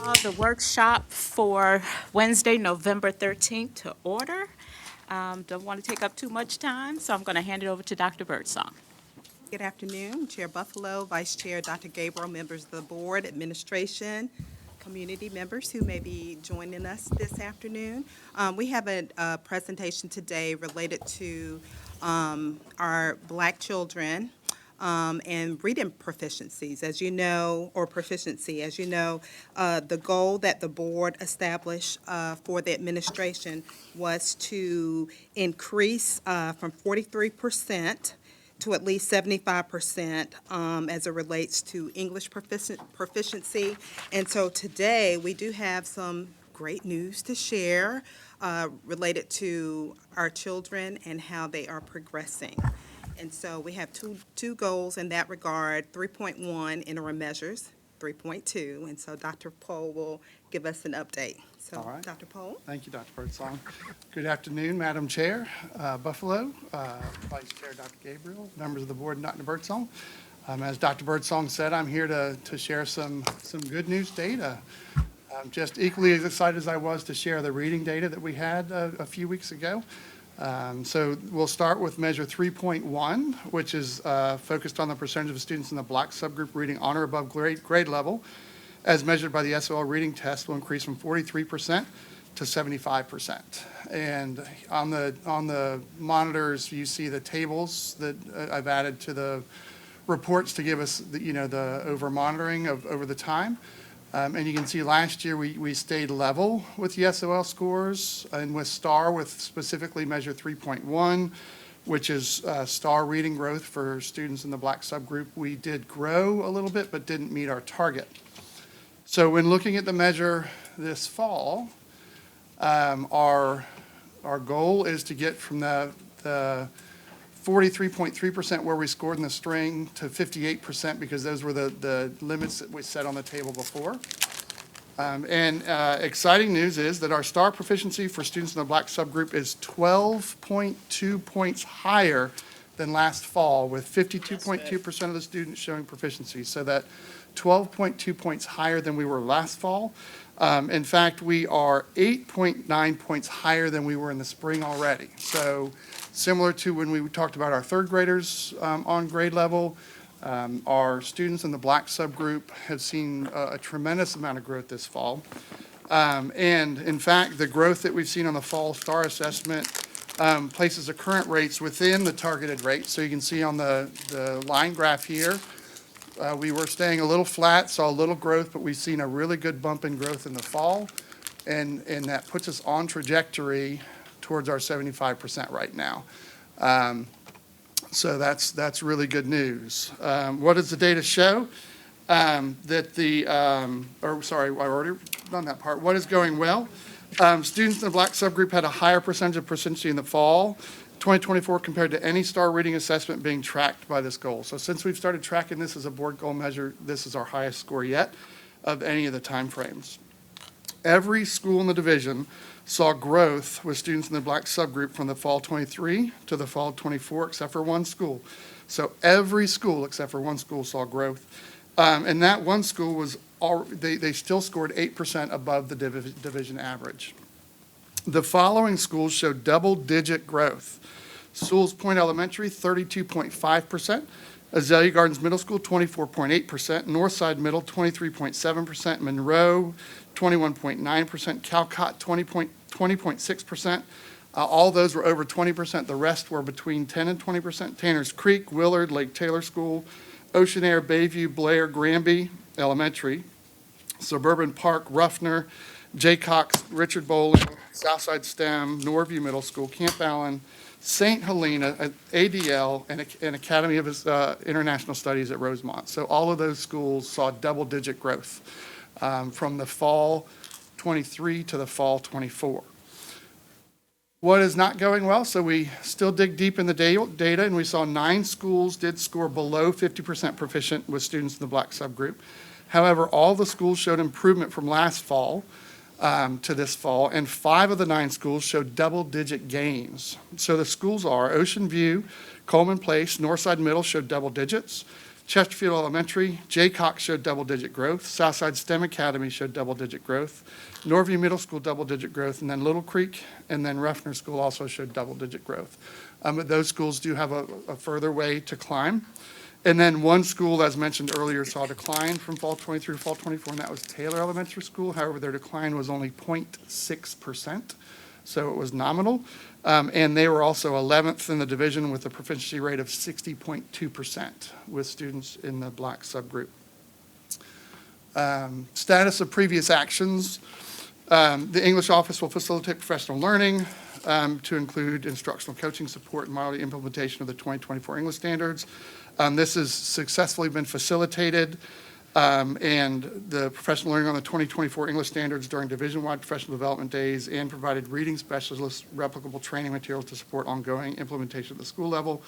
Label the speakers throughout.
Speaker 1: call the workshop for Wednesday, November 13th to order. Don't want to take up too much time, so I'm going to hand it over to Dr. Birdsong.
Speaker 2: Good afternoon, Chair Buffalo, Vice Chair Dr. Gabriel, members of the board, administration, community members who may be joining us this afternoon. We have a presentation today related to our Black children and reading proficiencies. As you know, or proficiency, as you know, the goal that the board established for the administration was to increase from 43% to at least 75% as it relates to English proficiency. And so today, we do have some great news to share related to our children and how they are progressing. And so we have two goals in that regard, 3.1 interim measures, 3.2, and so Dr. Pohl will give us an update. So,
Speaker 3: All right.
Speaker 2: Dr. Pohl?
Speaker 3: Thank you, Dr. Birdsong. Good afternoon, Madam Chair, Buffalo, Vice Chair Dr. Gabriel, members of the board, and Dr. Birdsong. As Dr. Birdsong said, I'm here to share some good news data. I'm just equally as excited as I was to share the reading data that we had a few weeks ago. So we'll start with measure 3.1, which is focused on the percentage of students in the Black subgroup reading on or above grade level, as measured by the SOL reading test, will increase from 43% to 75%. And on the monitors, you see the tables that I've added to the reports to give us the over monitoring of over the time. And you can see last year we stayed level with the SOL scores, and with STAR, with specifically measure 3.1, which is STAR reading growth for students in the Black subgroup, we did grow a little bit but didn't meet our target. So when looking at the measure this fall, our goal is to get from the 43.3% where we scored in the string to 58%, because those were the limits that we set on the table before. Exciting news is that our STAR proficiency for students in the Black subgroup is 12.2 points higher than last fall, with 52.2% of the students showing proficiency. So that 12.2 points higher than we were last fall. In fact, we are 8.9 points higher than we were in the spring already. So similar to when we talked about our third graders on grade level, our students in the Black subgroup have seen a tremendous amount of growth this fall. And in fact, the growth that we've seen on the fall STAR assessment places the current rates within the targeted rate. So you can see on the line graph here, we were staying a little flat, saw a little growth, but we've seen a really good bump in growth in the fall, and that puts us on trajectory towards our 75% right now. So that's really good news. What does the data show? That I've already done that part. What is going well? Students in the Black subgroup had a higher percentage of proficiency in the fall 2024 compared to any STAR reading assessment being tracked by this goal. So since we've started tracking this as a board goal measure, this is our highest score yet of any of the timeframes. Every school in the division saw growth with students in the Black subgroup from the fall 23 to the fall 24, except for one school. So every school except for one school saw growth. And that one school was they still scored 8% above the division average. The following schools showed double-digit growth. Sewell's Point Elementary, 32.5%. Azalea Gardens Middle School, 24.8%. Northside Middle, 23.7%. Monroe, 21.9%. Calcott, 20.6%. All those were over 20%. The rest were between 10 and 20%. Tanners Creek, Willard, Lake Taylor School, Ocean Air, Bayview, Blair, Granby Elementary, Suburban Park, Ruffner, Jaycox, Richard Bowling, Southside STEM, Norview Middle School, Camp Allen, St. Helena, ADL, and Academy of International Studies at Rosemont. So all of those schools saw double-digit growth from the fall 23 to the fall 24. What is not going well? So we still dig deep in the data, and we saw 9 schools did score below 50% proficient with students in the Black subgroup. However, all the schools showed improvement from last fall to this fall, and 5 of the 9 schools showed double-digit gains. So the schools are Ocean View, Coleman Place, Northside Middle showed double digits, Chesterfield Elementary, Jaycox showed double-digit growth. Southside STEM Academy showed double-digit growth. Norview Middle School, double-digit growth. And then Little Creek, and then Ruffner School also showed double-digit growth. But those schools do have a further way to climb. And then one school, as mentioned earlier, saw a decline from fall 23 to fall 24, and that was Taylor Elementary School. However, their decline was only 0.6%, so it was nominal. And they were also 11th in the division with a proficiency rate of 60.2% with students in the Black subgroup. Status of previous actions. The English office will facilitate professional learning to include instructional coaching support and model implementation of the 2024 English standards. This has successfully been facilitated, and the professional learning on the 2024 English standards during division-wide professional development days, and provided reading specialists replicable training materials to support ongoing implementation at the school level.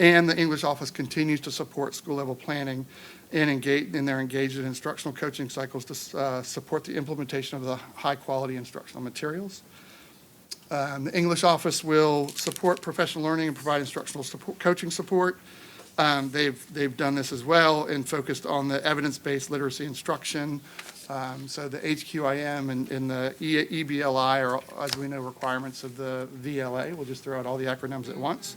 Speaker 3: And the English office continues to support school-level planning and they're engaged in instructional coaching cycles to support the implementation of the high-quality instructional materials. The English office will support professional learning and provide instructional support, coaching support. They've done this as well and focused on the evidence-based literacy instruction. So the HQIM and the EBLI are, as we know, requirements of the VLA. We'll just throw out all the acronyms at once.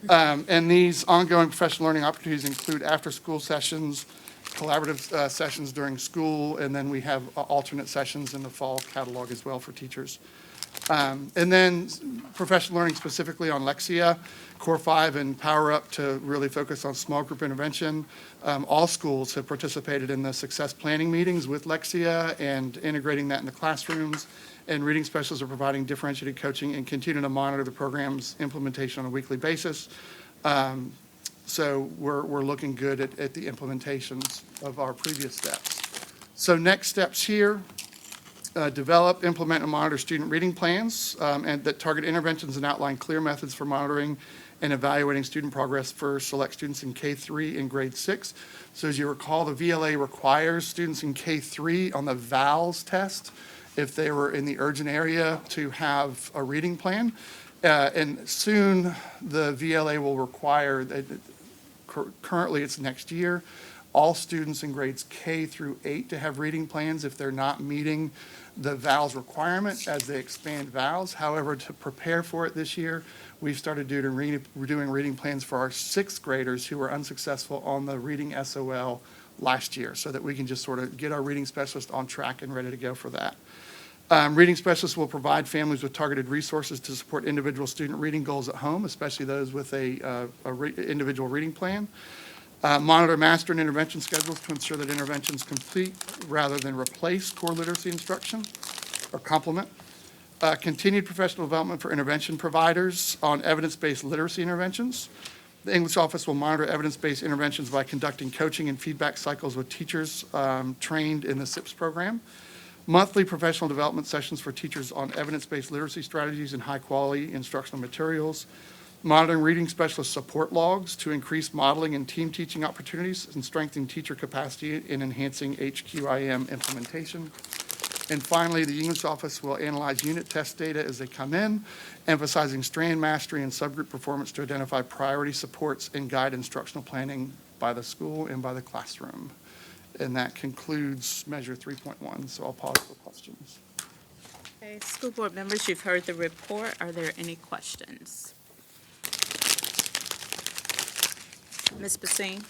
Speaker 3: And these ongoing professional learning opportunities include after-school sessions, collaborative sessions during school, and then we have alternate sessions in the fall catalog as well for teachers. And then professional learning specifically on Lexia, Core 5 and Power Up to really focus on small group intervention. All schools have participated in the success planning meetings with Lexia and integrating that in the classrooms. And reading specialists are providing differentiated coaching and continue to monitor the program's implementation on a weekly basis. So we're looking good at the implementations of our previous steps. So next steps here. Develop, implement, and monitor student reading plans and that target interventions and outline clear methods for monitoring and evaluating student progress for select students in K-3 and grade 6. So as you recall, the VLA requires students in K-3 on the VALS test, if they were in the urgent area, to have a reading plan. And soon the VLA will require, currently it's next year, all students in grades K through 8 to have reading plans if they're not meeting the VALS requirement as they expand VALS. However, to prepare for it this year, we've started doing reading plans for our 6th graders who were unsuccessful on the reading SOL last year, so that we can just sort of get our reading specialist on track and ready to go for that. Reading specialists will provide families with targeted resources to support individual student reading goals at home, especially those with a individual reading plan. Monitor master and intervention schedules to ensure that interventions complete rather than replace core literacy instruction or complement. Continued professional development for intervention providers on evidence-based literacy interventions. The English office will monitor evidence-based interventions by conducting coaching and feedback cycles with teachers trained in the SIPS program. Monthly professional development sessions for teachers on evidence-based literacy strategies and high-quality instructional materials. Monitoring reading specialist support logs to increase modeling and team teaching opportunities and strengthen teacher capacity in enhancing HQIM implementation. And finally, the English office will analyze unit test data as they come in, emphasizing strand mastery and subgroup performance to identify priority supports and guide instructional planning by the school and by the classroom. And that concludes Measure 3.1, so I'll pause for questions.
Speaker 1: Okay, school board members, you've heard the report. Are there any questions? Ms. Basine?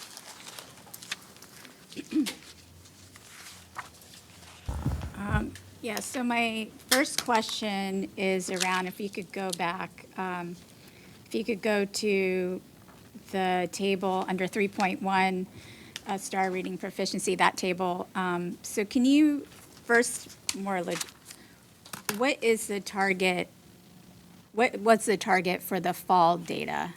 Speaker 4: Yeah, so my first question is around if you could go back, if you could go to the table under 3.1, star reading proficiency, that table. So can you first what is the target? What's the target for the fall data?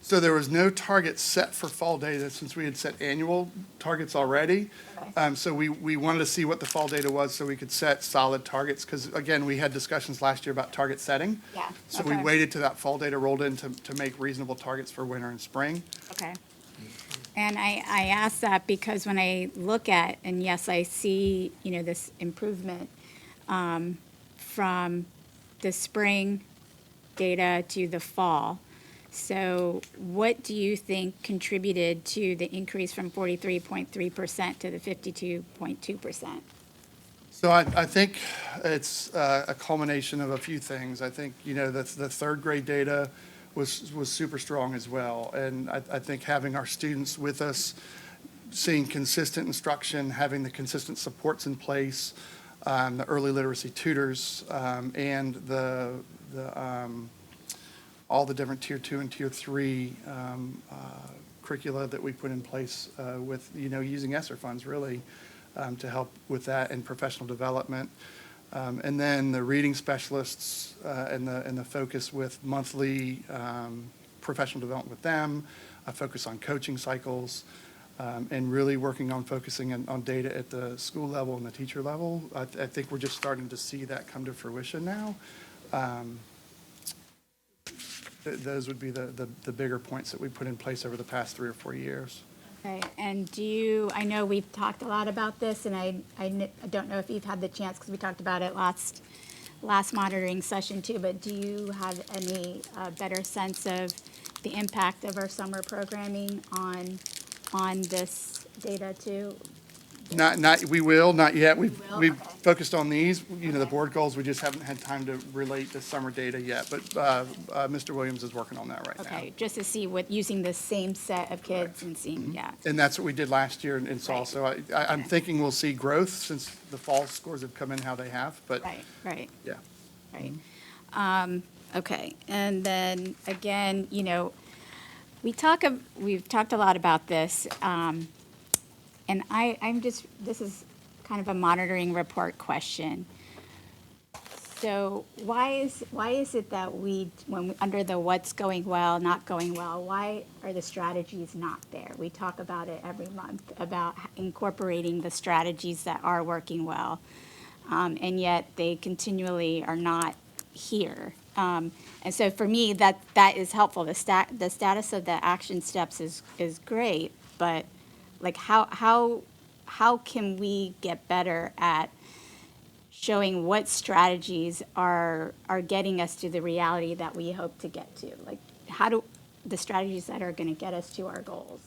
Speaker 3: So there was no target set for fall data since we had set annual targets already.
Speaker 4: Okay.
Speaker 3: So we wanted to see what the fall data was so we could set solid targets, because again, we had discussions last year about target setting.
Speaker 4: Yeah.
Speaker 3: So we
Speaker 4: Okay.
Speaker 3: waited till that fall data rolled in to make reasonable targets for winter and spring.
Speaker 4: Okay. And I ask that because when I look at, and yes, I see, this improvement from the spring data to the fall. So what do you think contributed to the increase from 43.3% to the 52.2%?
Speaker 3: So I think it's a culmination of a few things. I think, the third grade data was super strong as well. And I think having our students with us, seeing consistent instruction, having the consistent supports in place, the early literacy tutors, and all the different tier 2 and tier 3 curricula that we put in place with, using ESSER funds really to help with that and professional development. And then the reading specialists and the focus with monthly professional development with them, a focus on coaching cycles, and really working on focusing on data at the school level and the teacher level. I think we're just starting to see that come to fruition now. Those would be the bigger points that we put in place over the past 3 or 4 years.
Speaker 4: Okay, and I know we've talked a lot about this, and I don't know if you've had the chance, because we talked about it last monitoring session too, but do you have any better sense of the impact of our summer programming on this data too?
Speaker 3: We will, not yet.
Speaker 4: will?
Speaker 3: We've
Speaker 4: Okay.
Speaker 3: focused on these, the board goals. We just haven't had time to relate the summer data yet. But Mr. Williams is working on that right now.
Speaker 4: Okay, just to see using the same set of kids and seeing, yeah.
Speaker 3: And that's what we did last year and saw.
Speaker 4: Right.
Speaker 3: So I'm thinking we'll see growth since the fall scores have come in how they have. But
Speaker 4: Right.
Speaker 3: yeah.
Speaker 4: Right. Okay, and then again, we've talked a lot about this, and this is kind of a monitoring report question. So why is it that under the what's going well, not going well, why are the strategies not there? We talk about it every month, about incorporating the strategies that are working well, and yet they continually are not here. And so for me, that is helpful. The status of the action steps is great, but like how can we get better at showing what strategies are getting us to the reality that we hope to get to? Like the strategies that are going to get us to our goals?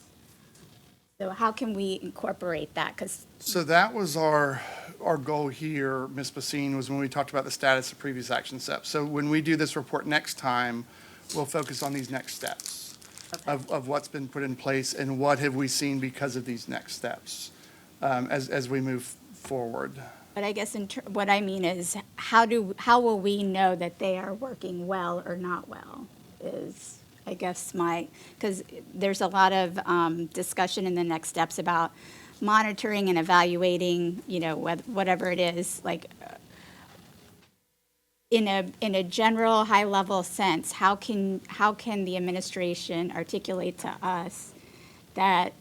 Speaker 4: So how can we incorporate that?
Speaker 3: So that was our goal here, Ms. Basine, was when we talked about the status of previous action steps. So when we do this report next time, we'll focus on these next steps of what's been put in place and what have we seen because of these next steps as we move forward.
Speaker 4: But I guess what I mean is, how will we know that they are working well or not well? Is I guess because there's a lot of discussion in the next steps about monitoring and evaluating, whatever it is, like in a general high level sense, how can the administration articulate to us that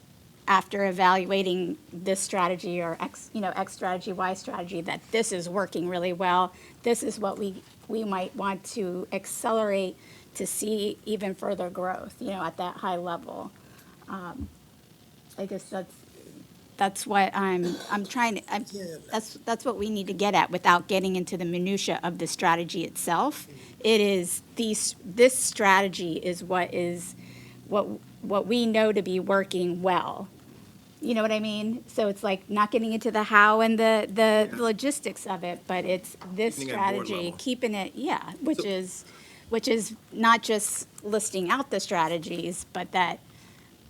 Speaker 4: after evaluating this strategy or X strategy, Y strategy, that this is working really well, this is what we might want to accelerate to see even further growth, at that high level. I guess that's what I'm trying to, that's what we need to get at without getting into the minutia of the strategy itself. It is this strategy is what we know to be working well. You know what I mean? So it's like not getting into the how and the logistics of it, but it's this
Speaker 5: Keeping it at board
Speaker 4: strategy,
Speaker 5: level.
Speaker 4: keeping it, which is not just listing out the strategies, but that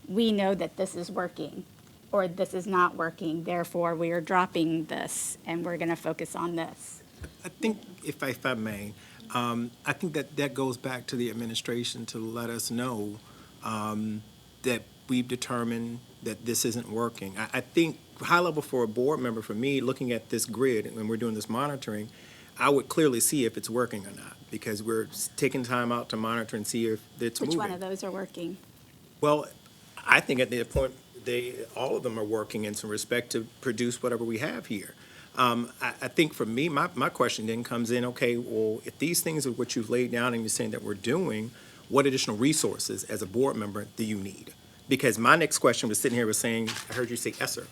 Speaker 4: we know that this is working or this is not working, therefore we are dropping this and we're going to focus on this.
Speaker 5: I think, if I may, I think that goes back to the administration to let us know that we've determined that this isn't working. I think high level for a board member, for me, looking at this grid when we're doing this monitoring, I would clearly see if it's working or not, because we're taking time out to monitor and see if it's
Speaker 4: Which
Speaker 5: moving.
Speaker 4: one of those are working?
Speaker 5: Well, I think at the point, all of them are working in some respect to produce whatever we have here. I think for me, my question then comes in, okay, well, if these things are what you've laid down and you're saying that we're doing, what additional resources as a board member do you need? Because my next question was sitting here was saying, I heard you say ESSER.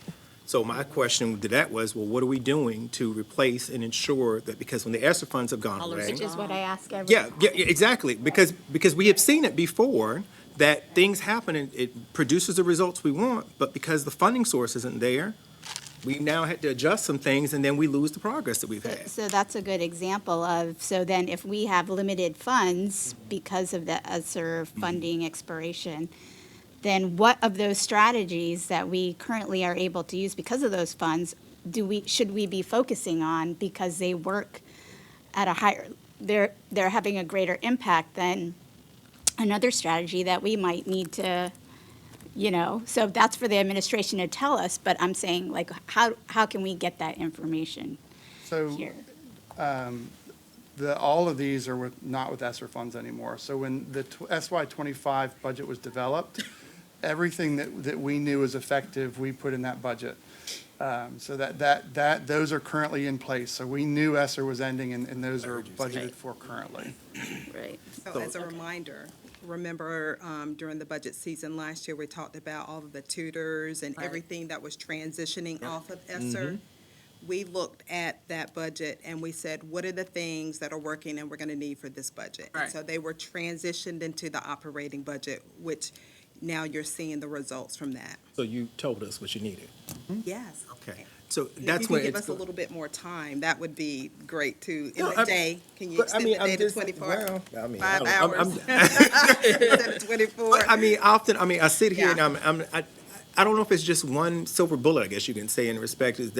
Speaker 5: So my question to that was, well, what are we doing to replace and ensure that, because when the ESSER funds have gone away.
Speaker 4: Which is what I ask every.
Speaker 5: Yeah, exactly, because we have seen it before, that things happen and it produces the results we want, but because the funding source isn't there, we now had to adjust some things, and then we lose the progress that we've had.
Speaker 4: So that's a good example of, so then if we have limited funds because of the ESSER funding expiration, then what of those strategies that we currently are able to use because of those funds should we be focusing on, because they work at a higher, they're having a greater impact than another strategy that we might need to, so that's for the administration to tell us, but I'm saying, like, how can we get that information
Speaker 3: So
Speaker 4: here?
Speaker 3: all of these are not with ESSER funds anymore. So when the SY '25 budget was developed, everything that we knew was effective, we put in that budget. So those are currently in place. So we knew ESSER was ending, and those are budgeted for currently.
Speaker 4: Right.
Speaker 2: So as a reminder, remember during the budget season last year, we talked about all of the tutors and everything that was transitioning off of ESSER. We looked at that budget and we said, what are the things that are working and we're going to need for this budget? And so they were transitioned into the operating budget, which now you're seeing the results from that.
Speaker 5: So you told us what you needed.
Speaker 2: Yes.
Speaker 5: Okay, so
Speaker 2: And if
Speaker 5: that's
Speaker 2: you
Speaker 5: when
Speaker 2: can give
Speaker 5: it's.
Speaker 2: us a little bit more time, that would be great too. In
Speaker 5: No,
Speaker 2: a day, can you
Speaker 5: But, I
Speaker 2: extend
Speaker 5: mean,
Speaker 2: the
Speaker 5: I'm
Speaker 2: day to
Speaker 5: just-
Speaker 2: 24?
Speaker 5: well, I mean,
Speaker 2: 5
Speaker 5: I don't-
Speaker 2: hours
Speaker 5: I'm-
Speaker 2: instead of 24?
Speaker 5: But, I mean, often, I sit here
Speaker 2: Yeah.
Speaker 5: and I don't know if it's just one silver bullet, I guess you can say, in respect, is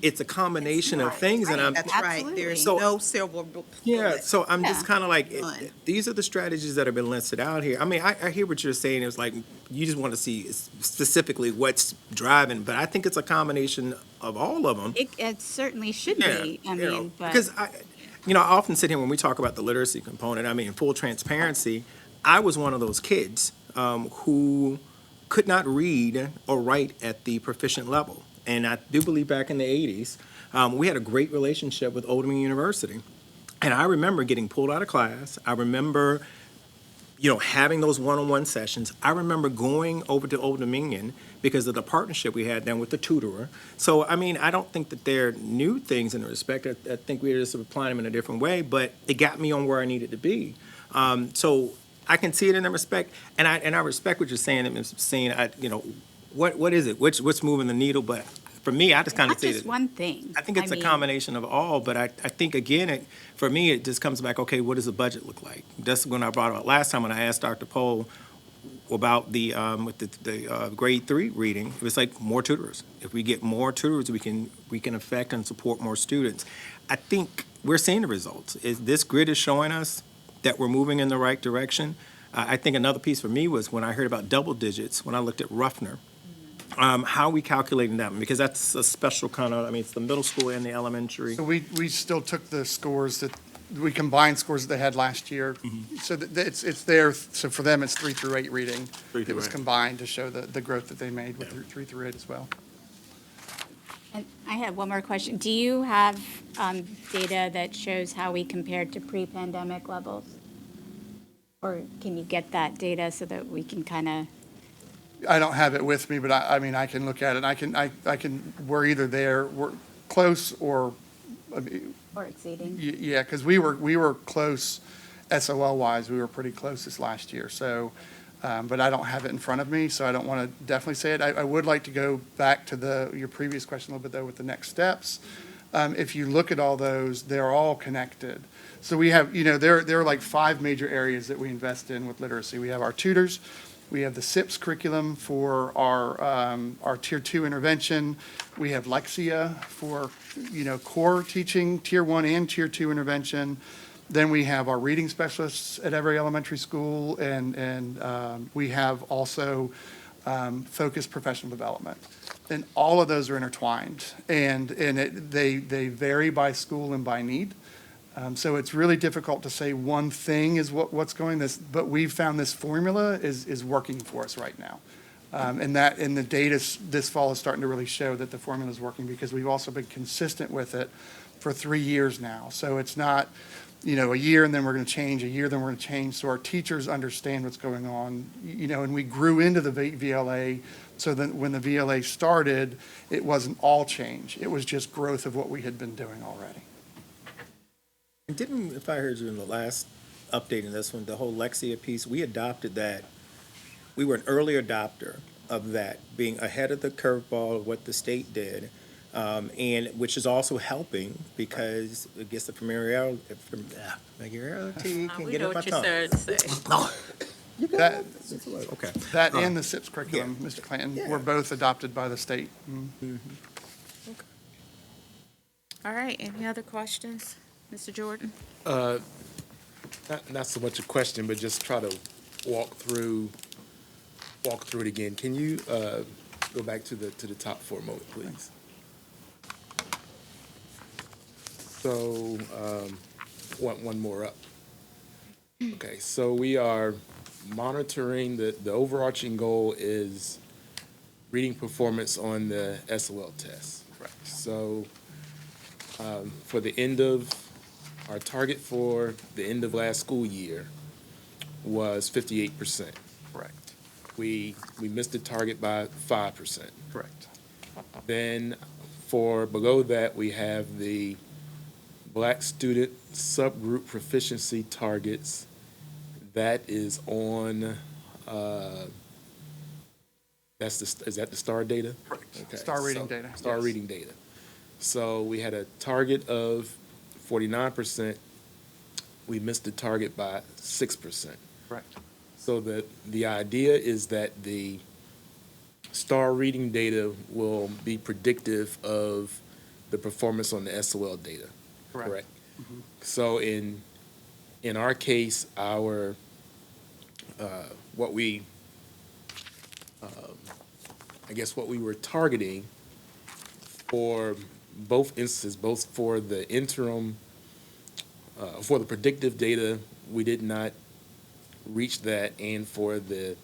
Speaker 5: it's a combination of things, and I'm.
Speaker 2: That's right.
Speaker 4: Absolutely.
Speaker 2: There's
Speaker 5: So-
Speaker 2: no silver bullet.
Speaker 5: Yeah, so I'm just
Speaker 4: Yeah.
Speaker 5: kind of like,
Speaker 2: Fun.
Speaker 5: these are the strategies that have been listed out here. I mean, I hear what you're saying, it's like, you just want to see specifically what's driving, but I think it's a combination of all of them.
Speaker 4: It certainly should
Speaker 5: Yeah,
Speaker 4: be, I
Speaker 5: you know,
Speaker 4: mean, but.
Speaker 5: because I often sit here when we talk about the literacy component. I mean, in full transparency, I was one of those kids who could not read or write at the proficient level, and I do believe back in the '80s, we had a great relationship with Old Dominion University, and I remember getting pulled out of class. I remember, having those one-on-one sessions. I remember going over to Old Dominion because of the partnership we had then with the tutorer. So, I mean, I don't think that they're new things in the respect. I think we're just applying them in a different way, but it got me on where I needed to be. So I can see it in that respect, and I respect what you're saying, what is it? What's moving the needle? But for me, I just kind of
Speaker 4: Not
Speaker 5: say
Speaker 4: just
Speaker 5: that.
Speaker 4: one thing.
Speaker 5: I think it's a
Speaker 4: mean,
Speaker 5: combination of all, but I think, again, for me, it just comes back, okay, what does the budget look like? That's when I brought it up last time when I asked Dr. Pohl about with the grade 3 reading. It was like more tutors. If we get more tutors, we can affect and support more students. I think we're seeing the results. This grid is showing us that we're moving in the right direction. I think another piece for me was when I heard about double digits, when I looked at Ruffner. How are we calculating that? Because that's a special kind of, it's the middle school and the elementary.
Speaker 3: So we still took the scores we combined scores that they had last year. So it's there, so for them, it's 3 through 8 reading.
Speaker 5: 3 through
Speaker 3: It was
Speaker 5: 8.
Speaker 3: combined to show the growth that they made with 3 through 8 as well.
Speaker 4: And I have one more question. Do you have data that shows how we compared to pre-pandemic levels? Or can you get that data so that we can kind of,
Speaker 3: I don't have it with me, but I mean, I can look at it, and I can, we're either there, we're close, or,
Speaker 4: or exceeding?
Speaker 3: yeah, because we were close, SOL-wise, we were pretty close this last year, so, but I don't have it in front of me, so I don't want to definitely say it. I would like to go back to your previous question a little bit, though, with the next steps. If you look at all those, they're all connected. So we have, there are like 5 major areas that we invest in with literacy. We have our tutors, we have the SIPS curriculum for our Tier 2 intervention. We have Lexia for, core teaching, Tier 1 and Tier 2 intervention. Then we have our reading specialists at every elementary school, and we have also focused professional development. And all of those are intertwined, and they vary by school and by need. So it's really difficult to say one thing is what's going this, but we've found this formula is working for us right now. And the data this fall is starting to really show that the formula is working, because we've also been consistent with it for 3 years now. So it's not, a year and then we're going to change, a year, then we're going to change. So our teachers understand what's going on, and we grew into the VLA so that when the VLA started, it wasn't all change. It was just growth of what we had been doing already.
Speaker 5: And didn't, if I heard you in the last update in this one, the whole Lexia piece, we adopted that. We were an early adopter of that, being ahead of the curveball of what the state did. And which is also helping because it gets the familiarity can
Speaker 1: We
Speaker 5: get
Speaker 1: know
Speaker 5: in my
Speaker 1: what you
Speaker 5: tongue.
Speaker 1: said, say.
Speaker 3: That,
Speaker 5: Okay.
Speaker 3: that and the SIPS curriculum,
Speaker 5: Yeah.
Speaker 3: Mr. Clanton,
Speaker 5: Yeah.
Speaker 3: were both adopted by the state.
Speaker 1: All right, any other questions? Mr. Jordan?
Speaker 6: Not so much a question, but just try to walk through it again. Can you go back to the top for a moment, please? So, one more up. Okay, so we are monitoring, the overarching goal is reading performance on the SOL test.
Speaker 3: Correct.
Speaker 6: So, for the end of, our target for the end of last school year was 58%.
Speaker 3: Correct.
Speaker 6: We missed the target by 5%.
Speaker 3: Correct.
Speaker 6: Then for below that, we have the Black student subgroup proficiency targets. That is on, is that the STAR data?
Speaker 3: Correct.
Speaker 6: Okay,
Speaker 3: Star reading
Speaker 6: so-
Speaker 3: data.
Speaker 6: STAR
Speaker 3: Yes.
Speaker 6: reading data. So we had a target of 49%. We missed the target by 6%.
Speaker 3: Correct.
Speaker 6: So the idea is that the STAR reading data will be predictive of the performance on the SOL data.
Speaker 3: Correct.
Speaker 6: So in our case, what we were targeting for both instances, both for the interim, for the predictive data, we did not reach that, and for the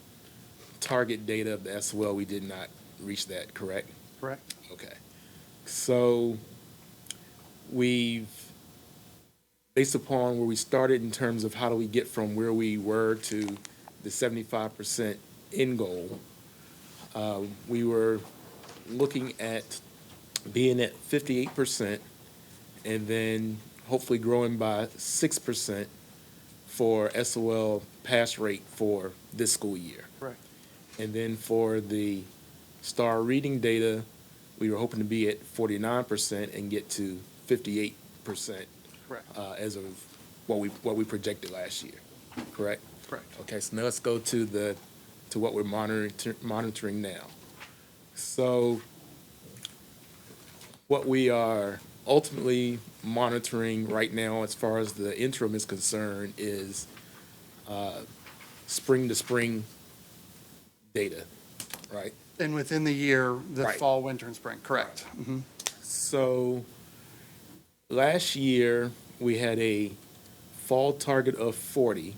Speaker 6: target data of the SOL, we did not reach that, correct?
Speaker 3: Correct.
Speaker 6: Okay. So based upon where we started in terms of how do we get from where we were to the 75% end goal, we were looking at being at 58% and then hopefully growing by 6% for SOL pass rate for this school year.
Speaker 3: Correct.
Speaker 6: And then for the STAR reading data, we were hoping to be at 49% and get to 58%
Speaker 3: Correct.
Speaker 6: as of what we projected last year. Correct?
Speaker 3: Correct.
Speaker 6: Okay, so now let's go to what we're monitoring now. So what we are ultimately monitoring right now, as far as the interim is concerned, is spring to spring data, right?
Speaker 3: And within the year, the
Speaker 6: Right.
Speaker 3: fall, winter, and spring. Correct.
Speaker 6: So last year, we had a fall target of 40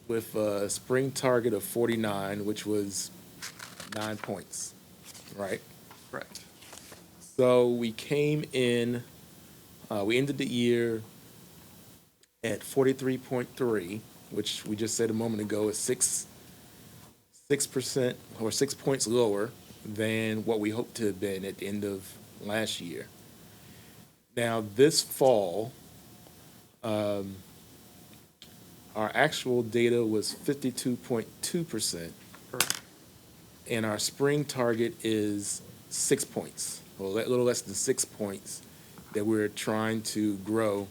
Speaker 6: with a spring target of 49, which was 9 points, right?
Speaker 3: Correct.
Speaker 6: So we came in, we ended the year at 43.3, which we just said a moment ago is 6% or 6 points lower than what we hoped to have been at the end of last year. Now, this fall, our actual data was 52.2%,
Speaker 3: Correct.
Speaker 6: and our spring target is 6 points, or a little less than 6 points that we're trying to grow.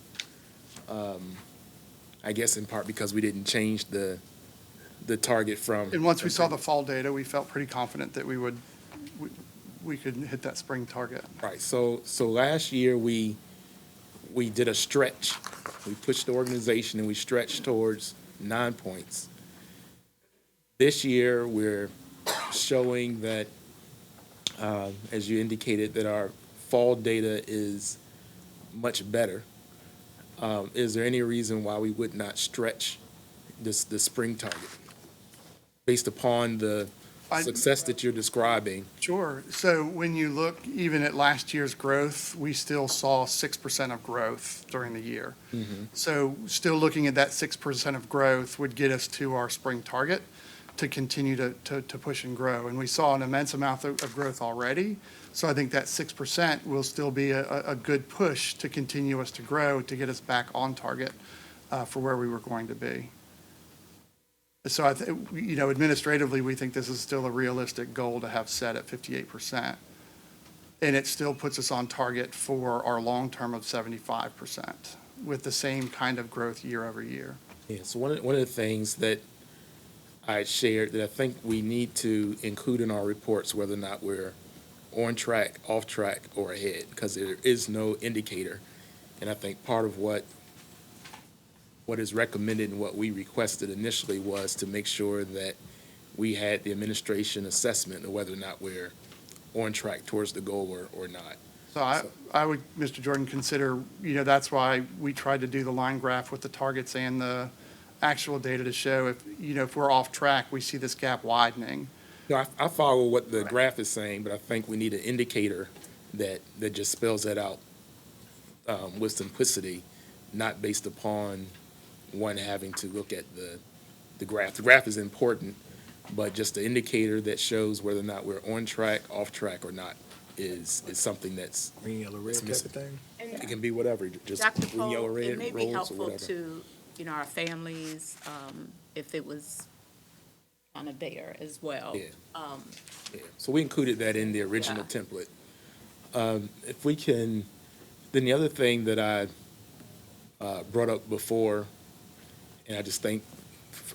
Speaker 6: I guess in part because we didn't change the target from.
Speaker 3: And once we saw the fall data, we felt pretty confident that we could hit that spring target.
Speaker 6: Right, so last year, we did a stretch. We pushed the organization and we stretched towards 9 points. This year, we're showing that, as you indicated, that our fall data is much better. Is there any reason why we would not stretch the spring target based upon the success that you're describing.
Speaker 3: Sure. So when you look even at last year's growth, we still saw 6% of growth during the year. So still looking at that 6% of growth would get us to our spring target to continue to push and grow. And we saw an immense amount of growth already. So I think that 6% will still be a good push to continue us to grow, to get us back on target for where we were going to be. So administratively, we think this is still a realistic goal to have set at 58%. And it still puts us on target for our long-term of 75% with the same kind of growth year over year.
Speaker 6: Yeah, so one of the things that I shared that I think we need to include in our reports, whether or not we're on track, off track, or ahead, because there is no indicator. And I think part of what is recommended and what we requested initially was to make sure that we had the administration assessment of whether or not we're on track towards the goal or not.
Speaker 3: So I would, Mr. Jordan, consider, that's why we tried to do the line graph with the targets and the actual data to show if we're off track, we see this gap widening.
Speaker 6: No, I follow what the graph is saying, but I think we need an indicator that just spells that out with simplicity, not based upon one having to look at the graph. The graph is important, but just the indicator that shows whether or not we're on track, off track, or not is something that's
Speaker 5: Green, yellow, red type of
Speaker 6: missing.
Speaker 5: thing?
Speaker 6: It can be whatever, just
Speaker 1: Dr.
Speaker 6: green, yellow,
Speaker 1: Poe,
Speaker 6: red,
Speaker 1: it may be
Speaker 6: rolls, or
Speaker 1: helpful
Speaker 6: whatever.
Speaker 1: to, our families, if it was kind of there as well.
Speaker 6: Yeah. Yeah. So we included that in the original
Speaker 1: Yeah.
Speaker 6: template. If we can, then the other thing that I brought up before, and I just think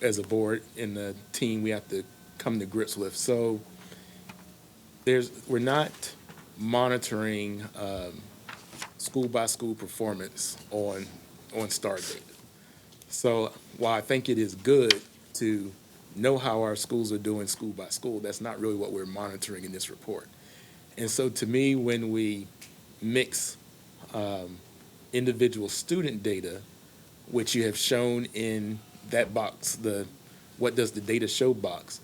Speaker 6: as a board and the team, we have to come to grips with. So we're not monitoring school by school performance on STAR data. So while I think it is good to know how our schools are doing school by school, that's not really what we're monitoring in this report. And so to me, when we mix individual student data, which you have shown in that box, the what does the data show box,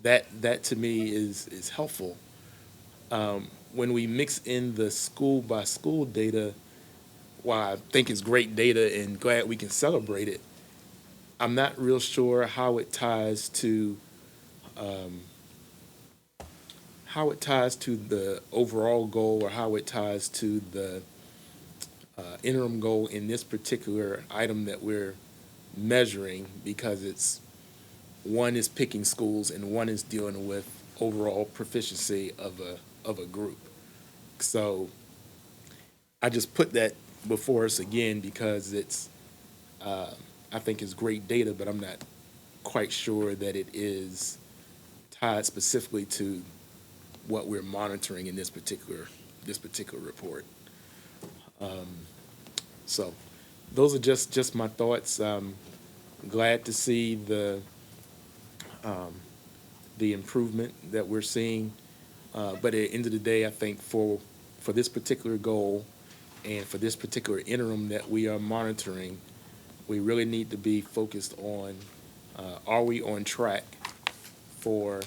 Speaker 6: that to me is helpful. When we mix in the school by school data, while I think it's great data and glad we can celebrate it, I'm not real sure how it ties to the overall goal, or how it ties to the interim goal in this particular item that we're measuring, because one is picking schools and one is dealing with overall proficiency of a group. So I just put that before us again because I think it's great data, but I'm not quite sure that it is tied specifically to what we're monitoring in this particular report. So those are just my thoughts. Glad to see the improvement that we're seeing. But at the end of the day, I think for this particular goal and for this particular interim that we are monitoring, we really need to be focused on, are we on track for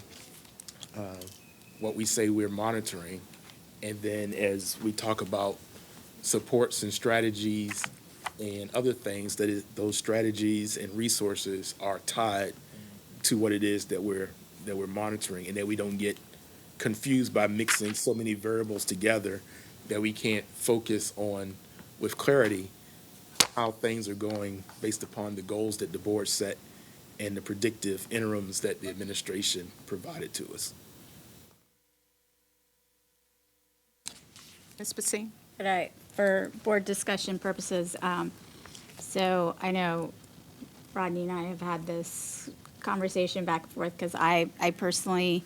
Speaker 6: what we say we're monitoring? And then as we talk about supports and strategies and other things, those strategies and resources are tied to what it is that we're monitoring, and that we don't get confused by mixing so many variables together that we can't focus on with clarity how things are going based upon the goals that the board set and the predictive interims that the administration provided to us.
Speaker 1: Ms. Basine?
Speaker 4: But for board discussion purposes, so I know Rodney and I have had this conversation back and forth, because I personally,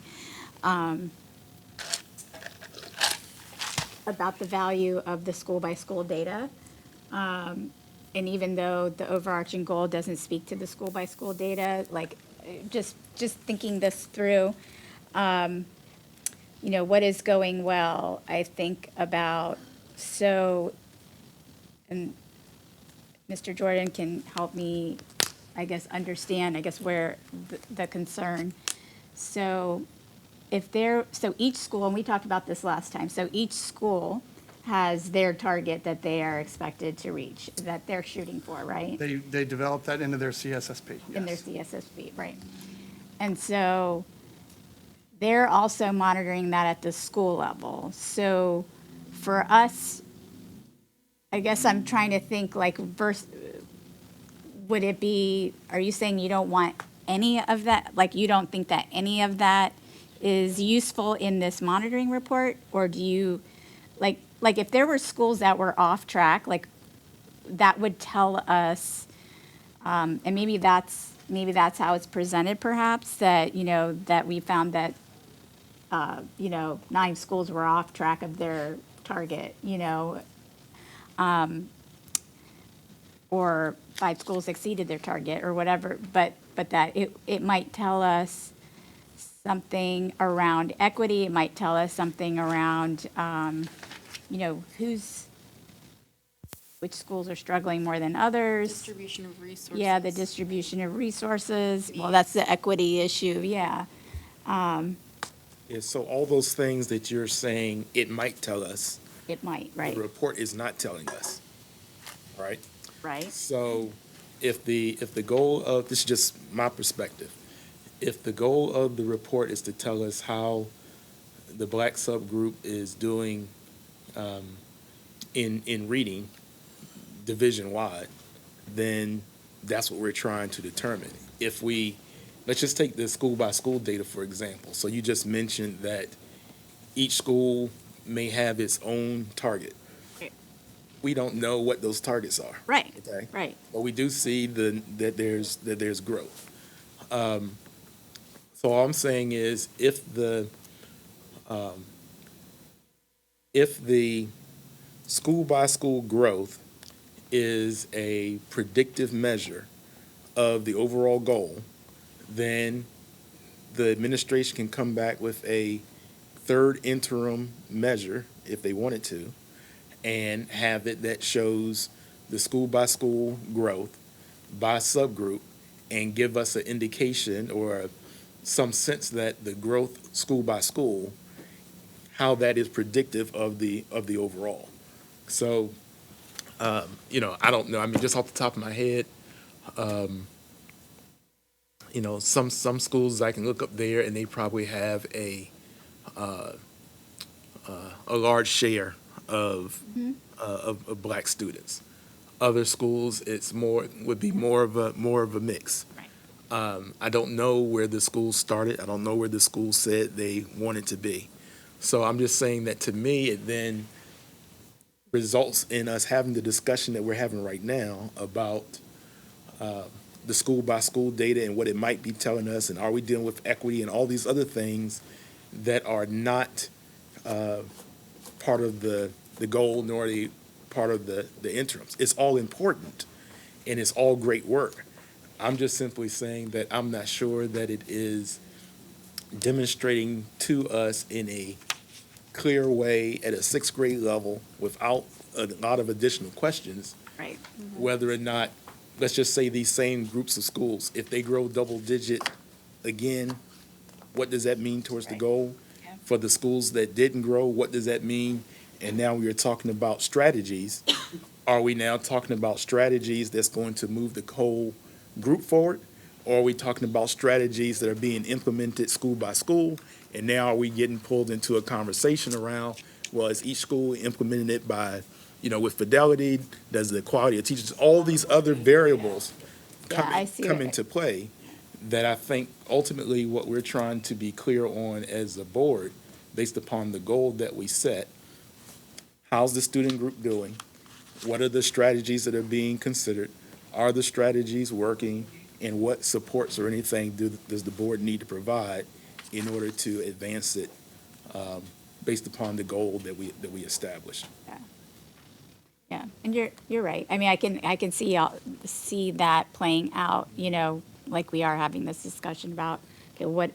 Speaker 4: about the value of the school-by-school data. And even though the overarching goal doesn't speak to the school-by-school data, like, just thinking this through, what is going well, I think about, and Mr. Jordan can help me, I guess, understand, where the concern. So so each school, and we talked about this last time, so each school has their target that they are expected to reach, that they're shooting for, right?
Speaker 3: They develop that into their CSSP,
Speaker 4: In their
Speaker 3: yes.
Speaker 4: CSSP, right? And so they're also monitoring that at the school level. So for us, I guess I'm trying to think like would it be, are you saying you don't want any of that? Like you don't think that any of that is useful in this monitoring report? Or do you, like if there were schools that were off track, like that would tell us, and maybe that's how it's presented perhaps, that, that we found that, 9 schools were off track of their target, or 5 schools exceeded their target or whatever, but that it might tell us something around equity, it might tell us something around, which schools are struggling more than others.
Speaker 7: Distribution of resources.
Speaker 4: Yeah, the distribution of resources. Well, that's the equity issue, yeah.
Speaker 6: Yeah, so all those things that you're saying, it might tell us,
Speaker 4: It might, right,
Speaker 6: the report is not telling us, right?
Speaker 4: right?
Speaker 6: So if the goal of, this is just my perspective, if the goal of the report is to tell us how the black subgroup is doing in reading division-wide, then that's what we're trying to determine. If we, let's just take the school-by-school data, for example. So you just mentioned that each school may have its own target.
Speaker 4: Right.
Speaker 6: We don't know what those targets are.
Speaker 4: Right,
Speaker 6: Okay.
Speaker 4: right.
Speaker 6: But we do see that there's growth. So all I'm saying is if the school by school growth is a predictive measure of the overall goal, then the administration can come back with a third interim measure if they wanted to, and have it that shows the school by school growth by subgroup and give us an indication or some sense that the growth school by school, how that is predictive of the overall. So, I don't know. I mean, just off the top of my head, some schools I can look up there and they probably have a large share of black students. Other schools, would be more of a mix.
Speaker 4: Right.
Speaker 6: I don't know where the school started. I don't know where the school said they wanted to be. So I'm just saying that to me, it then results in us having the discussion that we're having right now about the school by school data and what it might be telling us, and are we dealing with equity and all these other things that are not part of the goal nor the part of the interims. It's all important and it's all great work. I'm just simply saying that I'm not sure that it is demonstrating to us in a clear way at a 6th grade level without a lot of additional questions,
Speaker 4: Right.
Speaker 6: whether or not, let's just say these same groups of schools, if they grow double digit again, what does that mean towards the
Speaker 4: Right.
Speaker 6: goal?
Speaker 4: Yeah.
Speaker 6: For the schools that didn't grow, what does that mean? And now we are talking about strategies. Are we now talking about strategies that's going to move the whole group forward? Or are we talking about strategies that are being implemented school by school? And now are we getting pulled into a conversation around, well, is each school implementing it by, with fidelity? Does the quality of teachers, all these other variables
Speaker 4: Yeah, I see
Speaker 6: come
Speaker 4: what-
Speaker 6: into play that I think ultimately what we're trying to be clear on as a board, based upon the goal that we set, how's the student group doing? What are the strategies that are being considered? Are the strategies working? And what supports or anything does the board need to provide in order to advance it based upon the goal that we established?
Speaker 4: Yeah, and you're right. I mean, I can see that playing out, like we are having this discussion about, okay,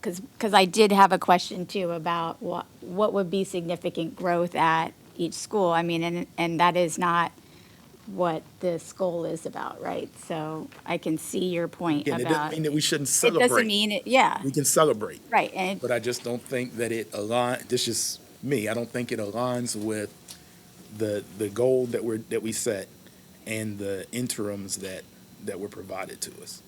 Speaker 4: because I did have a question too about what would be significant growth at each school. I mean, and that is not what this goal is about, right? So I can see your point
Speaker 6: Again, it doesn't
Speaker 4: about,
Speaker 6: mean that we shouldn't
Speaker 4: it
Speaker 6: celebrate.
Speaker 4: doesn't mean it, yeah,
Speaker 6: We can celebrate,
Speaker 4: right, and
Speaker 6: but I just don't think that it aligns, this is me, I don't think it aligns with the goal that we set and the interims that were provided to us.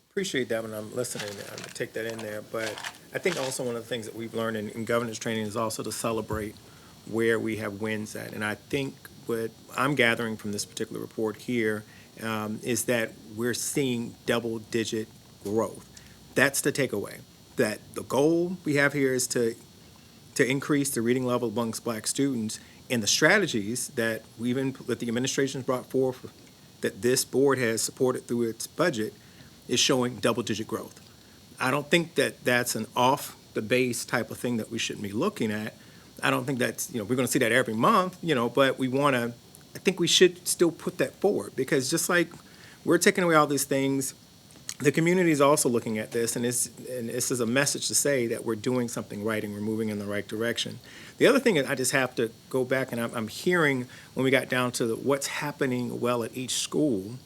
Speaker 5: Appreciate that when I'm listening, I'm gonna take that in there, but I think also one of the things that we've learned in governance training is also to celebrate where we have wins at. And I think what I'm gathering from this particular report here is that we're seeing double-digit growth. That's the takeaway, that the goal we have here is to increase the reading level amongst Black students, and the strategies that that the administration's brought forth, that this board has supported through its budget, is showing double-digit growth. I don't think that that's an off-the-base type of thing that we shouldn't be looking at. I don't think that's, we're going to see that every month, but I think we should still put that forward, because just like we're taking away all these things, the community is also looking at this, and this is a message to say that we're doing something right and we're moving in the right direction. The other thing is I just have to go back, and I'm hearing when we got down to what's happening well at each school,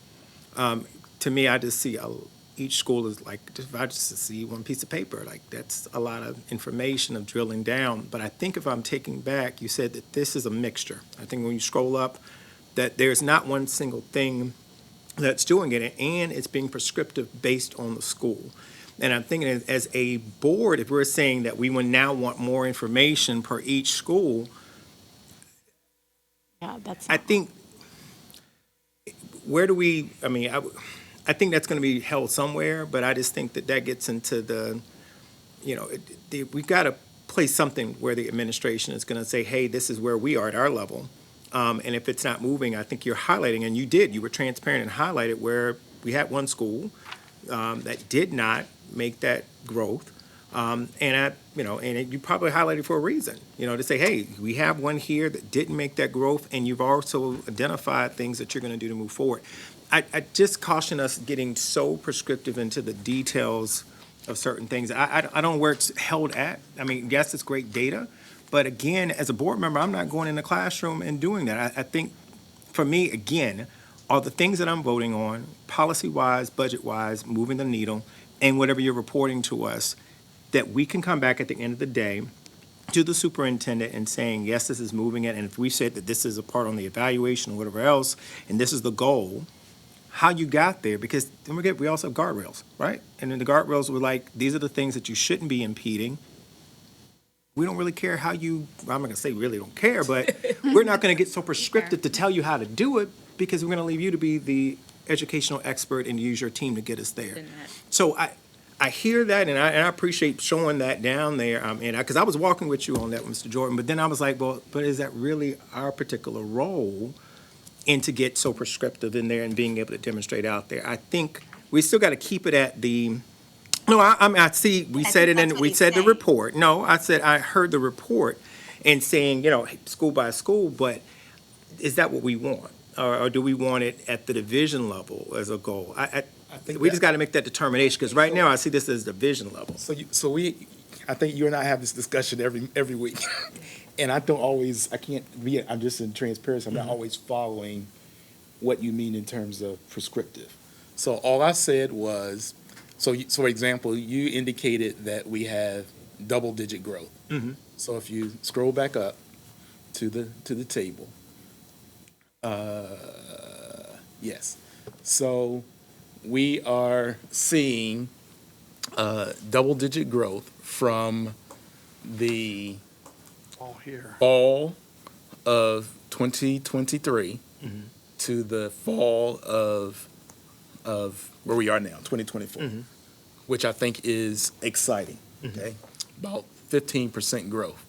Speaker 5: to me, I just see each school is like, if I just see one piece of paper, like that's a lot of information of drilling down. But I think if I'm taking back, you said that this is a mixture. I think when you scroll up, that there's not one single thing that's doing it, and it's being prescriptive based on the school. And I'm thinking as a board, if we're saying that we would now want more information per each school,
Speaker 4: yeah, that's
Speaker 5: I
Speaker 4: not,
Speaker 5: think, where do we, I think that's going to be held somewhere, but I just think that gets into we've got to place something where the administration is going to say, hey, this is where we are at our level. And if it's not moving, I think you're highlighting, and you were transparent and highlighted where we had one school that did not make that growth. And you probably highlighted for a reason, to say, hey, we have one here that didn't make that growth, and you've also identified things that you're going to do to move forward. I just caution us getting so prescriptive into the details of certain things. I don't know where it's held at. Yes, it's great data, but again, as a board member, I'm not going in the classroom and doing that. I think, for me, again, are the things that I'm voting on, policy-wise, budget-wise, moving the needle, and whatever you're reporting to us, that we can come back at the end of the day to the superintendent and saying, yes, this is moving it, and if we said that this is a part on the evaluation or whatever else, and this is the goal, how you got there, because don't forget, we also have guardrails, right? And then the guardrails were like, these are the things that you shouldn't be impeding. We don't really care how I'm not going to say really don't care, but we're not going to get so prescriptive to tell you how to do it, because we're going to leave you to be the educational expert and use your team to get us there. So I hear that, and I appreciate showing that down there, because I was walking with you on that, Mr. Jordan, but then I was like, well, but is that really our particular role? And to get so prescriptive in there and being able to demonstrate out there, I think we still got to keep it at the. No, I see. We said it, and we said the report. No, I said I heard the report, and saying school by school, but is that what we want, or do we want it at the division level as a goal? I think we just got to make that determination, because right now I see this as division level.
Speaker 6: I think you and I have this discussion every week. And I'm just in transparency, I'm not always following what you mean in terms of prescriptive. So all I said was, for example, you indicated that we have double-digit growth.
Speaker 5: Mm-hmm.
Speaker 6: So if you scroll back up to the table, yes. So we are seeing double-digit growth from the
Speaker 3: All here.
Speaker 6: fall of 2023
Speaker 5: Mm-hmm.
Speaker 6: to the fall of where we are now, 2024,
Speaker 5: Mm-hmm.
Speaker 6: which I think is exciting. Okay, about 15% growth.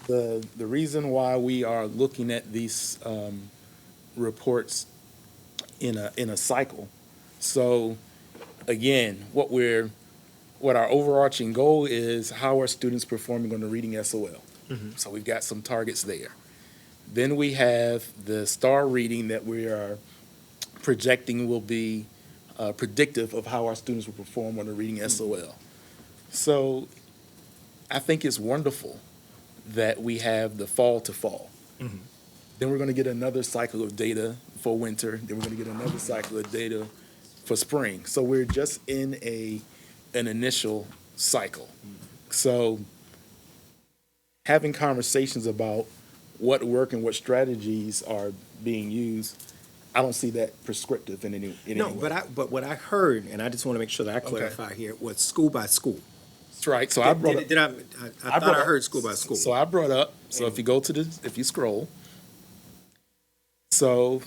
Speaker 6: The reason why we are looking at these reports in a cycle. So again, what our overarching goal is, how are students performing on the reading SOL?
Speaker 5: Mm-hmm.
Speaker 6: So we've got some targets there. Then we have the STAR reading that we are projecting will be predictive of how our students will perform on the reading SOL. So I think it's wonderful that we have the fall to fall.
Speaker 5: Mm-hmm.
Speaker 6: Then we're going to get another cycle of data for winter. Then we're going to get another cycle of data for spring. So we're just in an initial cycle. So having conversations about what work and what strategies are being used, I don't see that prescriptive in any
Speaker 5: No,
Speaker 6: way.
Speaker 5: but what I heard, and I just want to make sure that I clarify here, was school by school.
Speaker 6: That's right. So I brought up.
Speaker 5: Did I thought
Speaker 6: brought
Speaker 5: I
Speaker 6: up-
Speaker 5: heard school by school.
Speaker 6: So I brought up, so if you go to if you scroll, so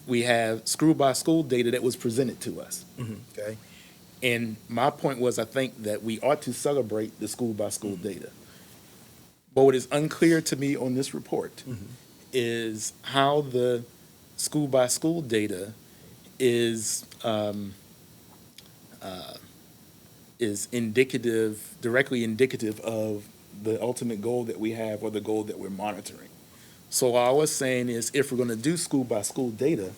Speaker 6: we have school by school data that was presented to us, okay? And my point was, I think that we ought to celebrate the school by school data. But what is unclear to me on this report is how the school by school data is indicative, directly indicative of the ultimate goal that we have or the goal that we're monitoring. So all I was saying is, if we're going to do school by school data,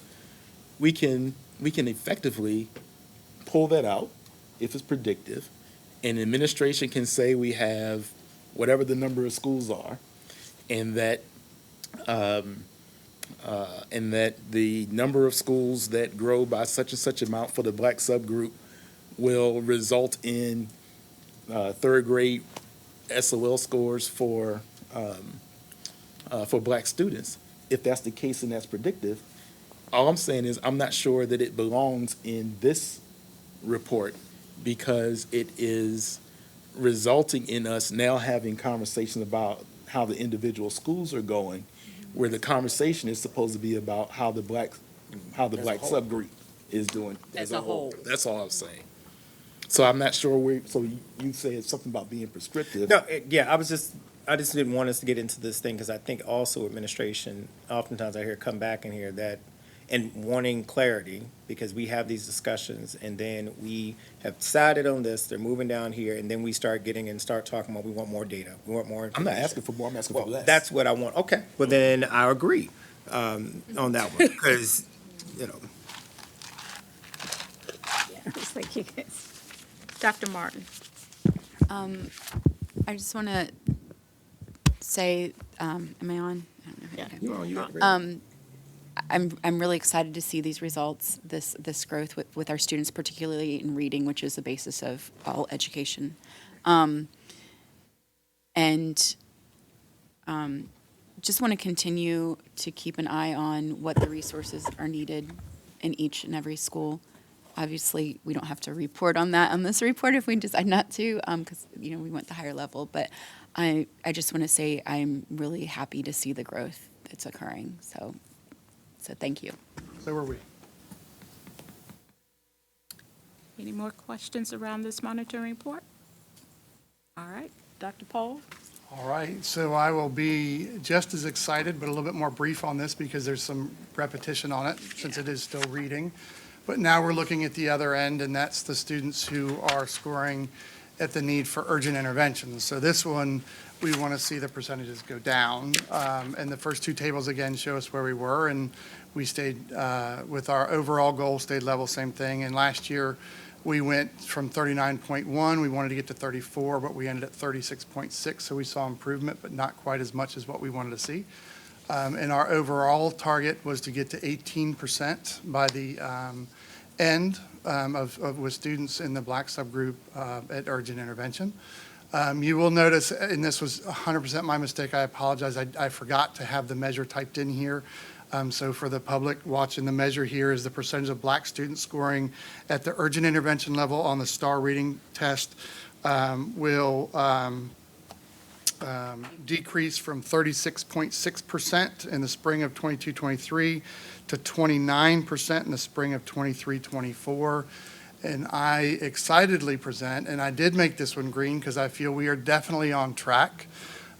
Speaker 6: we can effectively pull that out if it's predictive, and administration can say we have whatever the number of schools are, and that the number of schools that grow by such and such amount for the black subgroup will result in third grade SOL scores for black students. If that's the case and that's predictive, all I'm saying is I'm not sure that it belongs in this report, because it is resulting in us now having conversations about how the individual schools are going, where the conversation is supposed to be about how the black subgroup is doing as a whole. That's all I'm saying. So I'm not sure so you said something about being prescriptive.
Speaker 5: No, yeah, I just didn't want us to get into this thing, because I think also administration, oftentimes I hear come back in here that, and wanting clarity, because we have these discussions, and then we have decided on this, they're moving down here, and then we start talking about, we want more data, we want more
Speaker 6: I'm
Speaker 5: information.
Speaker 6: not asking for more, I'm asking for less.
Speaker 5: That's what I want. Okay, well then I agree on that one, because,
Speaker 4: It's like you guys.
Speaker 1: Dr. Martin?
Speaker 7: I just want to say, am I on?
Speaker 1: Yeah.
Speaker 6: You're right.
Speaker 7: I'm really excited to see these results, this growth with our students, particularly in reading, which is the basis of all education. Just want to continue to keep an eye on what the resources are needed in each and every school. Obviously, we don't have to report on that on this report if we decide not to, because, we went the higher level. But I just want to say I'm really happy to see the growth that's occurring. So thank you.
Speaker 3: So are we.
Speaker 1: Any more questions around this monitoring report? All right, Dr. Pohl?
Speaker 3: All right, so I will be just as excited, but a little bit more brief on this because there's some repetition on it since it is still reading. But now we're looking at the other end, and that's the students who are scoring at the need for urgent intervention. So this one, we want to see the percentages go down. And the first two tables, again, show us where we were, and we stayed with our overall goal, stayed level, same thing. And last year, we went from 39.1, we wanted to get to 34, but we ended at 36.6, so we saw improvement, but not quite as much as what we wanted to see. And our overall target was to get to 18% by the end with students in the black subgroup at urgent intervention. You will notice, and this was 100% my mistake, I apologize, I forgot to have the measure typed in here. So for the public watching, the measure here is the percentage of black students scoring at the urgent intervention level on the STAR reading test will decrease from 36.6% in the spring of 22-23 to 29% in the spring of 23-24. And I excitedly present, and I did make this one green because I feel we are definitely on track,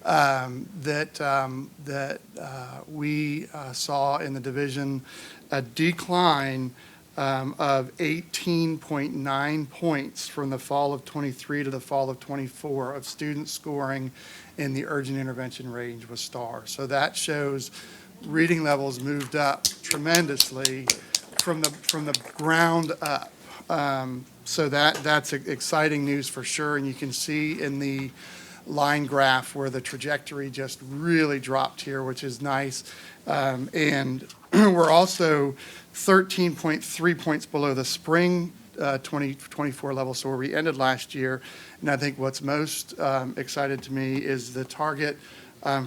Speaker 3: that we saw in the division a decline of 18.9 points from the fall of 23 to the fall of 24 of students scoring in the urgent intervention range with STAR. So that shows reading levels moved up tremendously from the ground up. So that's exciting news for sure. And you can see in the line graph where the trajectory just really dropped here, which is nice. And we're also 13.3 points below the spring 2024 level, so where we ended last year. And I think what's most excited to me is the target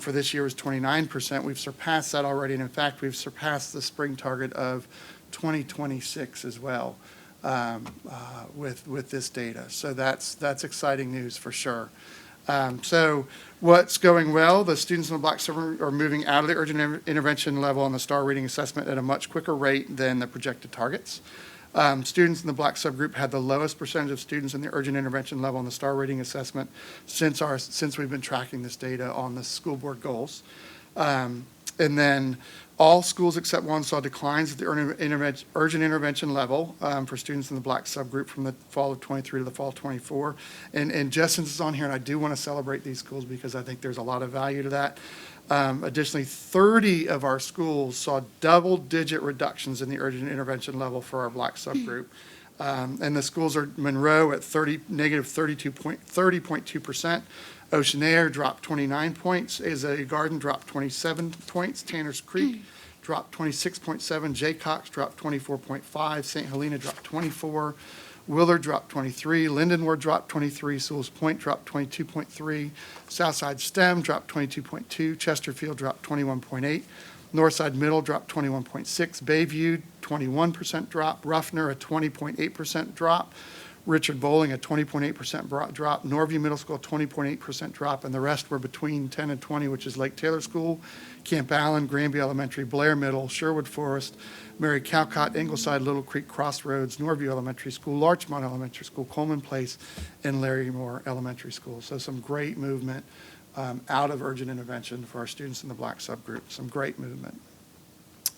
Speaker 3: for this year is 29%. We've surpassed that already, and in fact, we've surpassed the spring target of 2026 as well with this data. So that's exciting news for sure. So what's going well? The students in the Black Suburban are moving out of the urgent intervention level on the STAR reading assessment at a much quicker rate than the projected targets. Students in the Black subgroup had the lowest percentage of students in the urgent intervention level on the STAR rating assessment since we've been tracking this data on the school board goals. And then all schools except one saw declines at the urgent intervention level for students in the Black subgroup from the fall of 23 to the fall of 24. And just since it's on here, and I do want to celebrate these schools because I think there's a lot of value to that. Additionally, 30 of our schools saw double-digit reductions in the urgent intervention level for our Black subgroup. And the schools are Monroe at negative 30.2%. Ocean Air dropped 29 points. Azalea Garden dropped 27 points. Tanners Creek dropped 26.7. Jaycox dropped 24.5. St. Helena dropped 24. Willard dropped 23. Lindenwood dropped 23. Sewell's Point dropped 22.3. Southside STEM dropped 22.2. Chesterfield dropped 21.8. Northside Middle dropped 21.6. Bayview, 21% drop. Ruffner, a 20.8% drop. Richard Bowling, a 20.8% drop. Norview Middle School, 20.8% drop. And the rest were between 10 and 20, which is Lake Taylor School, Camp Allen, Granby Elementary, Blair Middle, Sherwood Forest, Mary Calcott, Ingleside, Little Creek, Crossroads, Norview Elementary School, Larchmont Elementary School, Coleman Place, and Larry Moore Elementary School. So some great movement out of urgent intervention for our students in the Black subgroup. Some great movement.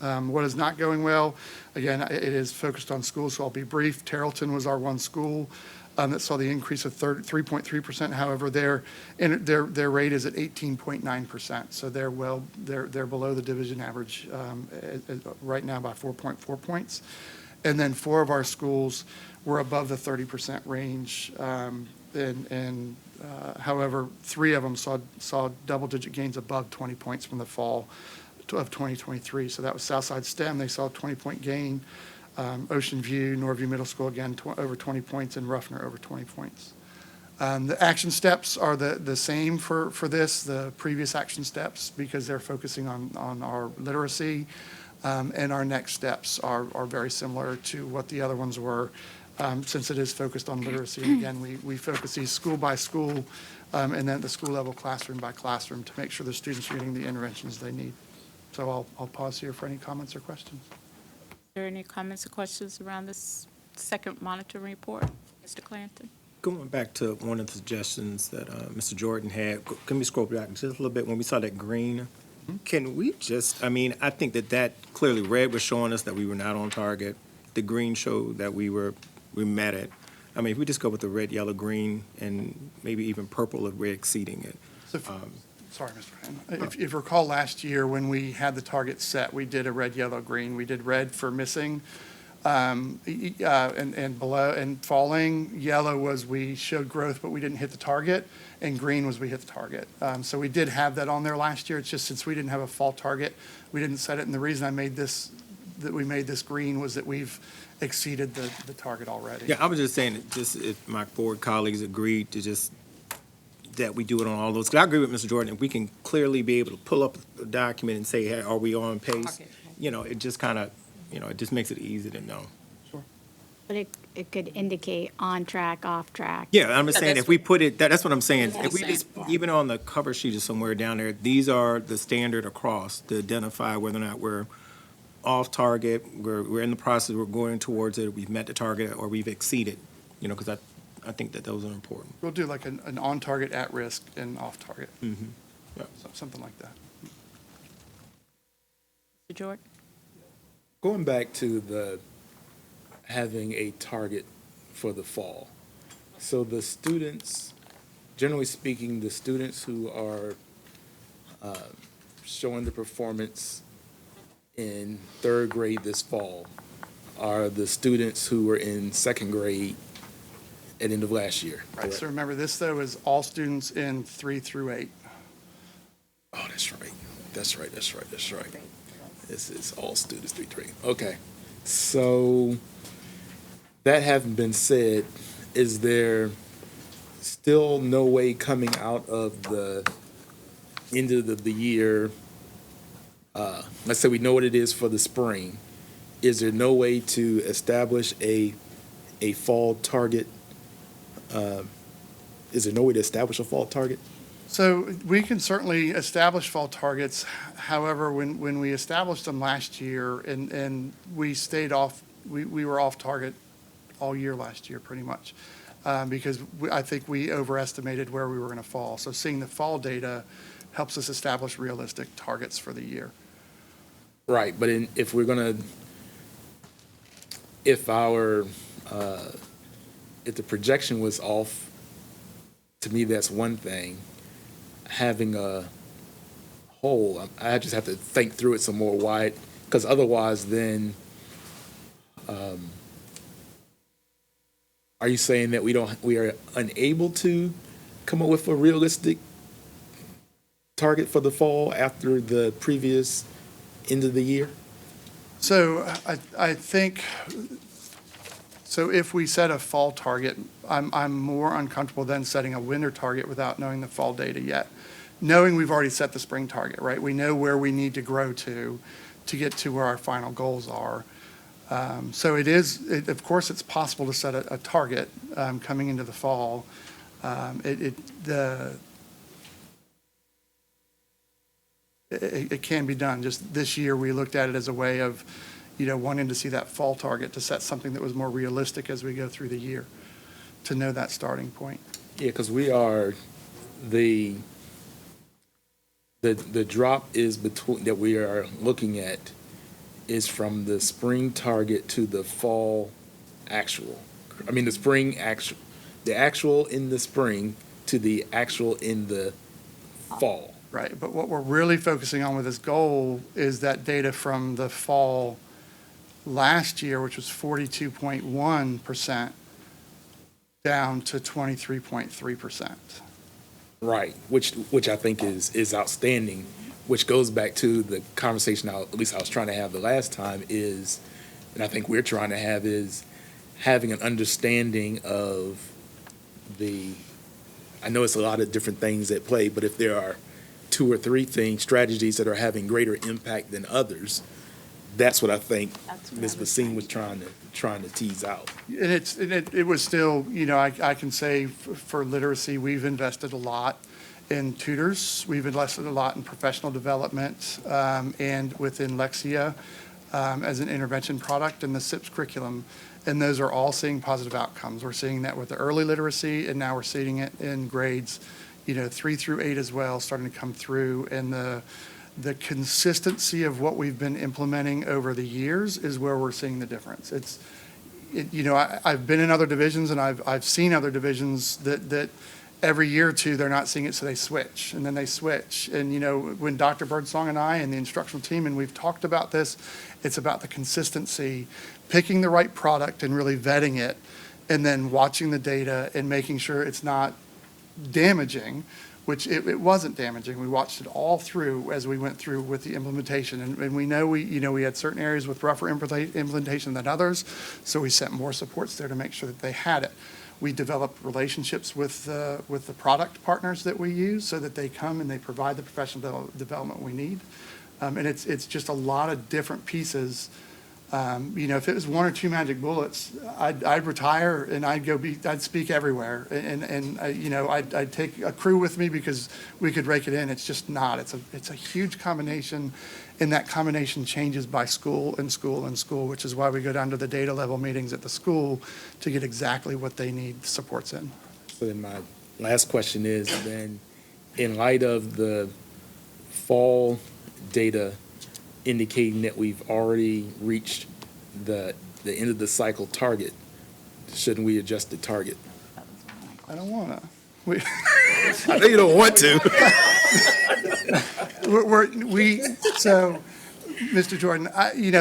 Speaker 3: What is not going well, again, it is focused on schools, so I'll be brief. Tarleton was our one school that saw the increase of 3.3%. However, their rate is at 18.9%, so they're below the division average right now by 4.4 points. And then 4 of our schools were above the 30% range, however, 3 of them saw double-digit gains above 20 points from the fall of 2023. So that was Southside STEM. They saw a 20-point gain. Ocean View, Norview Middle School, again, over 20 points, and Ruffner over 20 points. The action steps are the same for this, the previous action steps, because they're focusing on our literacy. And our next steps are very similar to what the other ones were, since it is focused on literacy. And again, we focus these school by school and then at the school level, classroom by classroom, to make sure the students are getting the interventions they need. So I'll pause here for any comments or questions.
Speaker 1: Are there any comments or questions around this second monitoring report? Mr. Clanton?
Speaker 5: Going back to one of the suggestions that Mr. Jordan had, can we scroll back just a little bit when we saw that green? Can we just, I mean, I think that clearly red was showing us that we were not on target. The green showed that we met it. I mean, if we just go with the red, yellow, green, and maybe even purple if we're exceeding it.
Speaker 3: So sorry, Mr. Brandon. If you recall last year when we had the target set, we did a red, yellow, green. We did red for missing and below and falling. Yellow was we showed growth, but we didn't hit the target. And green was we hit the target. So we did have that on there last year. It's just since we didn't have a fall target, we didn't set it. And the reason we made this green was that we've exceeded the target already.
Speaker 5: Yeah, I was just saying, just if my board colleagues agreed to just that we do it on all those. 'Cause I agree with Mr. Jordan. If we can clearly be able to pull up a document and say, hey, are we on pace? You know, it just kind of, it just makes it easy to know.
Speaker 4: But it could indicate on track, off track.
Speaker 5: Yeah, I'm just saying,
Speaker 1: that's
Speaker 5: if we put it, that's what I'm saying.
Speaker 1: That's
Speaker 5: If we
Speaker 1: what I'm
Speaker 5: just, even on the cover sheet or somewhere down there, these are the standard across to identify whether or not we're off target, we're in the process, we're going towards it, we've met the target, or we've exceeded, because I think that those are important.
Speaker 3: We'll do like an on-target, at-risk, and off-target.
Speaker 5: Mm-hmm. Yeah.
Speaker 3: Something like that.
Speaker 1: Mr. Jordan?
Speaker 6: Going back to the having a target for the fall. So the students, generally speaking, the students who are showing the performance in third grade this fall are the students who were in second grade at the end of last year.
Speaker 3: Right, so remember, this, though, is all students in 3 through 8.
Speaker 6: Oh, that's right. That's right. This is all students, 3 through 8. Okay. So, that having been said, is there still no way coming out of the end of the year, let's say we know what it is for the spring, is there no way to establish a fall target? Is there no way to establish a fall target?
Speaker 3: So we can certainly establish fall targets. However, when we established them last year and we stayed off, we were off target all year last year, pretty much, because I think we overestimated where we were going to fall. So seeing the fall data helps us establish realistic targets for the year.
Speaker 6: Right, but if we're gonna, if the projection was off, to me, that's one thing. Having a whole, I just have to think through it some more wide, because otherwise then, are you saying that we are unable to come up with a realistic target for the fall after the previous end of the year?
Speaker 3: So I think, so if we set a fall target, I'm more uncomfortable than setting a winter target without knowing the fall data yet. Knowing we've already set the spring target, right? We know where we need to grow to get to where our final goals are. So of course, it's possible to set a target coming into the fall. It can be done. Just this year, we looked at it as a way of, wanting to see that fall target, to set something that was more realistic as we go through the year, to know that starting point.
Speaker 6: Yeah, because we are, the drop is between, that we are looking at is from the spring target to the fall actual. I mean, the actual in the spring to the actual in the fall.
Speaker 3: Right, but what we're really focusing on with this goal is that data from the fall last year, which was 42.1%, down to 23.3%.
Speaker 6: Right, which I think is outstanding, which goes back to the conversation at least I was trying to have the last time is, and I think we're trying to have, is having an understanding of I know it's a lot of different things at play, but if there are 2 or 3 strategies that are having greater impact than others, that's what I think Ms. Basine was trying to tease out.
Speaker 3: And it was still, I can say for literacy, we've invested a lot in tutors. We've invested a lot in professional development and within Lexia as an intervention product and the SIPS curriculum. And those are all seeing positive outcomes. We're seeing that with the early literacy, and now we're seeing it in grades 3 through 8 as well, starting to come through. And the consistency of what we've been implementing over the years is where we're seeing the difference. I've been in other divisions, and I've seen other divisions that every year or two they're not seeing it, so they switch, and then they switch. And when Dr. Birdsong and I and the instructional team, and we've talked about this, it's about the consistency, picking the right product and really vetting it, and then watching the data and making sure it's not damaging, which it wasn't damaging. We watched it all through as we went through with the implementation. And we know we had certain areas with rougher implementation than others, so we sent more supports there to make sure that they had it. We developed relationships with the product partners that we use so that they come and they provide the professional development we need. And it's just a lot of different pieces. If it was 1 or 2 magic bullets, I'd retire and I'd speak everywhere. And I'd take a crew with me because we could rake it in. It's just not. It's a huge combination, and that combination changes by school and school and school, which is why we go down to the data level meetings at the school to get exactly what they need supports in.
Speaker 6: So then my last question is then, in light of the fall data indicating that we've already reached the end of the cycle target, shouldn't we adjust the target?
Speaker 3: I don't want to.
Speaker 5: I know you don't want to.
Speaker 3: So, Mr. Jordan,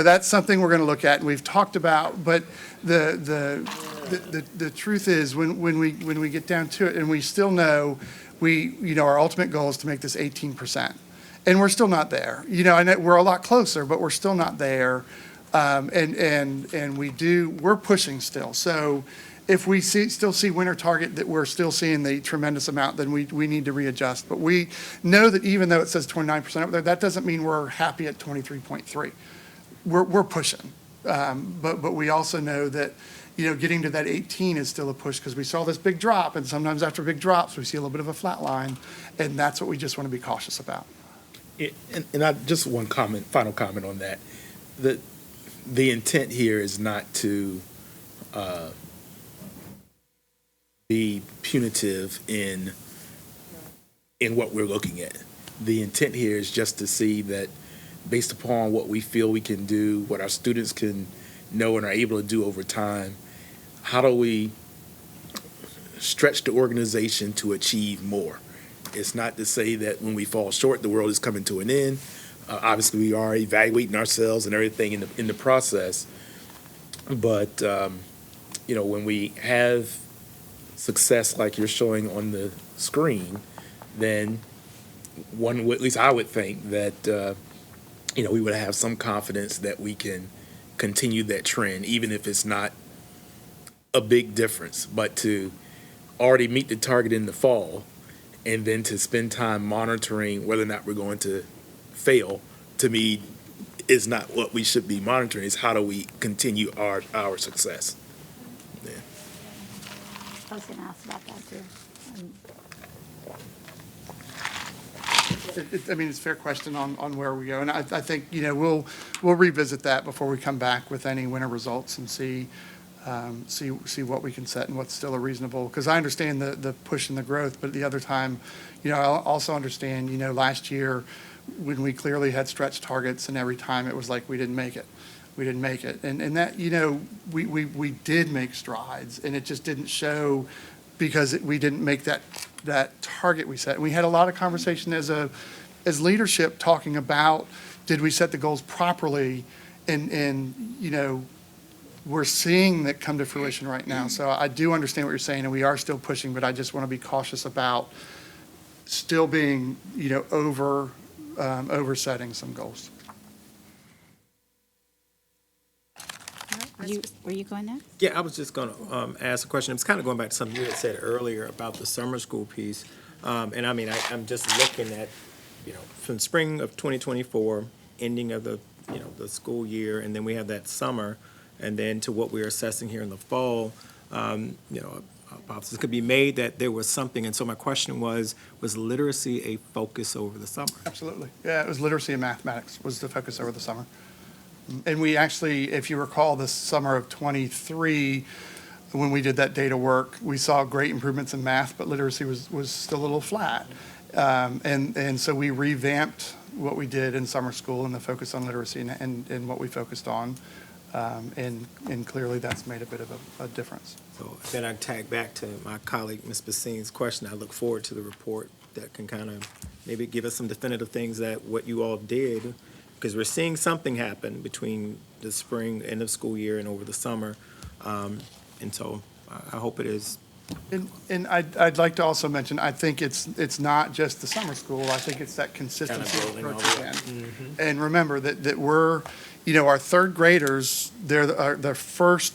Speaker 3: that's something we're going to look at, and we've talked about, but the the truth is, when we get down to it, and we still know, our ultimate goal is to make this 18%. And we're still not there. I know we're a lot closer, but we're still not there. And we're pushing still. So if we still see winter target that we're still seeing the tremendous amount, then we need to readjust. But we know that even though it says 29% up there, that doesn't mean we're happy at 23.3. We're pushing. But we also know that, getting to that 18 is still a push, because we saw this big drop, and sometimes after big drops, we see a little bit of a flat line, and that's what we just want to be cautious about.
Speaker 6: And I, just one final comment on that. The intent here is not to be punitive in what we're looking at. The intent here is just to see that, based upon what we feel we can do, what our students can know and are able to do over time, how do we stretch the organization to achieve more? It's not to say that when we fall short, the world is coming to an end. Obviously, we are evaluating ourselves and everything in the process. But when we have success like you're showing on the screen, then at least I would think that we would have some confidence that we can continue that trend, even if it's not a big difference. But to already meet the target in the fall, and then to spend time monitoring whether or not we're going to fail, to me, is not what we should be monitoring. Is how do we continue our success? Yeah.
Speaker 4: I was going to ask about that too.
Speaker 3: It's a fair question on where we go. And I think, we'll revisit that before we come back with any winter results and see what we can set and what's still a reasonable, because I understand the push and the growth, but at the other time, I also understand, last year when we clearly had stretch targets, and every time it was like we didn't make it. And that, we did make strides, and it just didn't show because we didn't make that target we set. And we had a lot of conversation as leadership talking about, did we set the goals properly? And we're seeing that come to fruition right now. So I do understand what you're saying, and we are still pushing, but I just want to be cautious about still being, oversetting some goals.
Speaker 4: Were you going next?
Speaker 5: Yeah, I was just going to ask a question. It's kind of going back to something you had said earlier about the summer school piece. I'm just looking at, from spring of 2024, ending of the school year, and then we have that summer, and then to what we're assessing here in the fall. Hypothesis could be made that there was something, and so my question was literacy a focus over the summer?
Speaker 3: Absolutely. Yeah, it was literacy and mathematics was the focus over the summer. And we actually, if you recall, the summer of '23, when we did that data work, we saw great improvements in math, but literacy was still a little flat. And so we revamped what we did in summer school and the focus on literacy and what we focused on. And clearly that's made a bit of a difference.
Speaker 5: So then I tag back to my colleague, Ms. Bassine's question. I look forward to the report that can kind of maybe give us some definitive things that what you all did, because we're seeing something happen between the spring, end of school year, and over the summer. And so I hope it is.
Speaker 3: And I'd like to also mention, I think it's not just the summer school. I think it's that consistency
Speaker 5: Kind of building
Speaker 3: approach
Speaker 5: all the way
Speaker 3: again.
Speaker 5: up.
Speaker 3: And remember that we're, our third graders, they're the first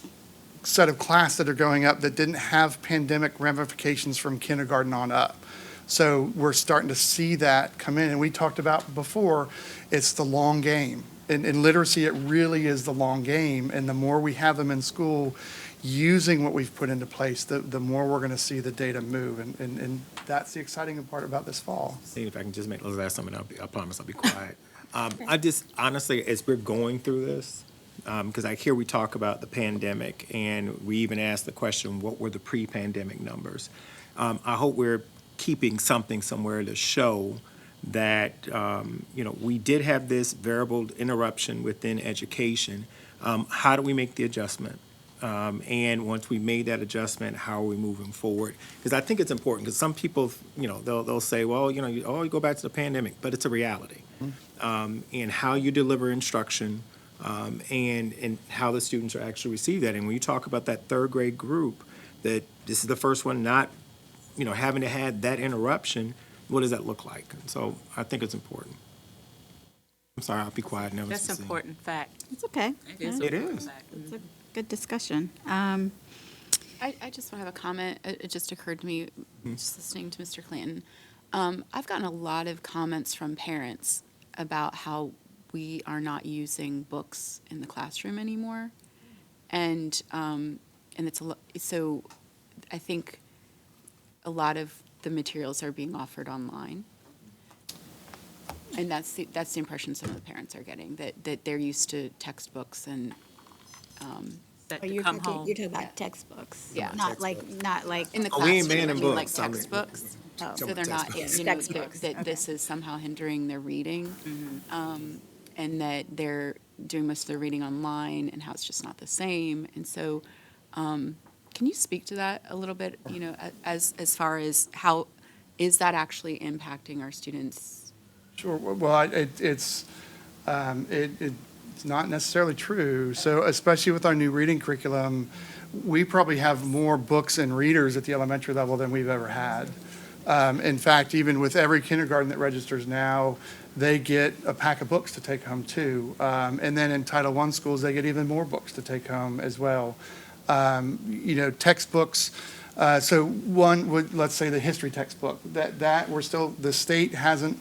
Speaker 3: set of class that are going up that didn't have pandemic ramifications from kindergarten on up. So we're starting to see that come in. And we talked about before, it's the long game. In literacy, it really is the long game. And the more we have them in school using what we've put into place, the more we're going to see the data move. And that's the exciting part about this fall.
Speaker 5: See if I can just make the last something. I promise I'll be quiet. I just honestly, as we're going through this, because I hear we talk about the pandemic, and we even ask the question, what were the pre-pandemic numbers? I hope we're keeping something somewhere to show that, we did have this variable interruption within education. How do we make the adjustment? And once we made that adjustment, how are we moving forward? Because I think it's important, because some people, they'll say, well, you go back to the pandemic, but it's a reality. And how you deliver instruction, and how the students are actually receive that. And when you talk about that third grade group, that this is the first one not, having to have that interruption, what does that look like? And so I think it's important. I'm sorry, I'll be quiet now.
Speaker 1: That's an important fact.
Speaker 4: It's okay.
Speaker 1: It is.
Speaker 5: It
Speaker 1: an important
Speaker 5: is.
Speaker 1: fact.
Speaker 4: It's a good discussion.
Speaker 7: I just want to have a comment. It just occurred to me, just listening to Mr. Clanton. I've gotten a lot of comments from parents about how we are not using books in the classroom anymore. And so I think a lot of the materials are being offered online. And that's the impression some of the parents are getting, that they're used to textbooks and,
Speaker 1: That
Speaker 4: Oh,
Speaker 1: to
Speaker 4: you're
Speaker 1: come
Speaker 4: talking,
Speaker 1: home.
Speaker 4: you're talking about textbooks?
Speaker 7: Yeah.
Speaker 4: Not like,
Speaker 7: in the
Speaker 5: Oh, we ain't
Speaker 7: classroom,
Speaker 5: banning
Speaker 7: I mean, like
Speaker 5: books, I mean,
Speaker 7: textbooks.
Speaker 4: Oh.
Speaker 7: So they're not,
Speaker 4: Textbooks.
Speaker 7: you know,
Speaker 4: Textbooks,
Speaker 7: that this is somehow hindering their reading. And that they're doing most of their reading online and how it's just not the same. And so, can you speak to that a little bit, as far as how is that actually impacting our students?
Speaker 3: Sure. Well, it's not necessarily true. So especially with our new reading curriculum, we probably have more books and readers at the elementary level than we've ever had. In fact, even with every kindergarten that registers now, they get a pack of books to take home too. And then in Title I schools, they get even more books to take home as well. Textbooks. So one would, let's say the history textbook, that we're still, the state hasn't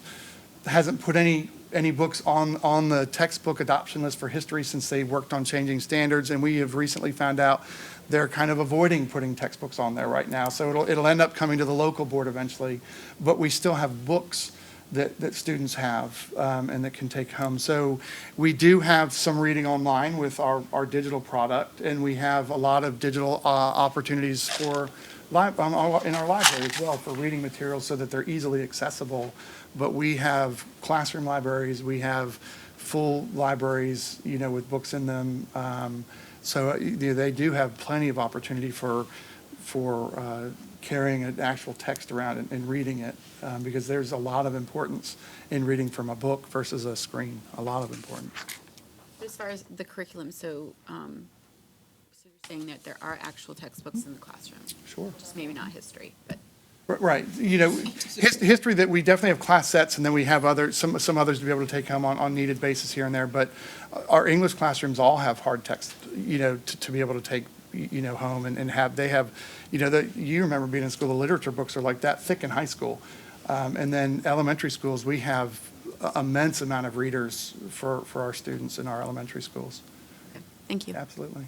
Speaker 3: put any books on the textbook adoption list for history since they worked on changing standards, and we have recently found out they're kind of avoiding putting textbooks on there right now. So it'll end up coming to the local board eventually, but we still have books that students have and that can take home. So we do have some reading online with our digital product, and we have a lot of digital opportunities for in our library as well for reading materials so that they're easily accessible. But we have classroom libraries, we have full libraries, with books in them. So they do have plenty of opportunity for carrying an actual text around and reading it, because there's a lot of importance in reading from a book versus a screen, a lot of importance.
Speaker 7: As far as the curriculum, so you're saying that there are actual textbooks in the classroom?
Speaker 3: Sure.
Speaker 7: Just maybe not history, but.
Speaker 3: Right, history that we definitely have class sets, and then we have some others to be able to take home on needed basis here and there, but our English classrooms all have hard text, to be able to take, home and they have, you remember being in school, the literature books are like that thick in high school. And then elementary schools, we have immense amount of readers for our students in our elementary schools.
Speaker 7: Thank you.
Speaker 3: Absolutely.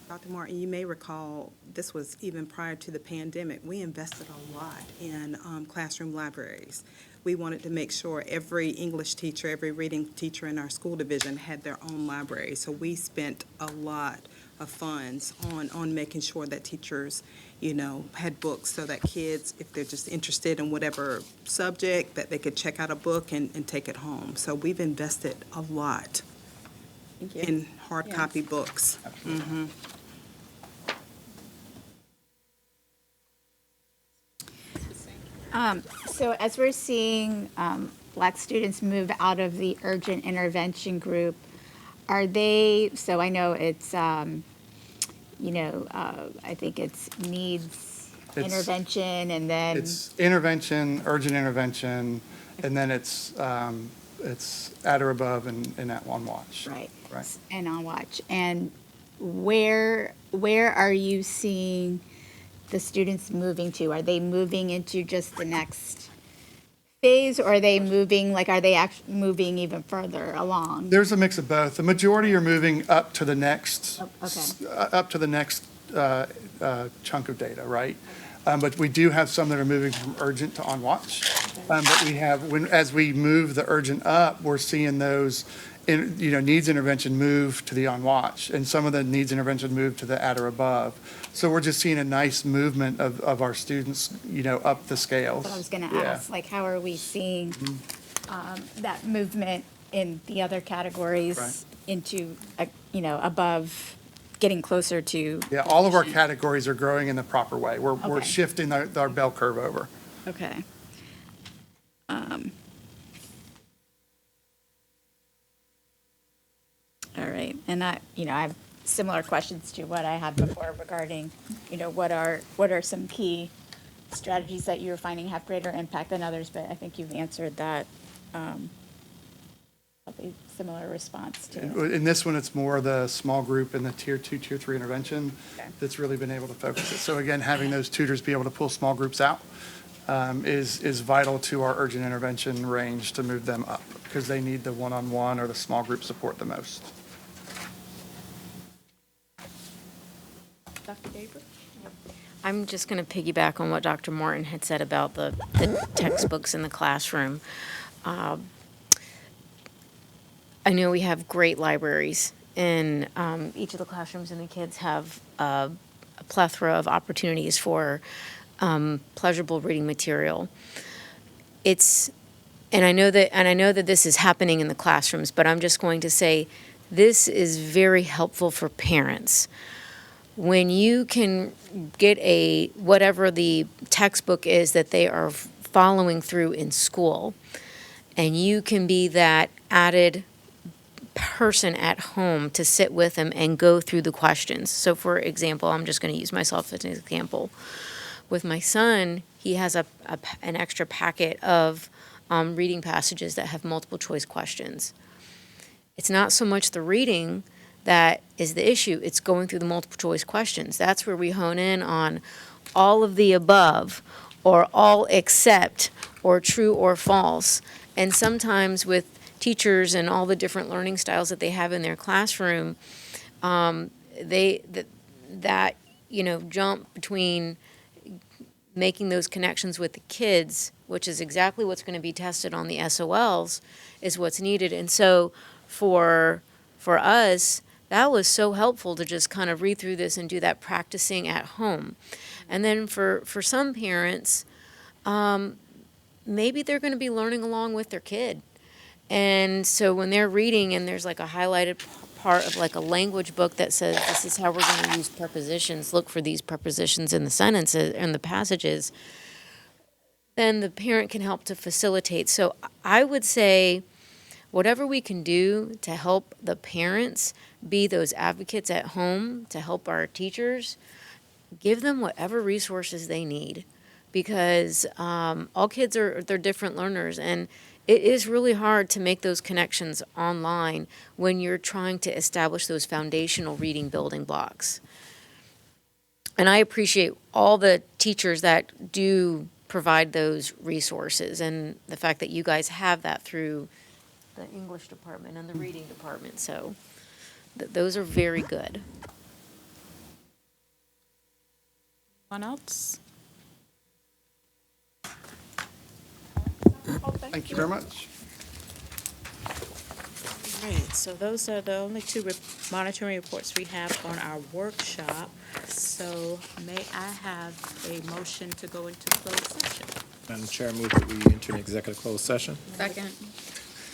Speaker 2: Dr. Martin, you may recall, this was even prior to the pandemic, we invested a lot in classroom libraries. We wanted to make sure every English teacher, every reading teacher in our school division had their own library. So we spent a lot of funds on making sure that teachers, had books so that kids, if they're just interested in whatever subject, that they could check out a book and take it home. So we've invested a lot in hard copy books. Mhm.
Speaker 4: So as we're seeing Black students move out of the urgent intervention group, are they, so I know it's, I think it's needs intervention and then.
Speaker 3: It's intervention, urgent intervention, and then it's at or above and at on watch.
Speaker 4: Right.
Speaker 3: Right.
Speaker 4: And on watch. And where are you seeing the students moving to? Are they moving into just the next phase, or are they moving, are they actually moving even further along?
Speaker 3: There's a mix of both. The majority are moving up to the next,
Speaker 4: Okay.
Speaker 3: up to the next chunk of data, right? But we do have some that are moving from urgent to on watch. But we have, as we move the urgent up, we're seeing those, needs intervention move to the on watch, and some of the needs intervention move to the at or above. So we're just seeing a nice movement of our students, up the scales.
Speaker 4: But I was going to
Speaker 3: Yeah.
Speaker 4: ask, how are we seeing that movement in the other categories
Speaker 3: Right.
Speaker 4: into, above, getting closer to?
Speaker 3: Yeah, all of our categories are growing in the proper way. We're
Speaker 4: Okay.
Speaker 3: shifting our bell curve over.
Speaker 4: Okay. All right. And that, I have similar questions to what I had before regarding, what are some key strategies that you're finding have greater impact than others, but I think you've answered that, probably similar response to it.
Speaker 3: In this one, it's more the small group and the tier 2, tier 3 intervention
Speaker 4: Okay.
Speaker 3: that's really been able to focus it. So again, having those tutors be able to pull small groups out is vital to our urgent intervention range to move them up because they need the one-on-one or the small group support the most.
Speaker 1: Dr. Gabriel?
Speaker 8: I'm just going to piggyback on what Dr. Martin had said about the textbooks in the classroom. I know we have great libraries in each of the classrooms, and the kids have a plethora of opportunities for pleasurable reading material. And I know that this is happening in the classrooms, but I'm just going to say this is very helpful for parents. When you can get whatever the textbook is that they are following through in school, and you can be that added person at home to sit with them and go through the questions. So for example, I'm just going to use myself as an example. With my son, he has an extra packet of reading passages that have multiple choice questions. It's not so much the reading that is the issue, it's going through the multiple choice questions. That's where we hone in on all of the above, or all except, or true or false. And sometimes with teachers and all the different learning styles that they have in their classroom, jump between making those connections with the kids, which is exactly what's going to be tested on the SOLs, is what's needed. And so for us, that was so helpful to just kind of read through this and do that practicing at home. And then for some parents, maybe they're going to be learning along with their kid. And so when they're reading and there's like a highlighted part of like a language book that says this is how we're going to use prepositions, look for these prepositions in the sentences and the passages, then the parent can help to facilitate. So I would say whatever we can do to help the parents be those advocates at home, to help our teachers, give them whatever resources they need, because all kids they're different learners, and it is really hard to make those connections online when you're trying to establish those foundational reading building blocks. And I appreciate all the teachers that do provide those resources, and the fact that you guys have that through the English department and the reading department. So those are very good.
Speaker 1: Anyone else?
Speaker 3: Thank you very much.
Speaker 1: All right, so those are the only two monitoring reports we have on our workshop. So may I have a motion to go into closed session?
Speaker 5: Madam Chair, I move that we enter an executive closed session.
Speaker 4: Second.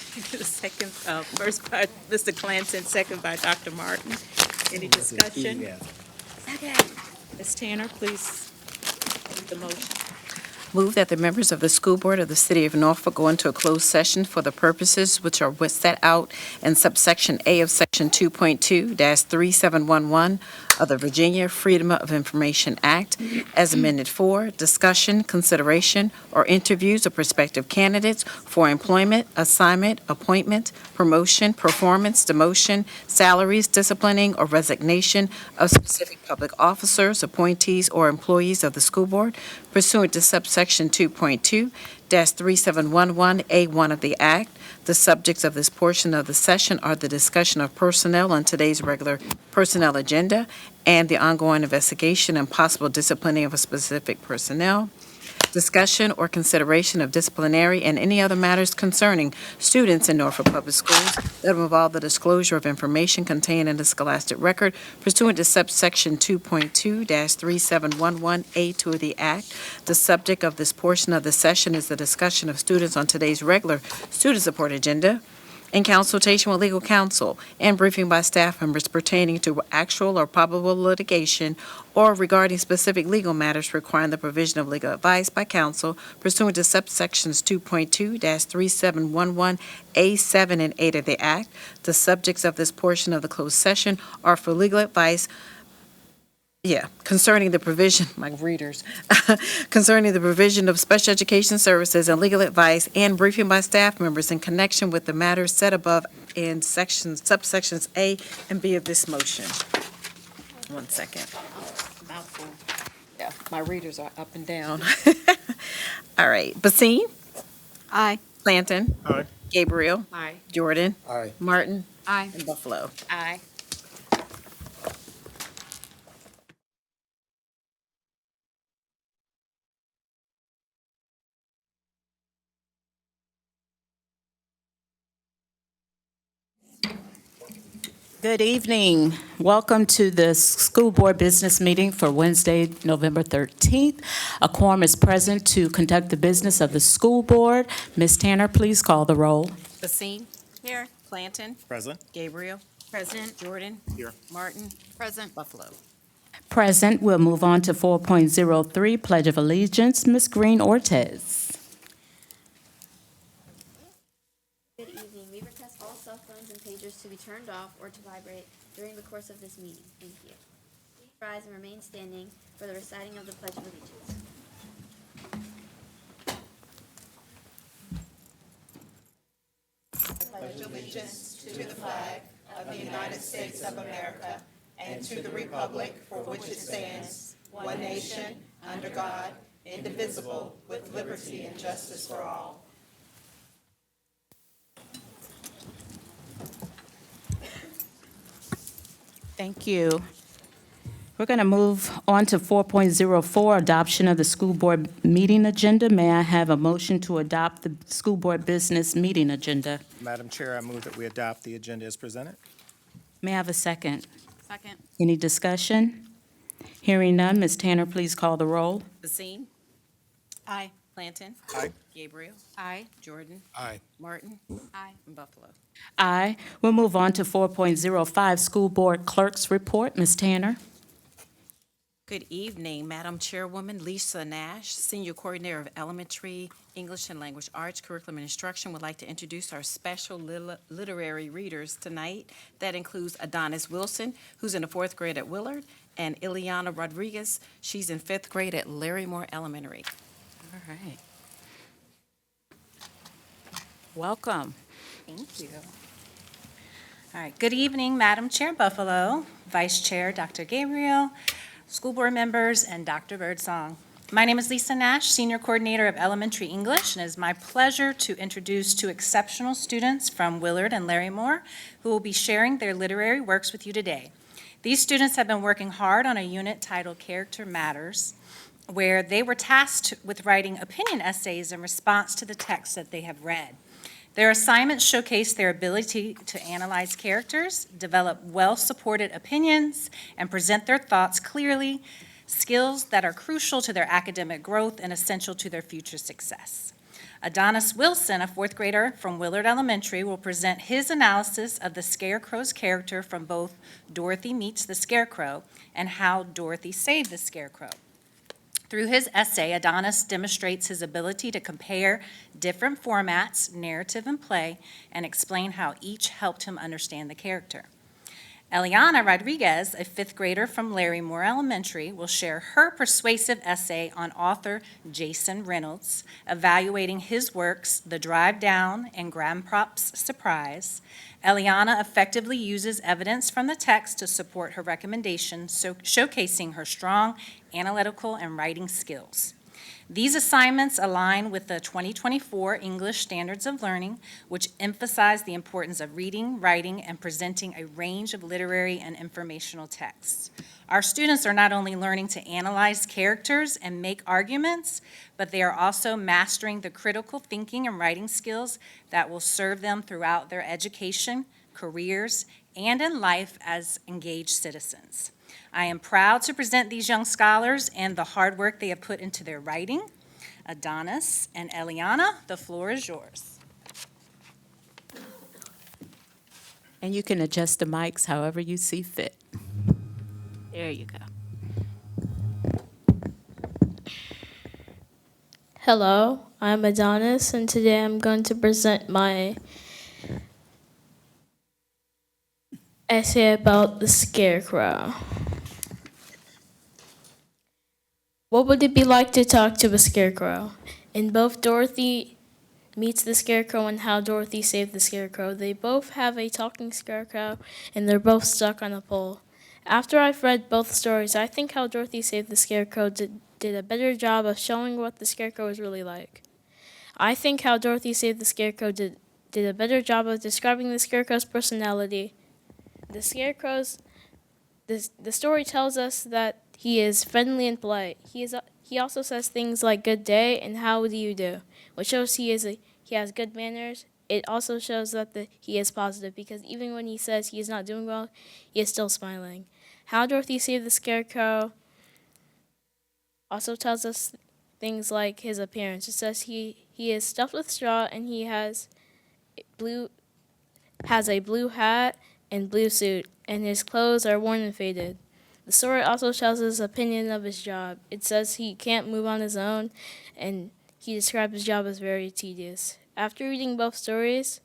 Speaker 1: Second, first by Mr. Clanton, second by Dr. Martin. Any discussion? Second. Ms. Tanner, please read the motion.
Speaker 9: Move that the members of the School Board of the City of Norfolk go into a closed session for the purposes which are set out in subsection A of Section 2.2-3711 of the Virginia Freedom of Information Act, as amended for discussion, consideration, or interviews of prospective candidates for employment, assignment, appointment, promotion, performance, demotion, salaries, disciplining, or resignation of specific public officers, appointees, or employees of the school board pursuant to subsection 2.2-3711A1 of the Act. The subjects of this portion of the session are the discussion of personnel on today's regular personnel agenda and the ongoing investigation and possible disciplining of a specific personnel, discussion or consideration of disciplinary and any other matters concerning students in Norfolk Public Schools that will involve the disclosure of information contained in the scholastic record pursuant to subsection 2.2-3711A2 of the Act. The subject of this portion of the session is the discussion of students on today's regular student support agenda in consultation with legal counsel, and briefing by staff members pertaining to actual or probable litigation or regarding specific legal matters requiring the provision of legal advice by counsel pursuant to subsections 2.2-3711A7 and 8 of the Act. The subjects of this portion of the closed session are for legal advice concerning the provision, my readers, concerning the provision of special education services and legal advice and briefing by staff members in connection with the matters set above in subsections A and B of this motion. 1 second.
Speaker 1: Mouthful.
Speaker 9: Yeah, my readers are up and down. All right. Basine?
Speaker 4: Aye.
Speaker 9: Clanton?
Speaker 5: Aye.
Speaker 9: Gabriel?
Speaker 1: Aye.
Speaker 9: Jordan?
Speaker 5: Aye.
Speaker 9: Martin?
Speaker 4: Aye.
Speaker 9: And Buffalo.
Speaker 1: Aye. Good evening. Welcome to the school board business meeting for Wednesday, November 13th. A quorum is present to conduct the business of the school board. Ms. Tanner, please call the roll.
Speaker 9: Basine? Here. Clanton?
Speaker 5: Present.
Speaker 9: Gabriel?
Speaker 8: Present.
Speaker 9: Jordan?
Speaker 5: Here.
Speaker 9: Martin?
Speaker 4: Present.
Speaker 9: Buffalo.
Speaker 1: Present. We'll move on to 4.03, Pledge of Allegiance. Ms. Green Ortiz.
Speaker 10: Good evening. We request all cell phones and pagers to be turned off or to vibrate during the course of this meeting. Thank you. Please rise and remain standing for the reciting of the Pledge of Allegiance.
Speaker 1: Thank you. We're going to move on to 4.04, adoption of the school board meeting agenda. May I have a motion to adopt the school board business meeting agenda?
Speaker 5: Madam Chair, I move that we adopt the agenda as presented.
Speaker 1: May I have a second?
Speaker 4: Second.
Speaker 1: Any discussion? Hearing none, Ms. Tanner, please call the roll.
Speaker 9: Basine?
Speaker 4: Aye.
Speaker 9: Clanton?
Speaker 5: Aye.
Speaker 9: Gabriel?
Speaker 4: Aye.
Speaker 9: Jordan?
Speaker 5: Aye.
Speaker 9: Martin?
Speaker 4: Aye.
Speaker 9: And Buffalo.
Speaker 1: Aye. We'll move on to 4.05, school board clerk's report. Ms. Tanner?
Speaker 9: Good evening, Madam Chairwoman Lisa Nash, Senior Coordinator of Elementary English and Language Arts Curriculum and Instruction, would like to introduce our special literary readers tonight. That includes Adonis Wilson, who's in the 4th grade at Willard, and Ileana Rodriguez. She's in 5th grade at Larrymore Elementary.
Speaker 1: All right. Welcome.
Speaker 11: Thank you. All right, good evening, Madam Chair Buffalo, Vice Chair Dr. Gabriel, school board members, and Dr. Birdsong. My name is Lisa Nash, Senior Coordinator of Elementary English, and it is my pleasure to introduce 2 exceptional students from Willard and Larrymore who will be sharing their literary works with you today. These students have been working hard on a unit titled Character Matters, where they were tasked with writing opinion essays in response to the text that they have read. Their assignments showcase their ability to analyze characters, develop well-supported opinions, and present their thoughts clearly, skills that are crucial to their academic growth and essential to their future success. Adonis Wilson, a 4th grader from Willard Elementary, will present his analysis of the Scarecrow's character from both Dorothy Meets the Scarecrow and How Dorothy Saved the Scarecrow. Through his essay, Adonis demonstrates his ability to compare different formats, narrative and play, and explain how each helped him understand the character. Eliana Rodriguez, a 5th grader from Larrymore Elementary, will share her persuasive essay on author Jason Reynolds, evaluating his works, The Drive Down and Grandpop's Surprise. Eliana effectively uses evidence from the text to support her recommendations, showcasing her strong analytical and writing skills. These assignments align with the 2024 English Standards of Learning, which emphasize the importance of reading, writing, and presenting a range of literary and informational texts. Our students are not only learning to analyze characters and make arguments, but they are also mastering the critical thinking and writing skills that will serve them throughout their education, careers, and in life as engaged citizens. I am proud to present these young scholars and the hard work they have put into their writing. Adonis and Eliana, the floor is yours.
Speaker 1: And you can adjust the mics however you see fit. There you go.
Speaker 12: Hello, I'm Adonis, and today I'm going to present my essay about the scarecrow. What would it be like to talk to a scarecrow? In both Dorothy Meets the Scarecrow and How Dorothy Saved the Scarecrow, they both have a talking scarecrow, and they're both stuck on a pole. After I've read both stories, I think How Dorothy Saved the Scarecrow did a better job of showing what the scarecrow is really like. I think How Dorothy Saved the Scarecrow did a better job of describing the scarecrow's personality. The story tells us that he is friendly and polite. He also says things like "good day" and "how do you do," which shows he has good manners. It also shows that he is positive, because even when he says he is not doing well, he is still smiling. How Dorothy Saved the Scarecrow also tells us things like his appearance. It says he is stuffed with straw, and he has a blue hat and blue suit, and his clothes are worn and faded. The story also tells his opinion of his job. It says he can't move on his own, and he describes his job as very tedious. After reading both stories,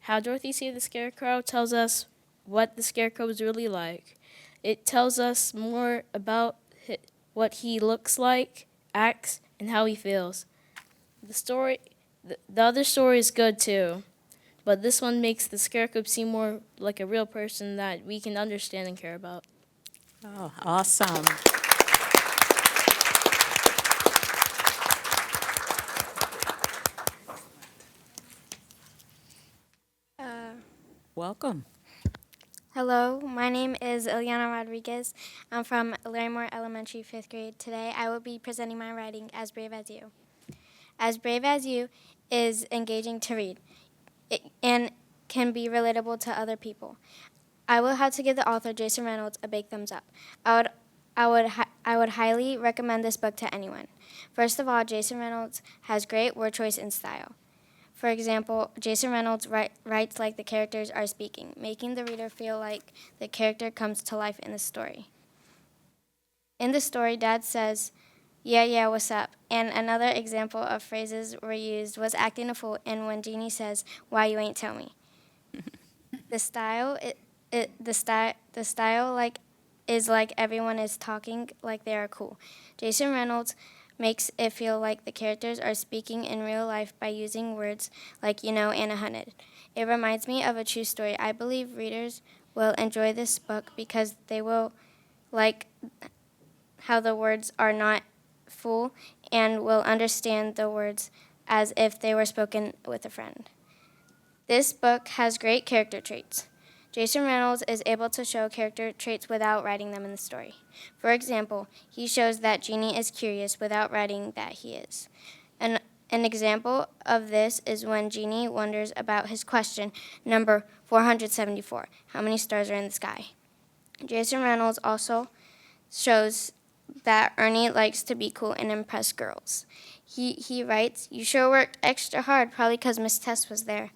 Speaker 12: How Dorothy Saved the Scarecrow tells us what the scarecrow is really like. It tells us more about what he looks like, acts, and how he feels. The other story is good too, but this one makes the scarecrow seem more like a real person that we can understand and care about.
Speaker 1: Oh, awesome. Welcome.
Speaker 10: Hello, my name is Ileana Rodriguez. I'm from Larrymore Elementary, 5th grade. Today I will be presenting my writing, As Brave as You. As Brave as You is engaging to read and can be relatable to other people. I will have to give the author, Jason Reynolds, a big thumbs up. I would highly recommend this book to anyone. First of all, Jason Reynolds has great word choice and style. For example, Jason Reynolds writes like the characters are speaking, making the reader feel like the character comes to life in the story. In the story, Dad says, "Yeah, yeah, what's up?" And another example of phrases were used was acting a fool, and when Jeannie says, "Why you ain't tell me?" The style is like everyone is talking like they are cool. Jason Reynolds makes it feel like the characters are speaking in real life by using words like and 100. It reminds me of a true story. I believe readers will enjoy this book because they will like how the words are not full and will understand the words as if they were spoken with a friend. This book has great character traits. Jason Reynolds is able to show character traits without writing them in the story. For example, he shows that Jeannie is curious without writing that he is. An example of this is when Jeannie wonders about his question, number 474, how many stars are in the sky? Jason Reynolds also shows that Ernie likes to be cool and impress girls. He writes, "You sure worked extra hard, probably because Miss Tess was there."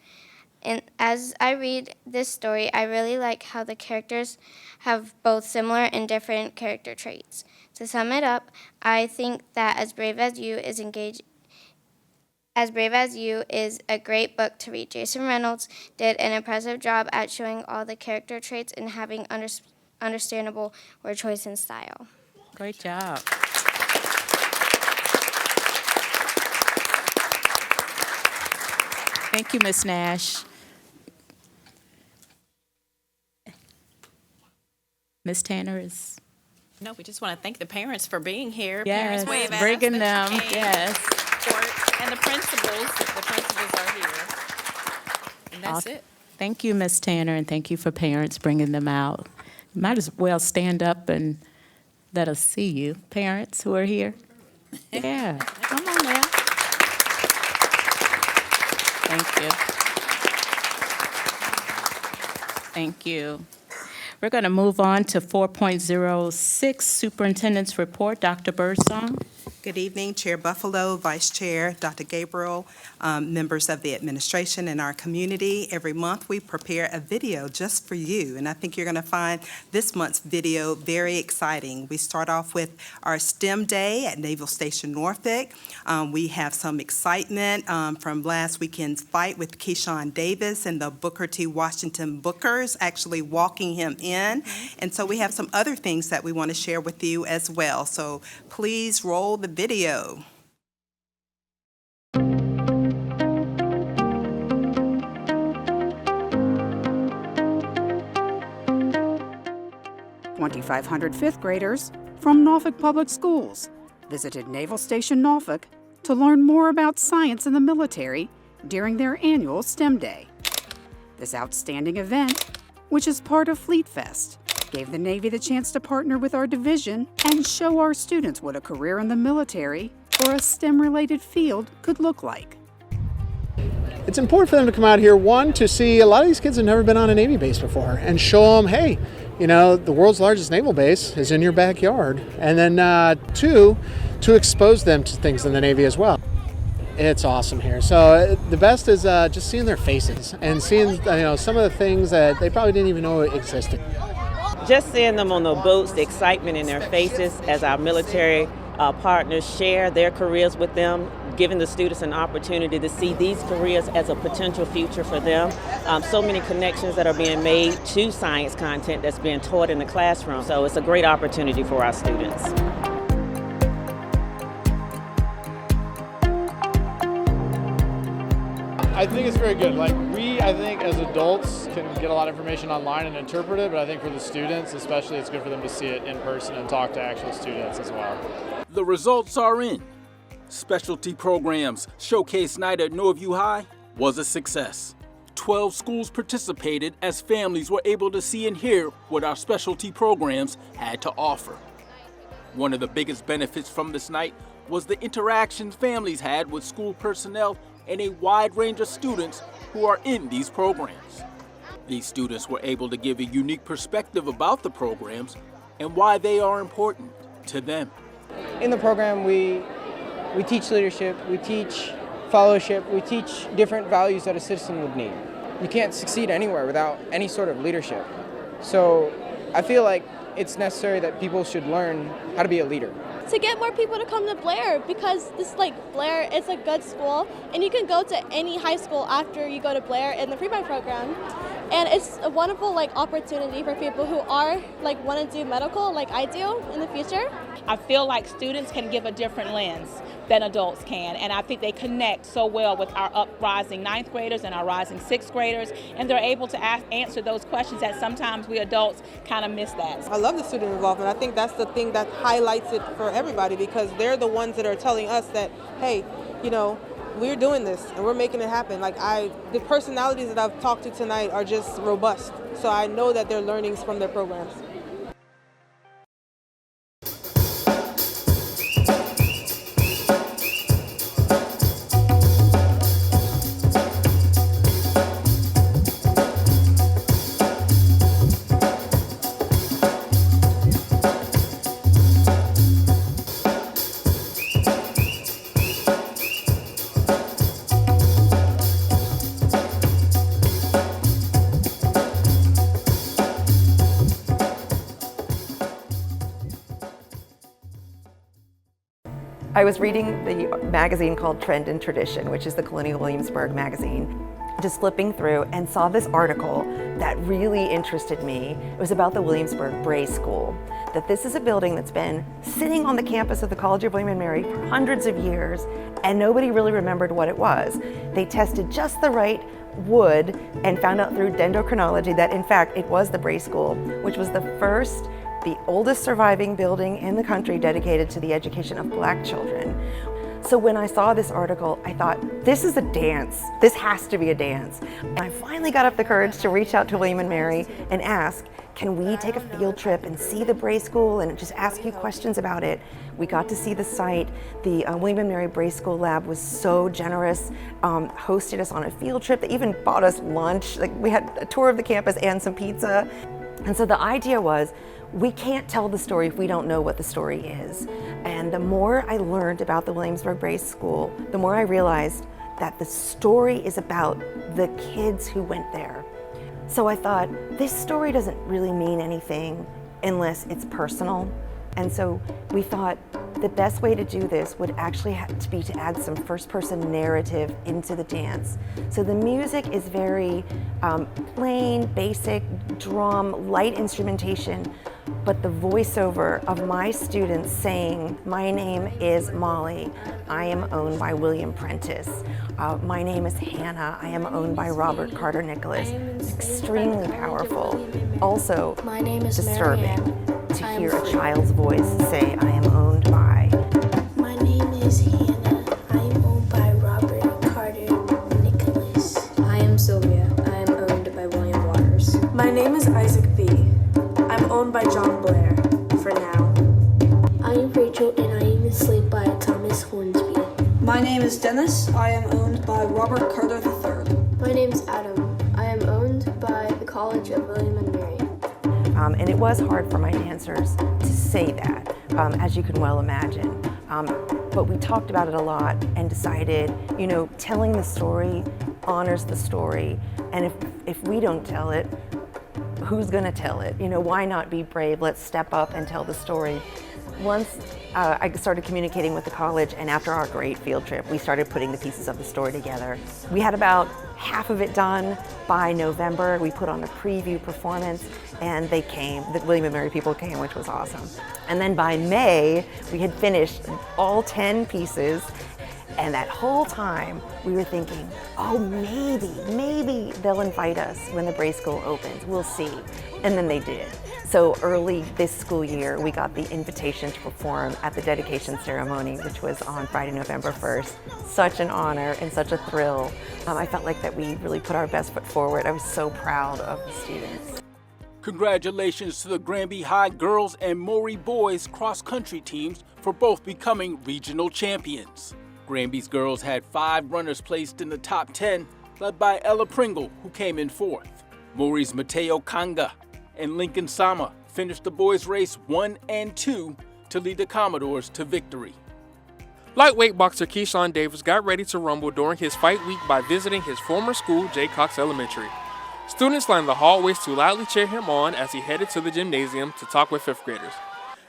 Speaker 10: And as I read this story, I really like how the characters have both similar and different character traits. To sum it up, I think that As Brave as You is a great book to read. Jason Reynolds did an impressive job at showing all the character traits and having understandable word choice and style.
Speaker 1: Great job. Thank you, Ms. Nash. Ms. Tanner is,
Speaker 13: No, we just want to thank the parents for being here.
Speaker 1: yes,
Speaker 13: Parents wave at us.
Speaker 1: bringing them,
Speaker 13: And
Speaker 1: yes.
Speaker 13: and the principals are here. And that's
Speaker 1: Awesome.
Speaker 13: it.
Speaker 1: Thank you, Ms. Tanner, and thank you for parents bringing them out. You might as well stand up and let us see you, parents who are here. Yeah, come on now. Thank you. Thank you. We're going to move on to 4.06, Superintendent's Report. Dr. Birdsong.
Speaker 2: Good evening, Chair Buffalo, Vice Chair Dr. Gabriel, members of the administration and our community. Every month, we prepare a video just for you, and I think you're going to find this month's video very exciting. We start off with our STEM Day at Naval Station Norfolk. We have some excitement from last weekend's fight with Keyshawn Davis and the Booker T. Washington Bookers actually walking him in. And so we have some other things that we want to share with you as well. So please roll the video.
Speaker 14: $2,500 fifth graders from Norfolk Public Schools visited Naval Station Norfolk to learn more about science in the military during their annual STEM Day. This outstanding event, which is part of Fleet Fest, gave the Navy the chance to partner with our division and show our students what a career in the military or a STEM-related field could look like.
Speaker 15: It's important for them to come out here, one, to see a lot of these kids have never been on a Navy base before, and show them, hey, you know, the world's largest naval base is in your backyard. And then two, to expose them to things in the Navy as well. It's awesome here. So the best is just seeing their faces and seeing, you know, some of the things that they probably didn't even know existed.
Speaker 16: Just seeing them on the boats, the excitement in their faces as our military partners share their careers with them, giving the students an opportunity to see these careers as a potential future for them. So many connections that are being made to science content that's being taught in the classroom. So it's a great opportunity for our students.
Speaker 17: I think it's very good. Like I think as adults can get a lot of information online and interpret it, but I think for the students especially, it's good for them to see it in person and talk to actual students as well.
Speaker 18: The results are in. Specialty programs showcase night at Norview High was a success. 12 schools participated as families were able to see and hear what our specialty programs had to offer. One of the biggest benefits from this night was the interactions families had with school personnel and a wide range of students who are in these programs. These students were able to give a unique perspective about the programs and why they are important to them.
Speaker 19: In the program, we teach leadership, we teach fellowship, we teach different values that a citizen would need. You can't succeed anywhere without any sort of leadership. So I feel like it's necessary that people should learn how to be a leader.
Speaker 20: To get more people to come to Blair, because Blair is a good school, and you can go to any high school after you go to Blair in the pre-med program. And it's a wonderful opportunity for people who are want to do medical like I do in the future.
Speaker 21: I feel like students can give a different lens than adults can, and I think they connect so well with our uprising 9th graders and our rising 6th graders, and they're able to answer those questions that sometimes we adults kind of miss that.
Speaker 22: I love the student involvement. I think that's the thing that highlights it for everybody, because they're the ones that are telling us that, hey, we're doing this and we're making it happen. The personalities that I've talked to tonight are just robust. So I know that they're learnings from their programs.
Speaker 23: I was reading the magazine called Trend and Tradition, which is the Colonial Williamsburg magazine, just flipping through and saw this article that really interested me. It was about the Williamsburg Bray School, that this is a building that's been sitting on the campus of the College of William and Mary for hundreds of years, and nobody really remembered what it was. They tested just the right wood and found out through dendrochronology that in fact it was the Bray School, which was the oldest surviving building in the country dedicated to the education of Black children. So when I saw this article, I thought, this is a dance. This has to be a dance. And I finally got up the courage to reach out to William and Mary and ask, can we take a field trip and see the Bray School and just ask you questions about it? We got to see the site. The William and Mary Bray School lab was so generous, hosted us on a field trip. They even bought us lunch. We had a tour of the campus and some pizza. And so the idea was, we can't tell the story if we don't know what the story is. And the more I learned about the Williamsburg Brace School, the more I realized that the story is about the kids who went there. So I thought, this story doesn't really mean anything unless it's personal. And so we thought the best way to do this would actually have to be to add some first-person narrative into the dance. So the music is very plain, basic, drum, light instrumentation, but the voiceover of my students saying, my name is Molly, I am owned by William Prentice. My name is Hannah, I am owned by Robert Carter Nicholas. Extremely powerful. Also disturbing to hear a child's voice say, I am owned by.
Speaker 3: My name is Hannah. I am owned by Robert Carter Nicholas. I am Sylvia. I am owned by William Waters.
Speaker 6: My name is Isaac B. I'm owned by John Blair, for now.
Speaker 3: I am Rachel, and I am enslaved by Thomas Hornsby.
Speaker 6: My name is Dennis. I am owned by Robert Carter III.
Speaker 3: My name is Adam. I am owned by the College of William and Mary.
Speaker 23: And it was hard for my dancers to say that, as you can well imagine. But we talked about it a lot and decided, you know, telling the story honors the story. And if we don't tell it, who's gonna tell it? You know, why not be brave? Let's step up and tell the story. Once I started communicating with the college, and after our great field trip, we started putting the pieces of the story together. We had about half of it done by November. We put on a preview performance, and they came. The William and Mary people came, which was awesome. And then by May, we had finished all 10 pieces, and that whole time, we were thinking, oh, maybe they'll invite us when the Brace School opens. We'll see. And then they did. So early this school year, we got the invitation to perform at the dedication ceremony, which was on Friday, November 1st. Such an honor and such a thrill. I felt like that we really put our best foot forward. I was so proud of the students.
Speaker 18: Congratulations to the Granby High girls and Maury boys cross-country teams for both becoming regional champions. Granby's girls had 5 runners placed in the top 10, led by Ella Pringle, who came in 4th. Maury's Mateo Kanga and Lincoln Sama finished the boys' race 1 and 2 to lead the Commodores to victory.
Speaker 7: Lightweight boxer Keyshawn Davis got ready to rumble during his fight week by visiting his former school, J. Cox Elementary. Students lined the hallways to loudly cheer him on as he headed to the gymnasium to talk with 5th graders.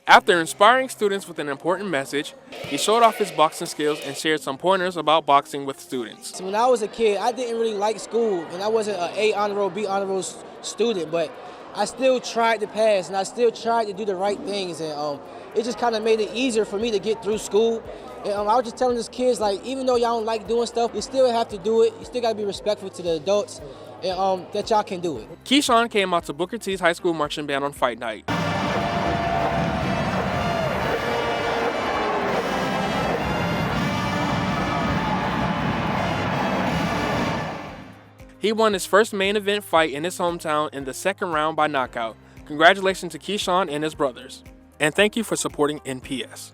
Speaker 7: After inspiring students with an important message, he showed off his boxing skills and shared some pointers about boxing with students.
Speaker 24: So when I was a kid, I didn't really like school, and I wasn't an A honor roll, B honor roll student, but I still tried to pass, and I still tried to do the right things, and it just kind of made it easier for me to get through school. And I was just telling these kids, like, even though y'all don't like doing stuff, you still have to do it. You still got to be respectful to the adults, and that y'all can do it.
Speaker 7: Keyshawn came out to Booker T's high school marching band on fight night. He won his first main event fight in his hometown in the 2nd round by knockout. Congratulations to Keyshawn and his brothers. And thank you for supporting NPS.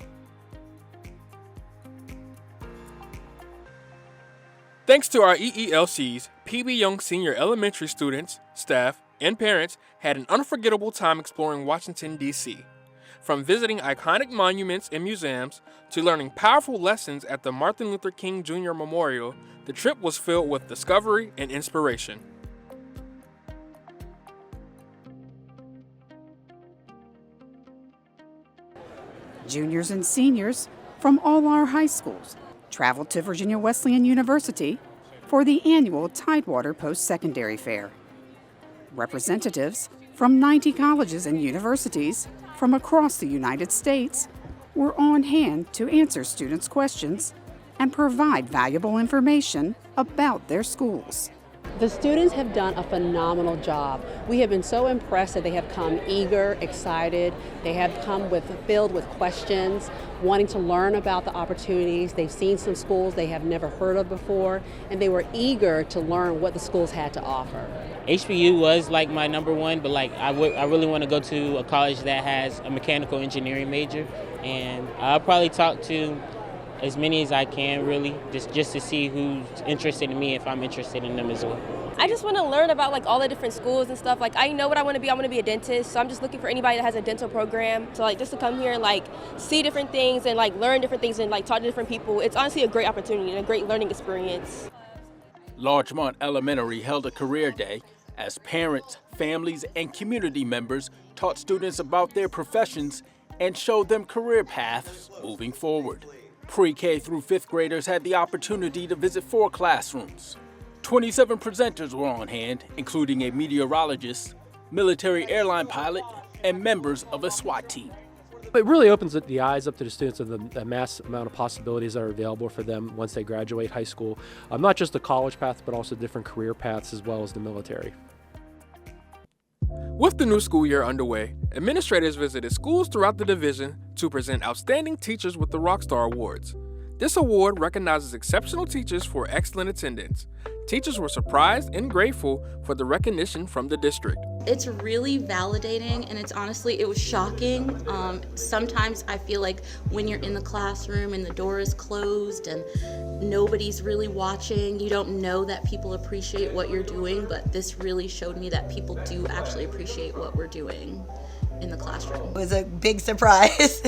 Speaker 7: Thanks to our EELCs, PB Young Senior Elementary students, staff, and parents had an unforgettable time exploring Washington, D.C. From visiting iconic monuments and museums to learning powerful lessons at the Martin Luther King Jr. Memorial, the trip was filled with discovery and inspiration.
Speaker 14: Juniors and seniors from all our high schools traveled to Virginia Wesleyan University for the annual Tidewater Post-Secondary Fair. Representatives from 90 colleges and universities from across the United States were on hand to answer students' questions and provide valuable information about their schools.
Speaker 25: The students have done a phenomenal job. We have been so impressed that they have come eager, excited. They have come filled with questions, wanting to learn about the opportunities. They've seen some schools they have never heard of before, and they were eager to learn what the schools had to offer.
Speaker 26: HBU was like my number one, but like I really want to go to a college that has a mechanical engineering major, and I'll probably talk to as many as I can, really, just to see who's interested in me, if I'm interested in them as well.
Speaker 4: I just want to learn about like all the different schools and stuff. Like I know what I want to be. I want to be a dentist, so I'm just looking for anybody that has a dental program. So like just to come here and like see different things and like learn different things and like talk to different people. It's honestly a great opportunity and a great learning experience.
Speaker 18: Larchmont Elementary held a career day as parents, families, and community members taught students about their professions and showed them career paths moving forward. Pre-K through 5th graders had the opportunity to visit 4 classrooms. 27 presenters were on hand, including a meteorologist, military airline pilot, and members of a SWAT team.
Speaker 5: It really opens the eyes up to the students of the mass amount of possibilities that are available for them once they graduate high school. Not just the college path, but also different career paths as well as the military.
Speaker 7: With the new school year underway, administrators visited schools throughout the division to present outstanding teachers with the Rockstar Awards. This award recognizes exceptional teachers for excellent attendance. Teachers were surprised and grateful for the recognition from the district.
Speaker 8: It's really validating, and it was shocking. Sometimes I feel like when you're in the classroom and the door is closed and nobody's really watching, you don't know that people appreciate what you're doing, but this really showed me that people do actually appreciate what we're doing in the classroom.
Speaker 9: It was a big surprise.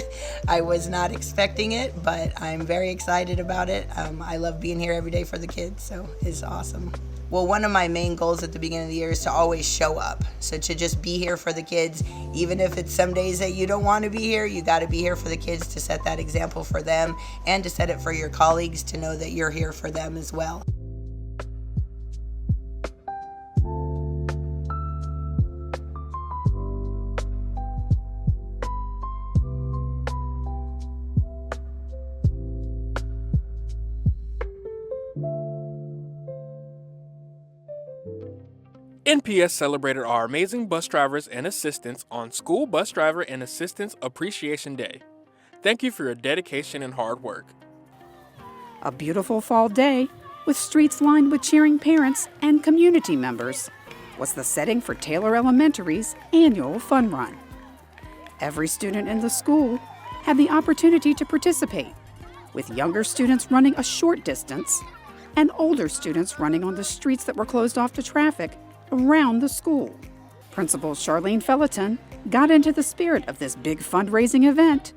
Speaker 9: I was not expecting it, but I'm very excited about it. I love being here every day for the kids, so it's awesome. Well, one of my main goals at the beginning of the year is to always show up. So to just be here for the kids, even if it's some days that you don't want to be here, you got to be here for the kids to set that example for them and to set it for your colleagues to know that you're here for them as well.
Speaker 7: NPS celebrated our amazing bus drivers and assistants on School Bus Driver and Assistants Appreciation Day. Thank you for your dedication and hard work.
Speaker 14: A beautiful fall day with streets lined with cheering parents and community members was the setting for Taylor Elementary's annual fun run. Every student in the school had the opportunity to participate, with younger students running a short distance and older students running on the streets that were closed off to traffic around the school. Principal Charlene Felleton got into the spirit of this big fundraising event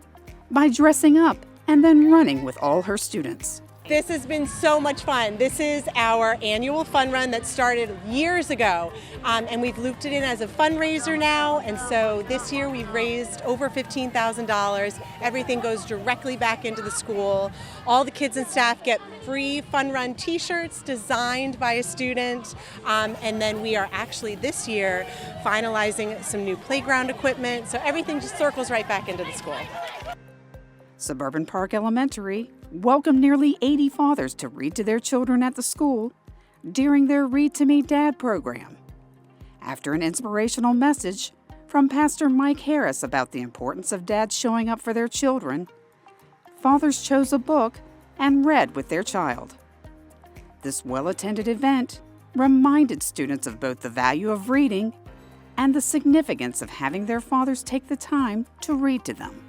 Speaker 14: by dressing up and then running with all her students.
Speaker 11: This has been so much fun. This is our annual fun run that started years ago, and we've looped it in as a fundraiser now, and so this year we've raised over $15,000. Everything goes directly back into the school. All the kids and staff get free fun run t-shirts designed by a student, and then we are actually this year finalizing some new playground equipment, so everything just circles right back into the school.
Speaker 14: Suburban Park Elementary welcomed nearly 80 fathers to read to their children at the school during their Read to Me Dad program. After an inspirational message from Pastor Mike Harris about the importance of dads showing up for their children, fathers chose a book and read with their child. This well-attended event reminded students of both the value of reading and the significance of having their fathers take the time to read to them.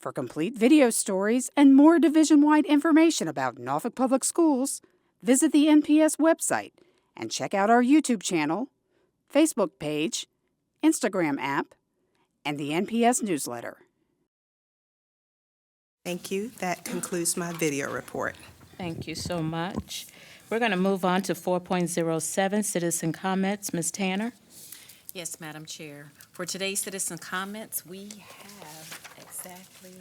Speaker 14: For complete video stories and more division-wide information about Norfolk Public Schools, visit the NPS website and check out our YouTube channel, Facebook page, Instagram app, and the NPS newsletter.
Speaker 1: Thank you. That concludes my video report.
Speaker 2: Thank you so much. We're going to move on to 4.07, citizen comments. Ms. Tanner?
Speaker 10: Yes, Madam Chair. For today's citizen comments, we have exactly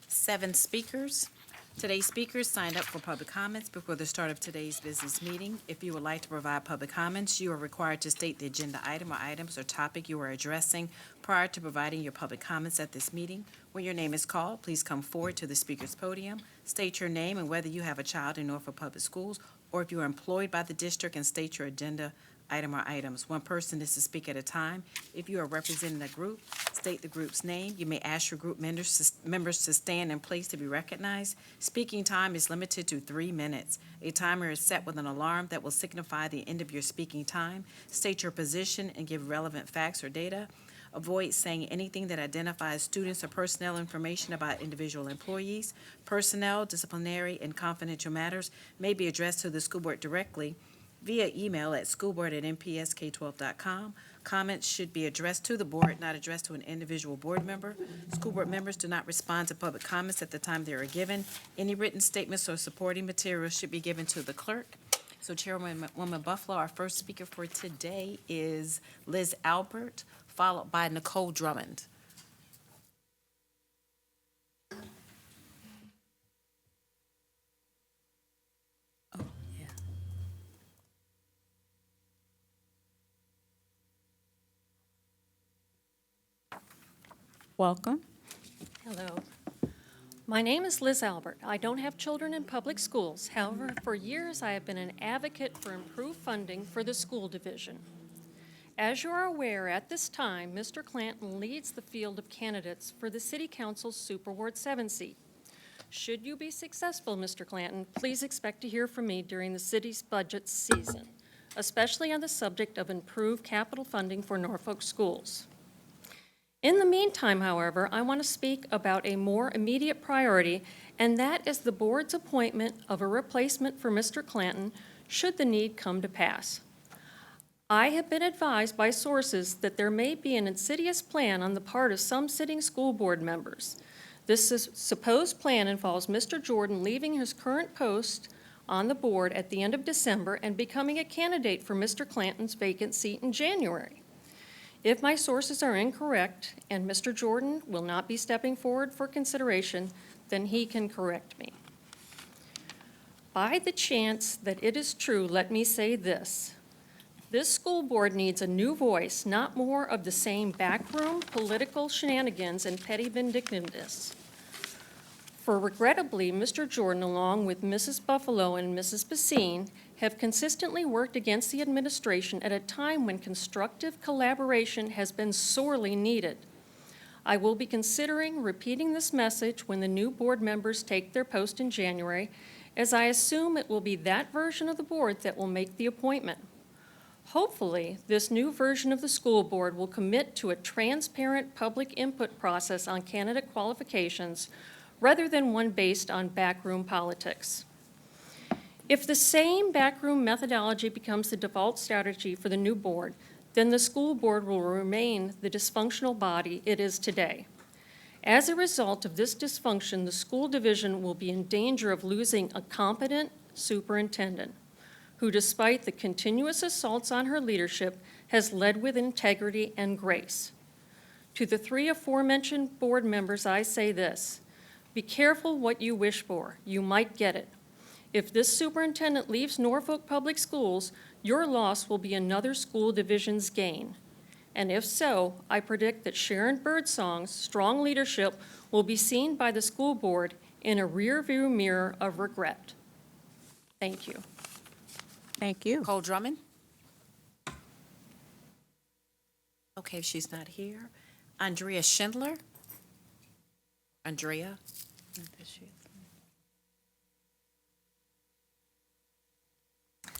Speaker 10: 7 speakers. Today's speakers signed up for public comments before the start of today's business meeting. If you would like to provide public comments, you are required to state the agenda item or items or topic you are addressing prior to providing your public comments at this meeting. When your name is called, please come forward to the speaker's podium, state your name and whether you have a child in Norfolk Public Schools or if you are employed by the district, and state your agenda item or items. One person is to speak at a time. If you are representing a group, state the group's name. You may ask your group members to stand in place to be recognized. Speaking time is limited to 3 minutes. A timer is set with an alarm that will signify the end of your speaking time. State your position and give relevant facts or data. Avoid saying anything that identifies students or personnel information about individual employees. Personnel, disciplinary, and confidential matters may be addressed to the school board directly via email at schoolboard@npsk12.com. Comments should be addressed to the board, not addressed to an individual board member. School board members do not respond to public comments at the time they are given. Any written statements or supporting materials should be given to the clerk. So Chairwoman Buffalo, our first speaker for today is Liz Albert, followed by Nicole Drummond.
Speaker 2: Welcome.
Speaker 12: Hello. My name is Liz Albert. I don't have children in public schools. However, for years I have been an advocate for improved funding for the school division. As you are aware, at this time, Mr. Clanton leads the field of candidates for the City Council's Super Ward 7 seat. Should you be successful, Mr. Clanton, please expect to hear from me during the city's budget season, especially on the subject of improved capital funding for Norfolk schools. In the meantime, however, I want to speak about a more immediate priority, and that is the board's appointment of a replacement for Mr. Clanton should the need come to pass. I have been advised by sources that there may be an insidious plan on the part of some sitting school board members. This supposed plan involves Mr. Jordan leaving his current post on the board at the end of December and becoming a candidate for Mr. Clanton's vacant seat in January. If my sources are incorrect and Mr. Jordan will not be stepping forward for consideration, then he can correct me. By the chance that it is true, let me say this. This school board needs a new voice, not more of the same backroom political shenanigans and petty vindictiveness. For regrettably, Mr. Jordan, along with Mrs. Buffalo and Mrs. Basine, have consistently worked against the administration at a time when constructive collaboration has been sorely needed. I will be considering repeating this message when the new board members take their post in January, as I assume it will be that version of the board that will make the appointment. Hopefully, this new version of the school board will commit to a transparent public input process on candidate qualifications rather than one based on backroom politics. If the same backroom methodology becomes the default strategy for the new board, then the school board will remain the dysfunctional body it is today. As a result of this dysfunction, the school division will be in danger of losing a competent superintendent who, despite the continuous assaults on her leadership, has led with integrity and grace. To the 3 aforementioned board members, I say this: be careful what you wish for. You might get it. If this superintendent leaves Norfolk Public Schools, your loss will be another school division's gain. And if so, I predict that Sharon Birdsong's strong leadership will be seen by the school board in a rearview mirror of regret. Thank you.
Speaker 2: Thank you.
Speaker 10: Nicole Drummond? Okay, if she's not here. Andrea Schindler? Andrea?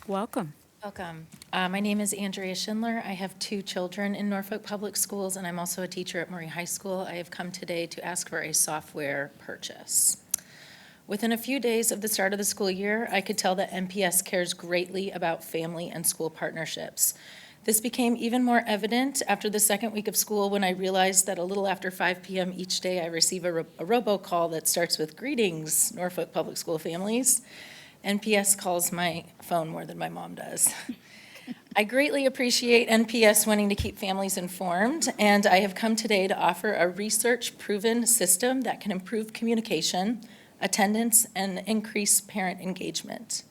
Speaker 2: Welcome.
Speaker 13: Welcome. My name is Andrea Schindler. I have 2 children in Norfolk Public Schools, and I'm also a teacher at Murray High School. I have come today to ask for a software purchase. Within a few days of the start of the school year, I could tell that NPS cares greatly about family and school partnerships. This became even more evident after the second week of school when I realized that a little after 5 p.m. each day I receive a robocall that starts with "Greetings, Norfolk Public School families." NPS calls my phone more than my mom does. I greatly appreciate NPS wanting to keep families informed, and I have come today to offer a research-proven system that can improve communication, attendance, and increase parent engagement.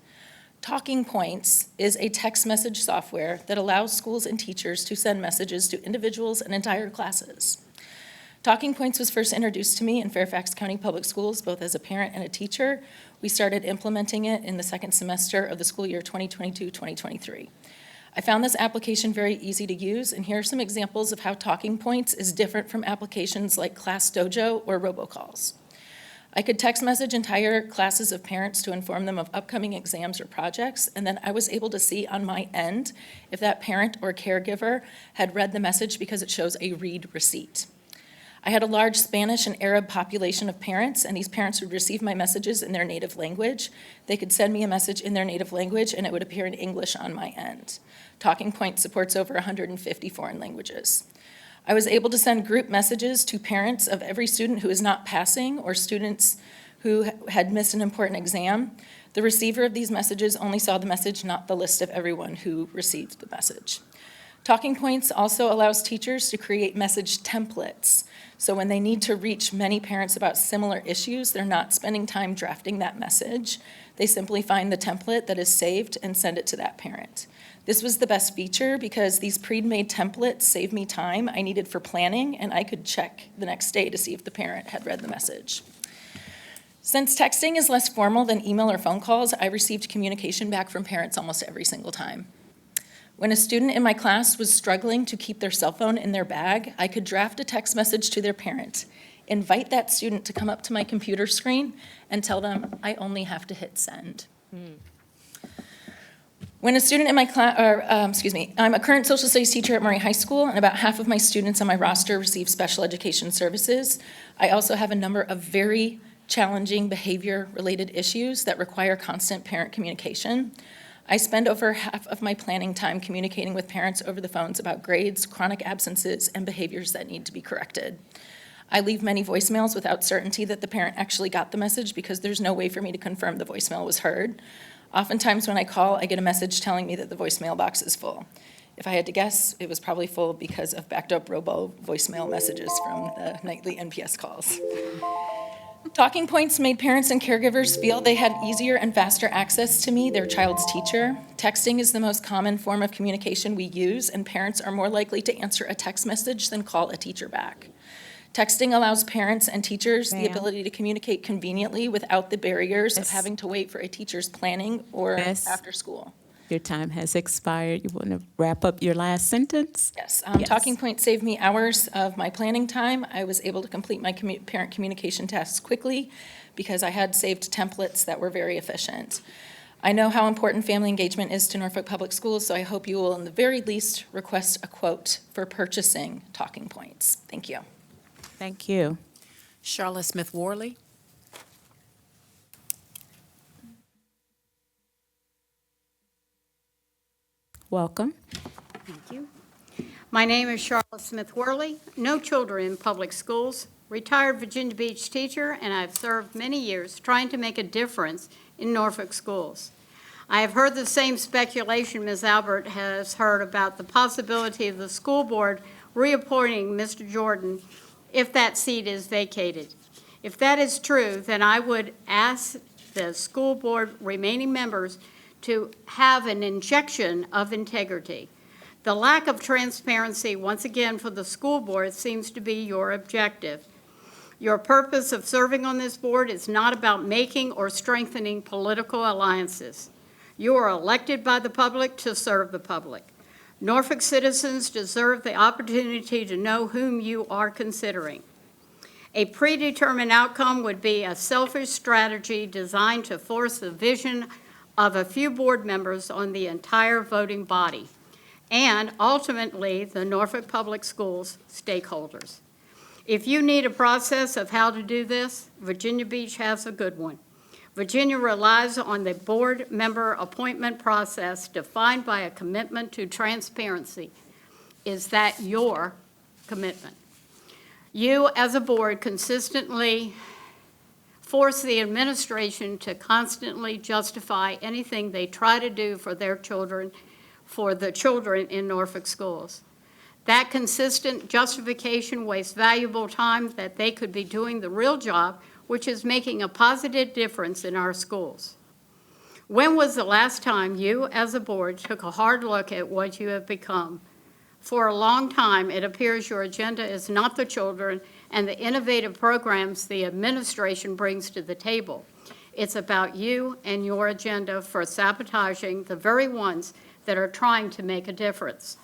Speaker 13: Talking Points is a text message software that allows schools and teachers to send messages to individuals and entire classes. Talking Points was first introduced to me in Fairfax County Public Schools, both as a parent and a teacher. We started implementing it in the second semester of the school year 2022-2023. I found this application very easy to use, and here are some examples of how Talking Points is different from applications like Class Dojo or robocalls. I could text message entire classes of parents to inform them of upcoming exams or projects, and then I was able to see on my end if that parent or caregiver had read the message because it shows a read receipt. I had a large Spanish and Arab population of parents, and these parents would receive my messages in their native language. They could send me a message in their native language, and it would appear in English on my end. Talking Point supports over 150 foreign languages. I was able to send group messages to parents of every student who is not passing or students who had missed an important exam. The receiver of these messages only saw the message, not the list of everyone who received the message. Talking Points also allows teachers to create message templates. So when they need to reach many parents about similar issues, they're not spending time drafting that message. They simply find the template that is saved and send it to that parent. This was the best feature because these pre-made templates save me time I needed for planning, and I could check the next day to see if the parent had read the message. Since texting is less formal than email or phone calls, I received communication back from parents almost every single time. When a student in my class was struggling to keep their cell phone in their bag, I could draft a text message to their parent, invite that student to come up to my computer screen, and tell them I only have to hit send. When a student in my class, I'm a current social studies teacher at Murray High School, and about half of my students on my roster receive special education services. I also have a number of very challenging behavior-related issues that require constant parent communication. I spend over half of my planning time communicating with parents over the phones about grades, chronic absences, and behaviors that need to be corrected. I leave many voicemails without certainty that the parent actually got the message because there's no way for me to confirm the voicemail was heard. Oftentimes when I call, I get a message telling me that the voicemail box is full. If I had to guess, it was probably full because of backed up robo voicemail messages from the nightly NPS calls. Talking Points made parents and caregivers feel they had easier and faster access to me, their child's teacher. Texting is the most common form of communication we use, and parents are more likely to answer a text message than call a teacher back. Texting allows parents and teachers the ability to communicate conveniently without the barriers of having to wait for a teacher's planning or after school.
Speaker 2: Your time has expired. You want to wrap up your last sentence?
Speaker 13: Yes. Talking Point saved me hours of my planning time. I was able to complete my parent communication tasks quickly because I had saved templates that were very efficient. I know how important family engagement is to Norfolk Public Schools, so I hope you will, in the very least, request a quote for purchasing Talking Points. Thank you.
Speaker 2: Thank you.
Speaker 10: Charlotte Smith-Worley.
Speaker 2: Welcome.
Speaker 15: Thank you. My name is Charlotte Smith-Worley, no children in public schools, retired Virginia Beach teacher, and I've served many years trying to make a difference in Norfolk schools. I have heard the same speculation Ms. Albert has heard about the possibility of the school board reappointing Mr. Jordan if that seat is vacated. If that is true, then I would ask the school board remaining members to have an injection of integrity. The lack of transparency, once again, for the school board seems to be your objective. Your purpose of serving on this board is not about making or strengthening political alliances. You are elected by the public to serve the public. Norfolk citizens deserve the opportunity to know whom you are considering. A predetermined outcome would be a selfish strategy designed to force the vision of a few board members on the entire voting body, and ultimately the Norfolk Public Schools stakeholders. If you need a process of how to do this, Virginia Beach has a good one. Virginia relies on the board member appointment process defined by a commitment to transparency. Is that your commitment? You, as a board, consistently force the administration to constantly justify anything they try to do for their children, for the children in Norfolk schools. That consistent justification wastes valuable time that they could be doing the real job, which is making a positive difference in our schools. When was the last time you, as a board, took a hard look at what you have become? For a long time, it appears your agenda is not the children and the innovative programs the administration brings to the table. It's about you and your agenda for sabotaging the very ones that are trying to make a difference.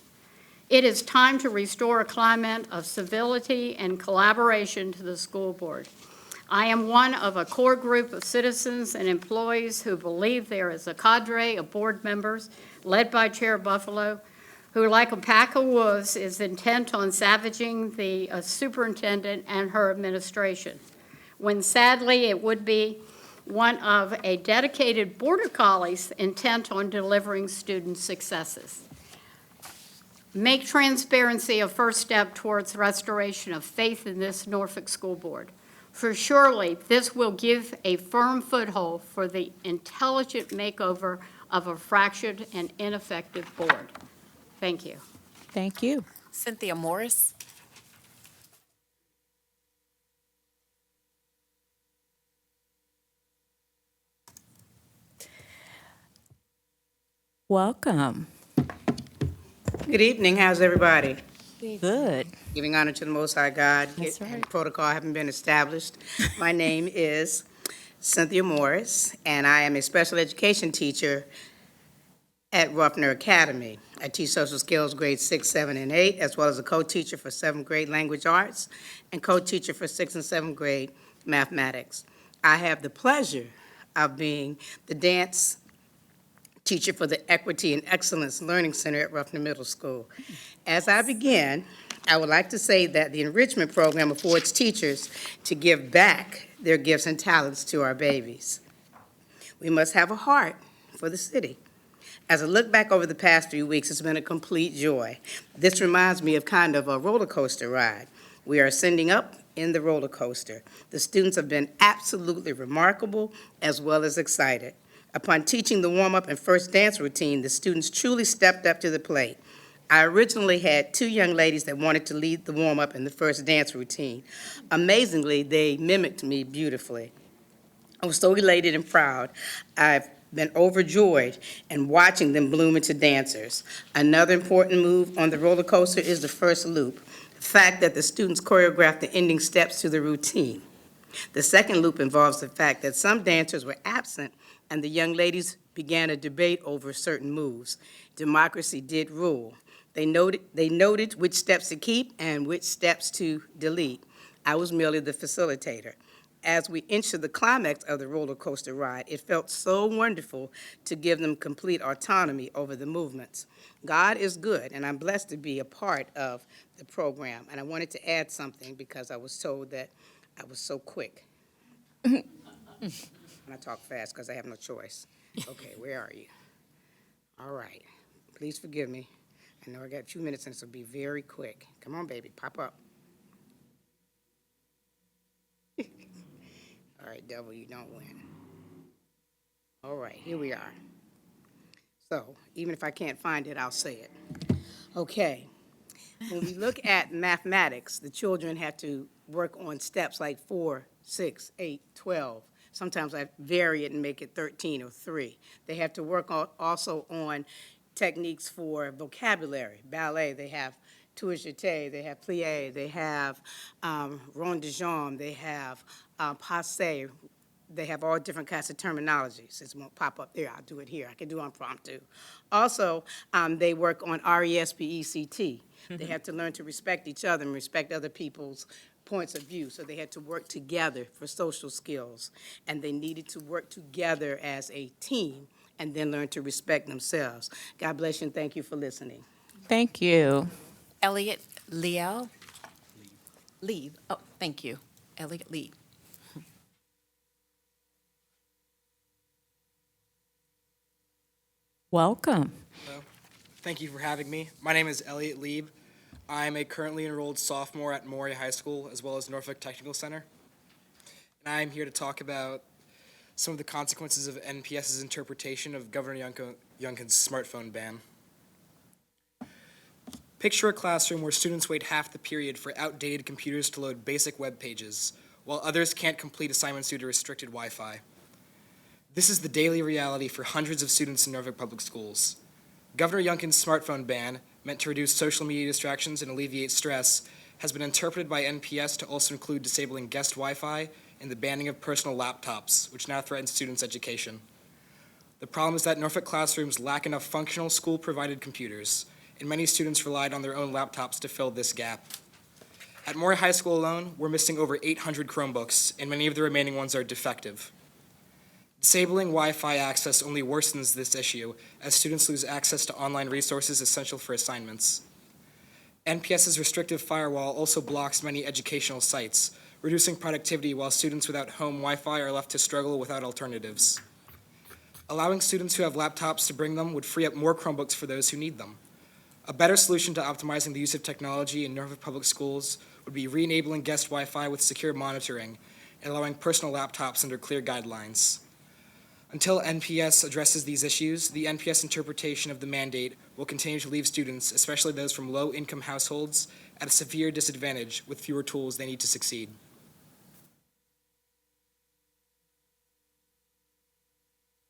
Speaker 15: It is time to restore a climate of civility and collaboration to the school board. I am one of a core group of citizens and employees who believe there is a cadre of board members led by Chair Buffalo who, like a pack of wolves, is intent on savaging the superintendent and her administration, when sadly it would be one of a dedicated border collies intent on delivering student successes. Make transparency a first step towards restoration of faith in this Norfolk School Board. For surely this will give a firm foothold for the intelligent makeover of a fractured and ineffective board. Thank you.
Speaker 2: Thank you.
Speaker 10: Cynthia Morris.
Speaker 2: Welcome.
Speaker 16: Good evening. How's everybody?
Speaker 2: Good.
Speaker 16: Giving honor to the Most High God.
Speaker 2: That's right.
Speaker 16: Protocol haven't been established. My name is Cynthia Morris, and I am a special education teacher at Ruffner Academy. I teach social skills grades 6, 7, and 8, as well as a co-teacher for 7th grade language arts and co-teacher for 6th and 7th grade mathematics. I have the pleasure of being the dance teacher for the Equity and Excellence Learning Center at Ruffner Middle School. As I begin, I would like to say that the enrichment program affords teachers to give back their gifts and talents to our babies. We must have a heart for the city. As I look back over the past 3 weeks, it's been a complete joy. This reminds me of kind of a roller coaster ride. We are ascending up in the roller coaster. The students have been absolutely remarkable as well as excited. Upon teaching the warm-up and first dance routine, the students truly stepped up to the plate. I originally had 2 young ladies that wanted to lead the warm-up and the first dance routine. Amazingly, they mimicked me beautifully. I was so elated and proud. I've been overjoyed in watching them bloom into dancers. Another important move on the roller coaster is the first loop, the fact that the students choreographed the ending steps to the routine. The second loop involves the fact that some dancers were absent and the young ladies began a debate over certain moves. Democracy did rule. They noted which steps to keep and which steps to delete. I was merely the facilitator. As we entered the climax of the roller coaster ride, it felt so wonderful to give them complete autonomy over the movements. God is good, and I'm blessed to be a part of the program. And I wanted to add something because I was told that I was so quick. And I talk fast because I have no choice. Okay, where are you? All right. Please forgive me. I know I got a few minutes, and this will be very quick. Come on, baby, pop up. All right, devil, you don't win. All right, here we are. So, even if I can't find it, I'll say it. Okay. When we look at mathematics, the children have to work on steps like 4, 6, 8, 12. Sometimes I vary it and make it 13 or 3. They have to work also on techniques for vocabulary. Ballet, they have tour jeté, they have plie, they have rond de jambe, they have passe. They have all different kinds of terminologies. It won't pop up there. I'll do it here. I can do impromptu. Also, they work on RESPECT. They have to learn to respect each other and respect other people's points of view. So they had to work together for social skills. And they needed to work together as a team and then learn to respect themselves. God bless you and thank you for listening.
Speaker 2: Thank you.
Speaker 10: Elliot Leal. Leave. Oh, thank you. Elliot Leave.
Speaker 2: Welcome.
Speaker 6: Hello. Thank you for having me. My name is Elliot Lieb. I'm a currently enrolled sophomore at Maury High School as well as Norfolk Technical Center. And I'm here to talk about some of the consequences of NPS's interpretation of Governor Youngkin's smartphone ban. Picture a classroom where students wait half the period for outdated computers to load basic web pages, while others can't complete assignments due to restricted Wi-Fi. This is the daily reality for hundreds of students in Norfolk Public Schools. Governor Youngkin's smartphone ban, meant to reduce social media distractions and alleviate stress, has been interpreted by NPS to also include disabling guest Wi-Fi and the banning of personal laptops, which now threatens students' education. The problem is that Norfolk classrooms lack enough functional school-provided computers, and many students relied on their own laptops to fill this gap. At Maury High School alone, we're missing over 800 Chromebooks, and many of the remaining ones are defective. Disabling Wi-Fi access only worsens this issue, as students lose access to online resources essential for assignments. NPS's restrictive firewall also blocks many educational sites, reducing productivity while students without home Wi-Fi are left to struggle without alternatives. Allowing students who have laptops to bring them would free up more Chromebooks for those who need them. A better solution to optimizing the use of technology in Norfolk Public Schools would be re-enabling guest Wi-Fi with secure monitoring and allowing personal laptops under clear guidelines. Until NPS addresses these issues, the NPS interpretation of the mandate will continue to leave students, especially those from low-income households, at a severe disadvantage with fewer tools they need to succeed.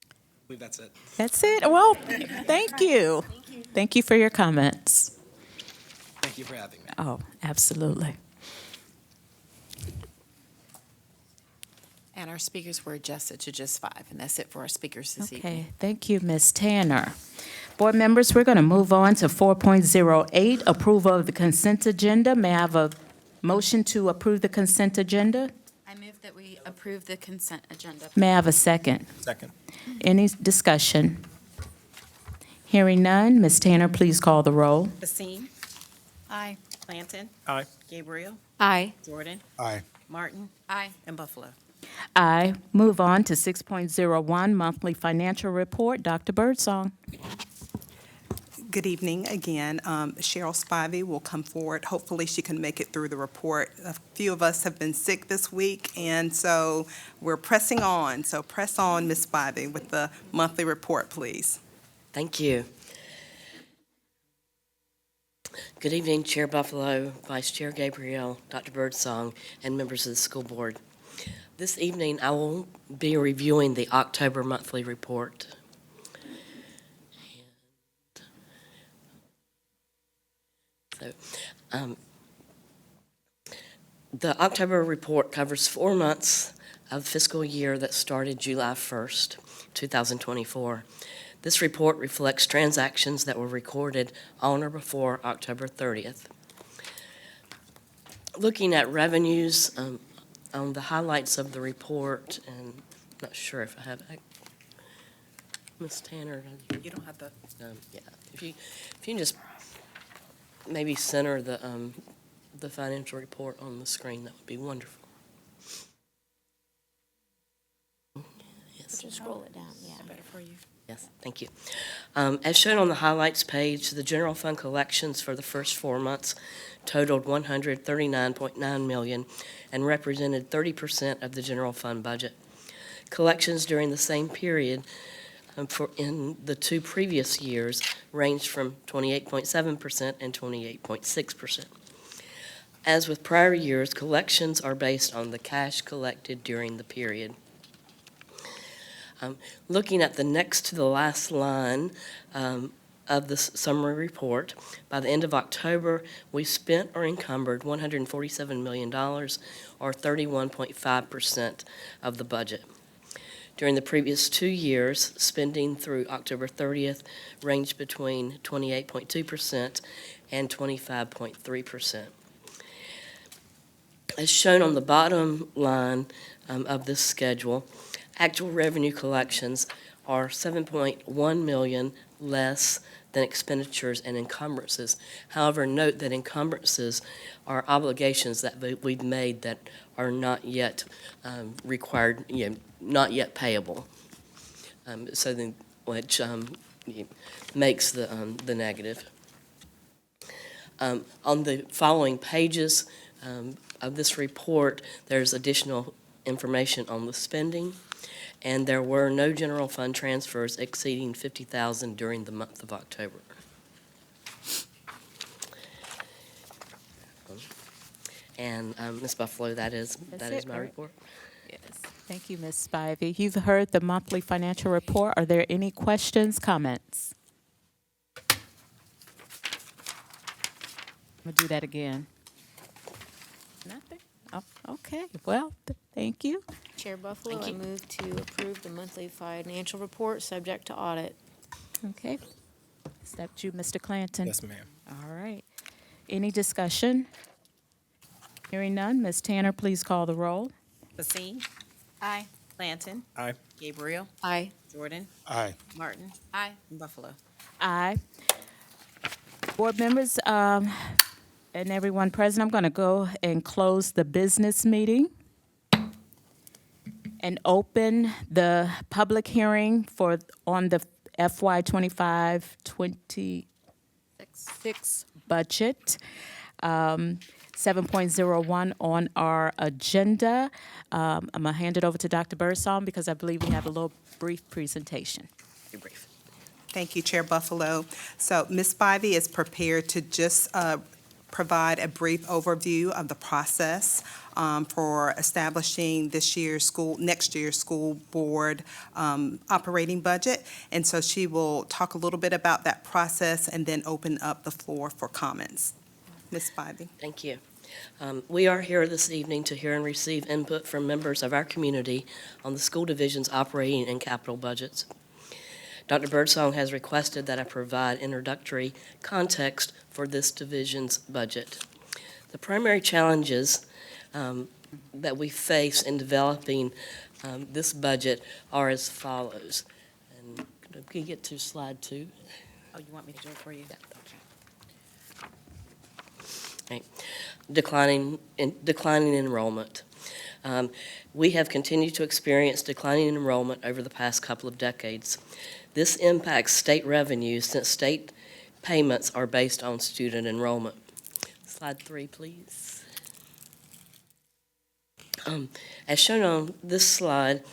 Speaker 6: I believe that's it.
Speaker 2: That's it? Well, thank you. Thank you for your comments.
Speaker 6: Thank you for having me.
Speaker 2: Oh, absolutely.
Speaker 10: And our speakers were adjusted to just 5, and that's it for our speakers this evening.
Speaker 2: Okay, thank you, Ms. Tanner. Board members, we're going to move on to 4.08, approval of the consent agenda. May I have a motion to approve the consent agenda?
Speaker 8: I move that we approve the consent agenda.
Speaker 2: May I have a second?
Speaker 17: Second.
Speaker 2: Any discussion? Hearing none, Ms. Tanner, please call the roll.
Speaker 10: Basine? Aye. Clanton?
Speaker 17: Aye.
Speaker 10: Gabriel?
Speaker 8: Aye.
Speaker 10: Jordan?
Speaker 17: Aye.
Speaker 10: Martin?
Speaker 8: Aye.
Speaker 10: And Buffalo.
Speaker 2: Aye. Move on to 6.01, monthly financial report. Dr. Birdsong.
Speaker 1: Good evening again. Cheryl Spivey will come forward. Hopefully she can make it through the report. A few of us have been sick this week, and so we're pressing on. So press on, Ms. Spivey, with the monthly report, please.
Speaker 19: Thank you. Good evening, Chair Buffalo, Vice Chair Gabriel, Dr. Birdsong, and members of the school board. This evening, I will be reviewing the October monthly report. The October report covers 4 months of the fiscal year that started July 1st, 2024. This report reflects transactions that were recorded on or before October 30th. Looking at revenues, on the highlights of the report, and I'm not sure if I have Ms. Tanner.
Speaker 10: You don't have the...
Speaker 19: Yeah, if you can just maybe center the financial report on the screen, that would be wonderful. Yes.
Speaker 8: Just scroll it down, yeah.
Speaker 10: Better for you.
Speaker 19: Yes, thank you. As shown on the highlights page, the general fund collections for the first 4 months totaled $139.9 million and represented 30% of the general fund budget. Collections during the same period in the 2 previous years ranged from 28.7% and 28.6%. As with prior years, collections are based on the cash collected during the period. Looking at the next to the last line of the summary report, by the end of October, we spent or encumbered $147 million, or 31.5% of the budget. During the previous 2 years, spending through October 30th ranged between 28.2% and 25.3%. As shown on the bottom line of this schedule, actual revenue collections are $7.1 million less than expenditures and encumbrances. However, note that encumbrances are obligations that we've made that are not yet required, not yet payable. So then, which makes the negative. On the following pages of this report, there's additional information on the spending, and there were no general fund transfers exceeding $50,000 during the month of October. And Ms. Buffalo, that is my report.
Speaker 2: Yes. Thank you, Ms. Spivey. You've heard the monthly financial report. Are there any questions, comments? I'm going to do that again. Nothing? Oh, okay. Well, thank you.
Speaker 3: Chair Buffalo, I move to approve the monthly financial report subject to audit.
Speaker 2: Okay. Is that you, Mr. Clanton?
Speaker 6: Yes, ma'am.
Speaker 2: All right. Any discussion? Hearing none, Ms. Tanner, please call the roll.
Speaker 10: Basine? Aye. Clanton?
Speaker 6: Aye.
Speaker 10: Gabriel?
Speaker 3: Aye.
Speaker 10: Jordan?
Speaker 6: Aye.
Speaker 10: Martin? Aye. And Buffalo?
Speaker 2: Aye. Board members and everyone present, I'm going to go and close the business meeting and open the public hearing on the FY 25-26 budget. 7.01 on our agenda. I'm going to hand it over to Dr. Birdsong because I believe we have a little brief presentation.
Speaker 19: Be brief.
Speaker 1: Thank you, Chair Buffalo. So Ms. Spivey is prepared to just provide a brief overview of the process for establishing next year's school board operating budget. And so she will talk a little bit about that process and then open up the floor for comments. Ms. Spivey.
Speaker 19: Thank you. We are here this evening to hear and receive input from members of our community on the school division's operating and capital budgets. Dr. Birdsong has requested that I provide introductory context for this division's budget. The primary challenges that we face in developing this budget are as follows. And can you get to slide 2?
Speaker 10: Oh, you want me to do it for you?
Speaker 19: Yeah. Right. Declining enrollment. We have continued to experience declining enrollment over the past couple of decades. This impacts state revenues since state payments are based on student enrollment. Slide 3, please. As shown on this slide,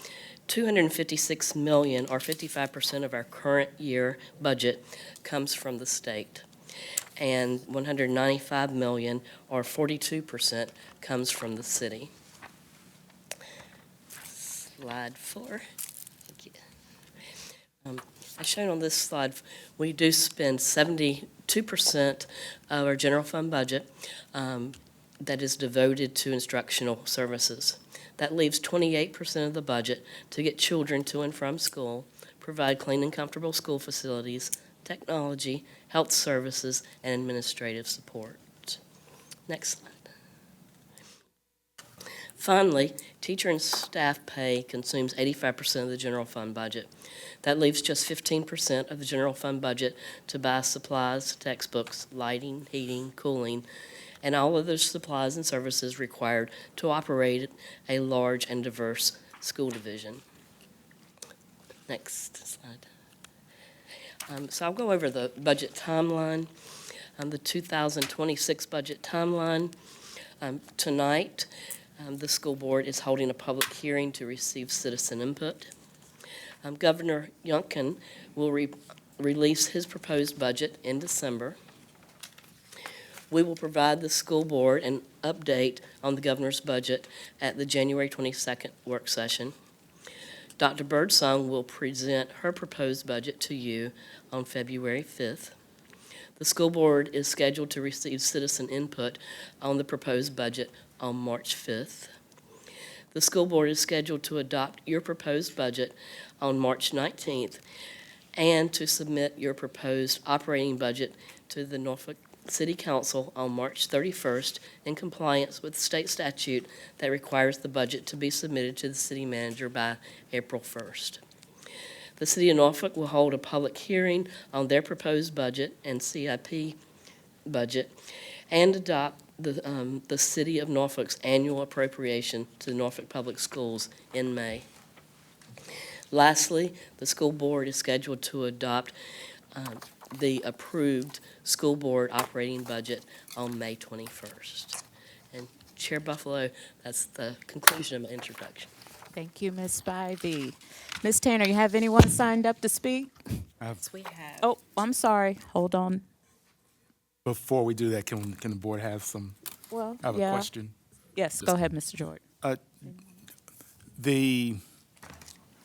Speaker 19: $256 million, or 55% of our current year budget, comes from the state, and $195 million, or 42%, comes from the city. Slide 4. Thank you. As shown on this slide, we do spend 72% of our general fund budget that is devoted to instructional services. That leaves 28% of the budget to get children to and from school, provide clean and comfortable school facilities, technology, health services, and administrative support. Next slide. Finally, teacher and staff pay consumes 85% of the general fund budget. That leaves just 15% of the general fund budget to buy supplies, textbooks, lighting, heating, cooling, and all other supplies and services required to operate a large and diverse school division. Next slide. So I'll go over the budget timeline, the 2026 budget timeline. Tonight, the school board is holding a public hearing to receive citizen input. Governor Youngkin will release his proposed budget in December. We will provide the school board an update on the governor's budget at the January 22nd work session. Dr. Birdsong will present her proposed budget to you on February 5th. The school board is scheduled to receive citizen input on the proposed budget on March 5th. The school board is scheduled to adopt your proposed budget on March 19th and to submit your proposed operating budget to the Norfolk City Council on March 31st in compliance with state statute that requires the budget to be submitted to the city manager by April 1st. The City of Norfolk will hold a public hearing on their proposed budget and CIP budget and adopt the City of Norfolk's annual appropriation to the Norfolk Public Schools in May. Lastly, the school board is scheduled to adopt the approved school board operating budget on May 21st. And Chair Buffalo, that's the conclusion of my introduction.
Speaker 2: Thank you, Ms. Spivey. Ms. Tanner, you have anyone signed up to speak?
Speaker 10: Yes, we have.
Speaker 2: Oh, I'm sorry. Hold on.
Speaker 17: Before we do that, can the board have some,
Speaker 2: Well,
Speaker 17: have a question?
Speaker 2: Yes, go ahead, Mr. Jordan.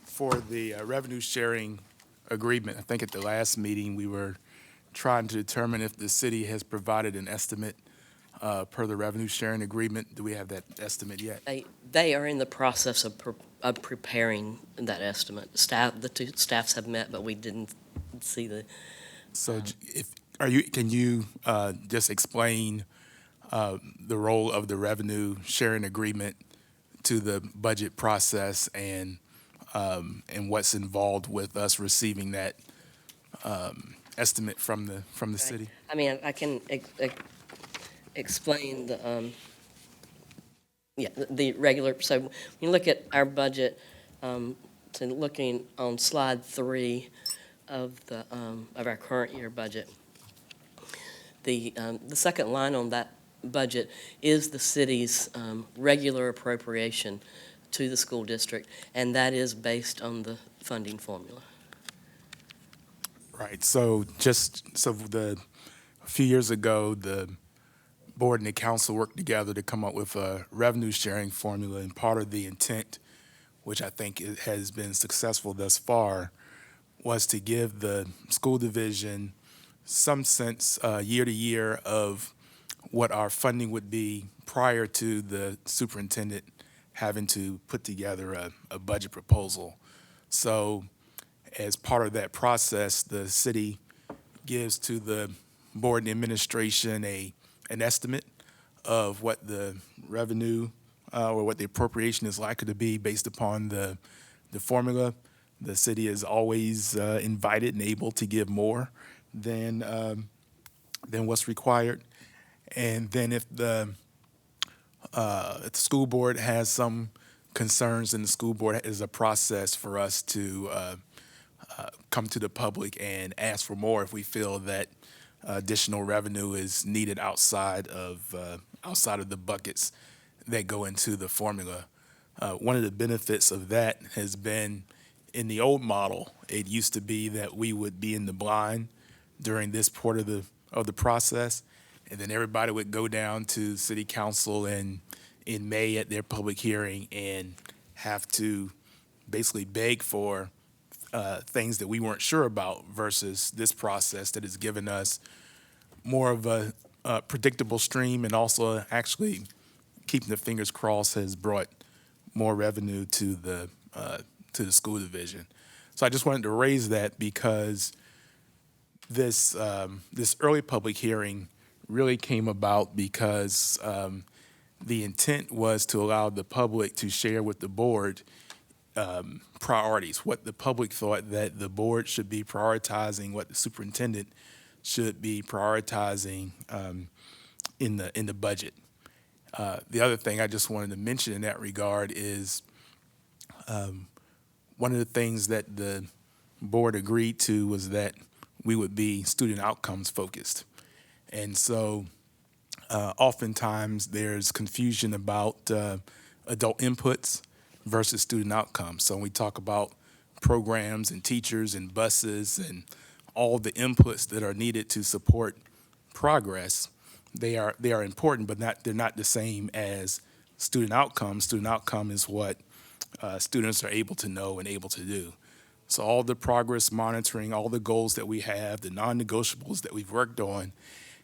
Speaker 17: For the revenue sharing agreement, I think at the last meeting, we were trying to determine if the city has provided an estimate per the revenue sharing agreement. Do we have that estimate yet?
Speaker 19: They are in the process of preparing that estimate. The two staffs have met, but we didn't see the.
Speaker 17: So can you just explain the role of the revenue sharing agreement to the budget process and what's involved with us receiving that estimate from the city?
Speaker 19: I mean, I can explain the regular. So when you look at our budget, so looking on slide 3 of our current year budget, the second line on that budget is the city's regular appropriation to the school district, and that is based on the funding formula.
Speaker 17: Right. So a few years ago, the board and the council worked together to come up with a revenue sharing formula, and part of the intent, which I think it has been successful thus far, was to give the school division some sense year to year of what our funding would be prior to the superintendent having to put together a budget proposal. So as part of that process, the city gives to the board and administration an estimate of what the revenue or what the appropriation is likely to be based upon the formula. The city is always invited and able to give more than what's required. And then if the school board has some concerns, then the school board is a process for us to come to the public and ask for more if we feel that additional revenue is needed outside of the buckets that go into the formula. One of the benefits of that has been in the old model, it used to be that we would be in the blind during this part of the process, and then everybody would go down to city council in May at their public hearing and have to basically beg for things that we weren't sure about, versus this process that has given us more of a predictable stream, and also actually keeping the fingers crossed has brought more revenue to the school division. So I just wanted to raise that because this early public hearing really came about because the intent was to allow the public to share with the board priorities, what the public thought that the board should be prioritizing, what the superintendent should be prioritizing in the budget. The other thing I just wanted to mention in that regard is one of the things that the board agreed to was that we would be student outcomes focused. And so oftentimes there's confusion about adult inputs versus student outcomes. So when we talk about programs and teachers and buses and all the inputs that are needed to support progress, they are important, but they're not the same as student outcomes. Student outcome is what students are able to know and able to do. So all the progress monitoring, all the goals that we have, the non-negotiables that we've worked on,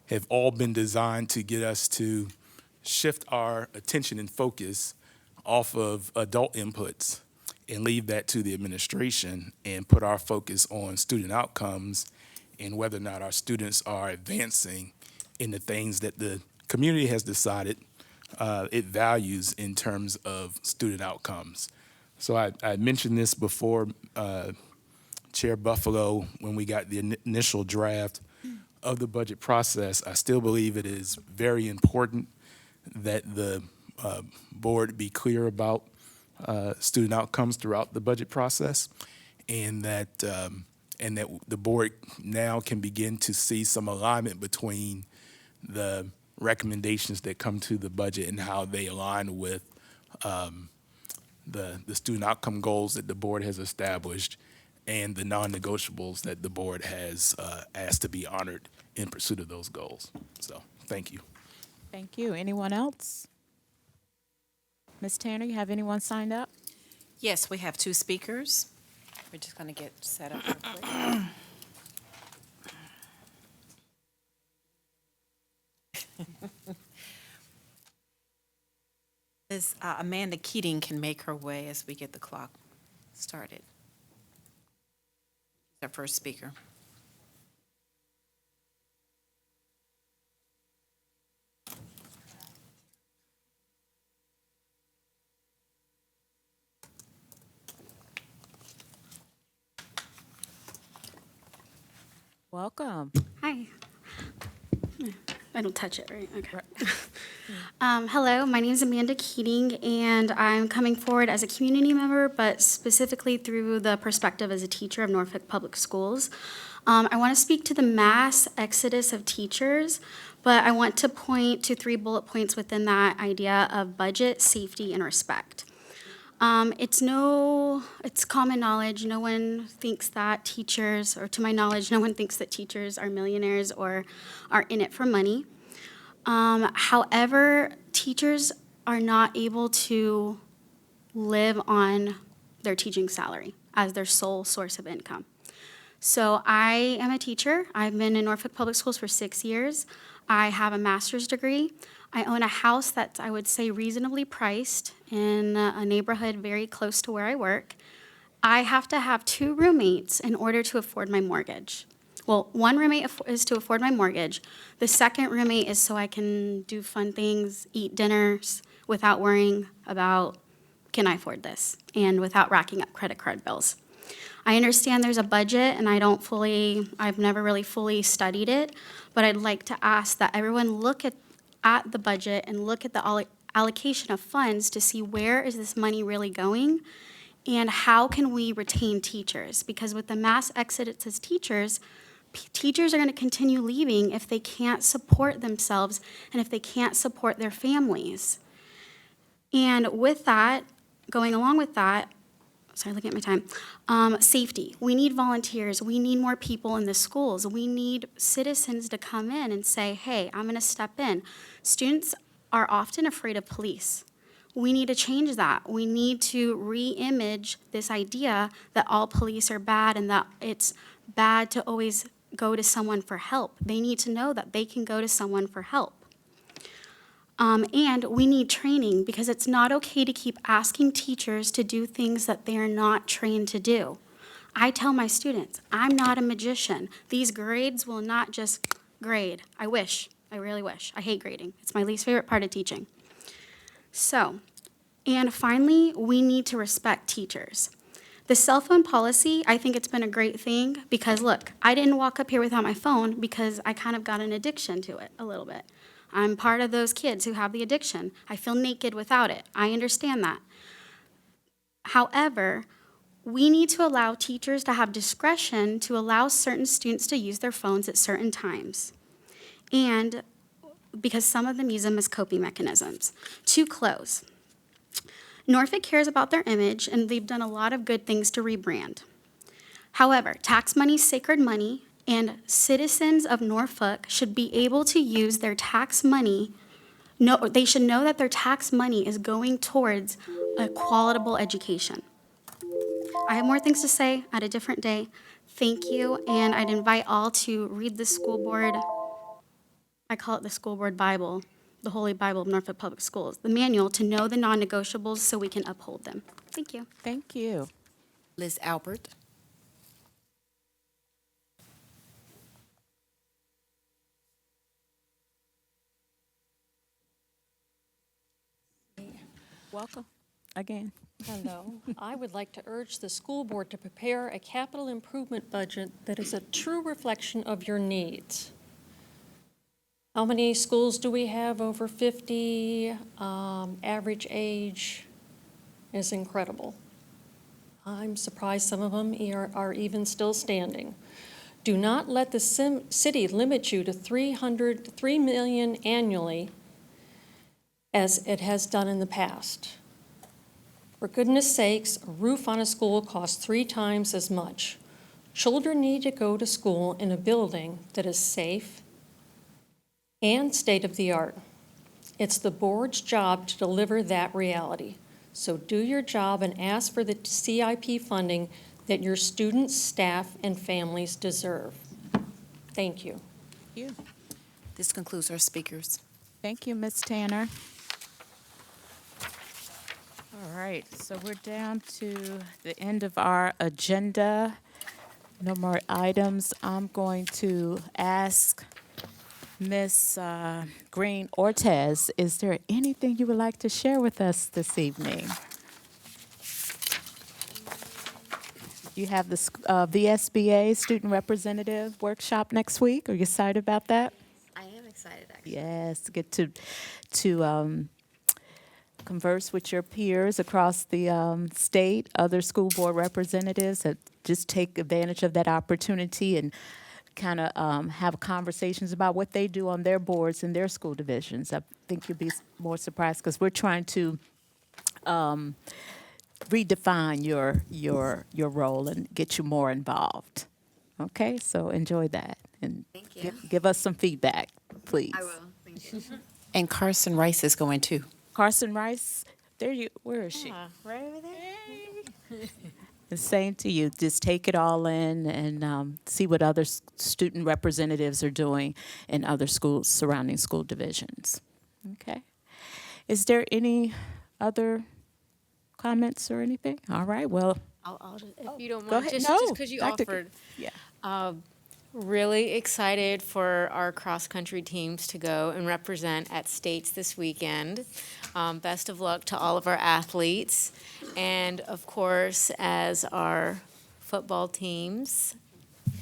Speaker 17: have all been designed to get us to shift our attention and focus off of adult inputs and leave that to the administration and put our focus on student outcomes and whether or not our students are advancing in the things that the community has decided it values in terms of student outcomes. So I mentioned this before, Chair Buffalo, when we got the initial draft of the budget process. I still believe it is very important that the board be clear about student outcomes throughout the budget process. and that the board now can begin to see some alignment between the recommendations that come to the budget and how they align with the student outcome goals that the board has established and the non-negotiables that the board has asked to be honored in pursuit of those goals. So, thank you.
Speaker 2: Thank you. Anyone else? Ms. Tanner, you have anyone signed up?
Speaker 10: Yes, we have 2 speakers. We're just going to get set up real quick. Ms. Amanda Keating can make her way as we get the clock started. Our first speaker.
Speaker 2: Welcome.
Speaker 20: Hi. I don't touch it, right? Okay. Hello, my name is Amanda Keating, and I'm coming forward as a community member, but specifically through the perspective as a teacher of Norfolk Public Schools. I want to speak to the mass exodus of teachers, but I want to point to 3 bullet points within that idea of budget, safety, and respect. It's common knowledge, no one thinks that teachers, or to my knowledge, no one thinks that teachers are millionaires or are in it for money. However, teachers are not able to live on their teaching salary as their sole source of income. So I am a teacher. I've been in Norfolk Public Schools for 6 years. I have a master's degree. I own a house that's, I would say, reasonably priced in a neighborhood very close to where I work. I have to have 2 roommates in order to afford my mortgage. Well, 1 roommate is to afford my mortgage. The second roommate is so I can do fun things, eat dinners without worrying about, can I afford this? And without racking up credit card bills. I understand there's a budget, and I've never really fully studied it, but I'd like to ask that everyone look at the budget and look at the allocation of funds to see where is this money really going and how can we retain teachers? Because with the mass exodus as teachers are going to continue leaving if they can't support themselves and if they can't support their families. And with that, going along with that, sorry, looking at my time, safety. We need volunteers. We need more people in the schools. We need citizens to come in and say, hey, I'm going to step in. Students are often afraid of police. We need to change that. We need to re-image this idea that all police are bad and that it's bad to always go to someone for help. They need to know that they can go to someone for help. And we need training because it's not okay to keep asking teachers to do things that they are not trained to do. I tell my students, I'm not a magician. These grades will not just grade. I really wish. I hate grading. It's my least favorite part of teaching. So, and finally, we need to respect teachers. The cell phone policy, I think it's been a great thing because look, I didn't walk up here without my phone because I kind of got an addiction to it a little bit. I'm part of those kids who have the addiction. I feel naked without it. I understand that. However, we need to allow teachers to have discretion to allow certain students to use their phones at certain times. And because some of them use them as coping mechanisms. To close, Norfolk cares about their image and they've done a lot of good things to rebrand. However, tax money is sacred money, and citizens of Norfolk should be able to use their tax money. They should know that their tax money is going towards a qualitable education. I have more things to say at a different day. Thank you, and I'd invite all to read the school board. I call it the school board Bible, the Holy Bible of Norfolk Public Schools, the manual to know the non-negotiables so we can uphold them. Thank you.
Speaker 2: Thank you.
Speaker 10: Liz Albert.
Speaker 2: Welcome again.
Speaker 12: Hello. I would like to urge the school board to prepare a capital improvement budget that is a true reflection of your needs. How many schools do we have over 50? Average age is incredible. I'm surprised some of them are even still standing. Do not let the city limit you to $3 million annually as it has done in the past. For goodness sakes, a roof on a school costs 3 times as much. Children need to go to school in a building that is safe and state-of-the-art. It's the board's job to deliver that reality. So do your job and ask for the CIP funding that your students, staff, and families deserve. Thank you.
Speaker 10: This concludes our speakers.
Speaker 2: Thank you, Ms. Tanner. All right, so we're down to the end of our agenda. No more items. I'm going to ask Ms. Green Ortez, is there anything you would like to share with us this evening? You have the VSBA Student Representative Workshop next week. Are you excited about that?
Speaker 3: I am excited, actually.
Speaker 2: Yes, get to converse with your peers across the state, other school board representatives that just take advantage of that opportunity and kind of have conversations about what they do on their boards and their school divisions. I think you'll be more surprised because we're trying to redefine your role and get you more involved. Okay, so enjoy that and
Speaker 3: Thank you.
Speaker 2: give us some feedback, please.
Speaker 3: I will. Thank you.
Speaker 10: And Carson Rice is going too.
Speaker 2: Carson Rice, where is she?
Speaker 3: Right over there.
Speaker 2: The same to you. Just take it all in and see what other student representatives are doing in other schools, surrounding school divisions. Okay. Is there any other comments or anything? All right. Well,
Speaker 3: I'll just, if you don't
Speaker 2: go
Speaker 3: mind,
Speaker 2: ahead.
Speaker 3: just because you
Speaker 2: Dr.
Speaker 3: offered.
Speaker 2: Yeah.
Speaker 3: Really excited for our cross-country teams to go and represent at states this weekend. Best of luck to all of our athletes. And of course, as our football teams,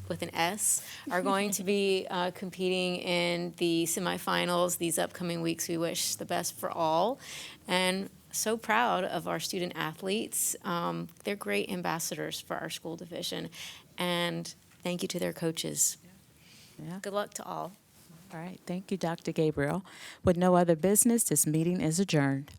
Speaker 3: with an S, are going to be competing in the semifinals these upcoming weeks, we wish the best for all. And so proud of our student athletes. They're great ambassadors for our school division. And thank you to their coaches.
Speaker 2: Yeah.
Speaker 3: Good luck to all.
Speaker 2: All right. Thank you, Dr. Gabriel. With no other business, this meeting is adjourned.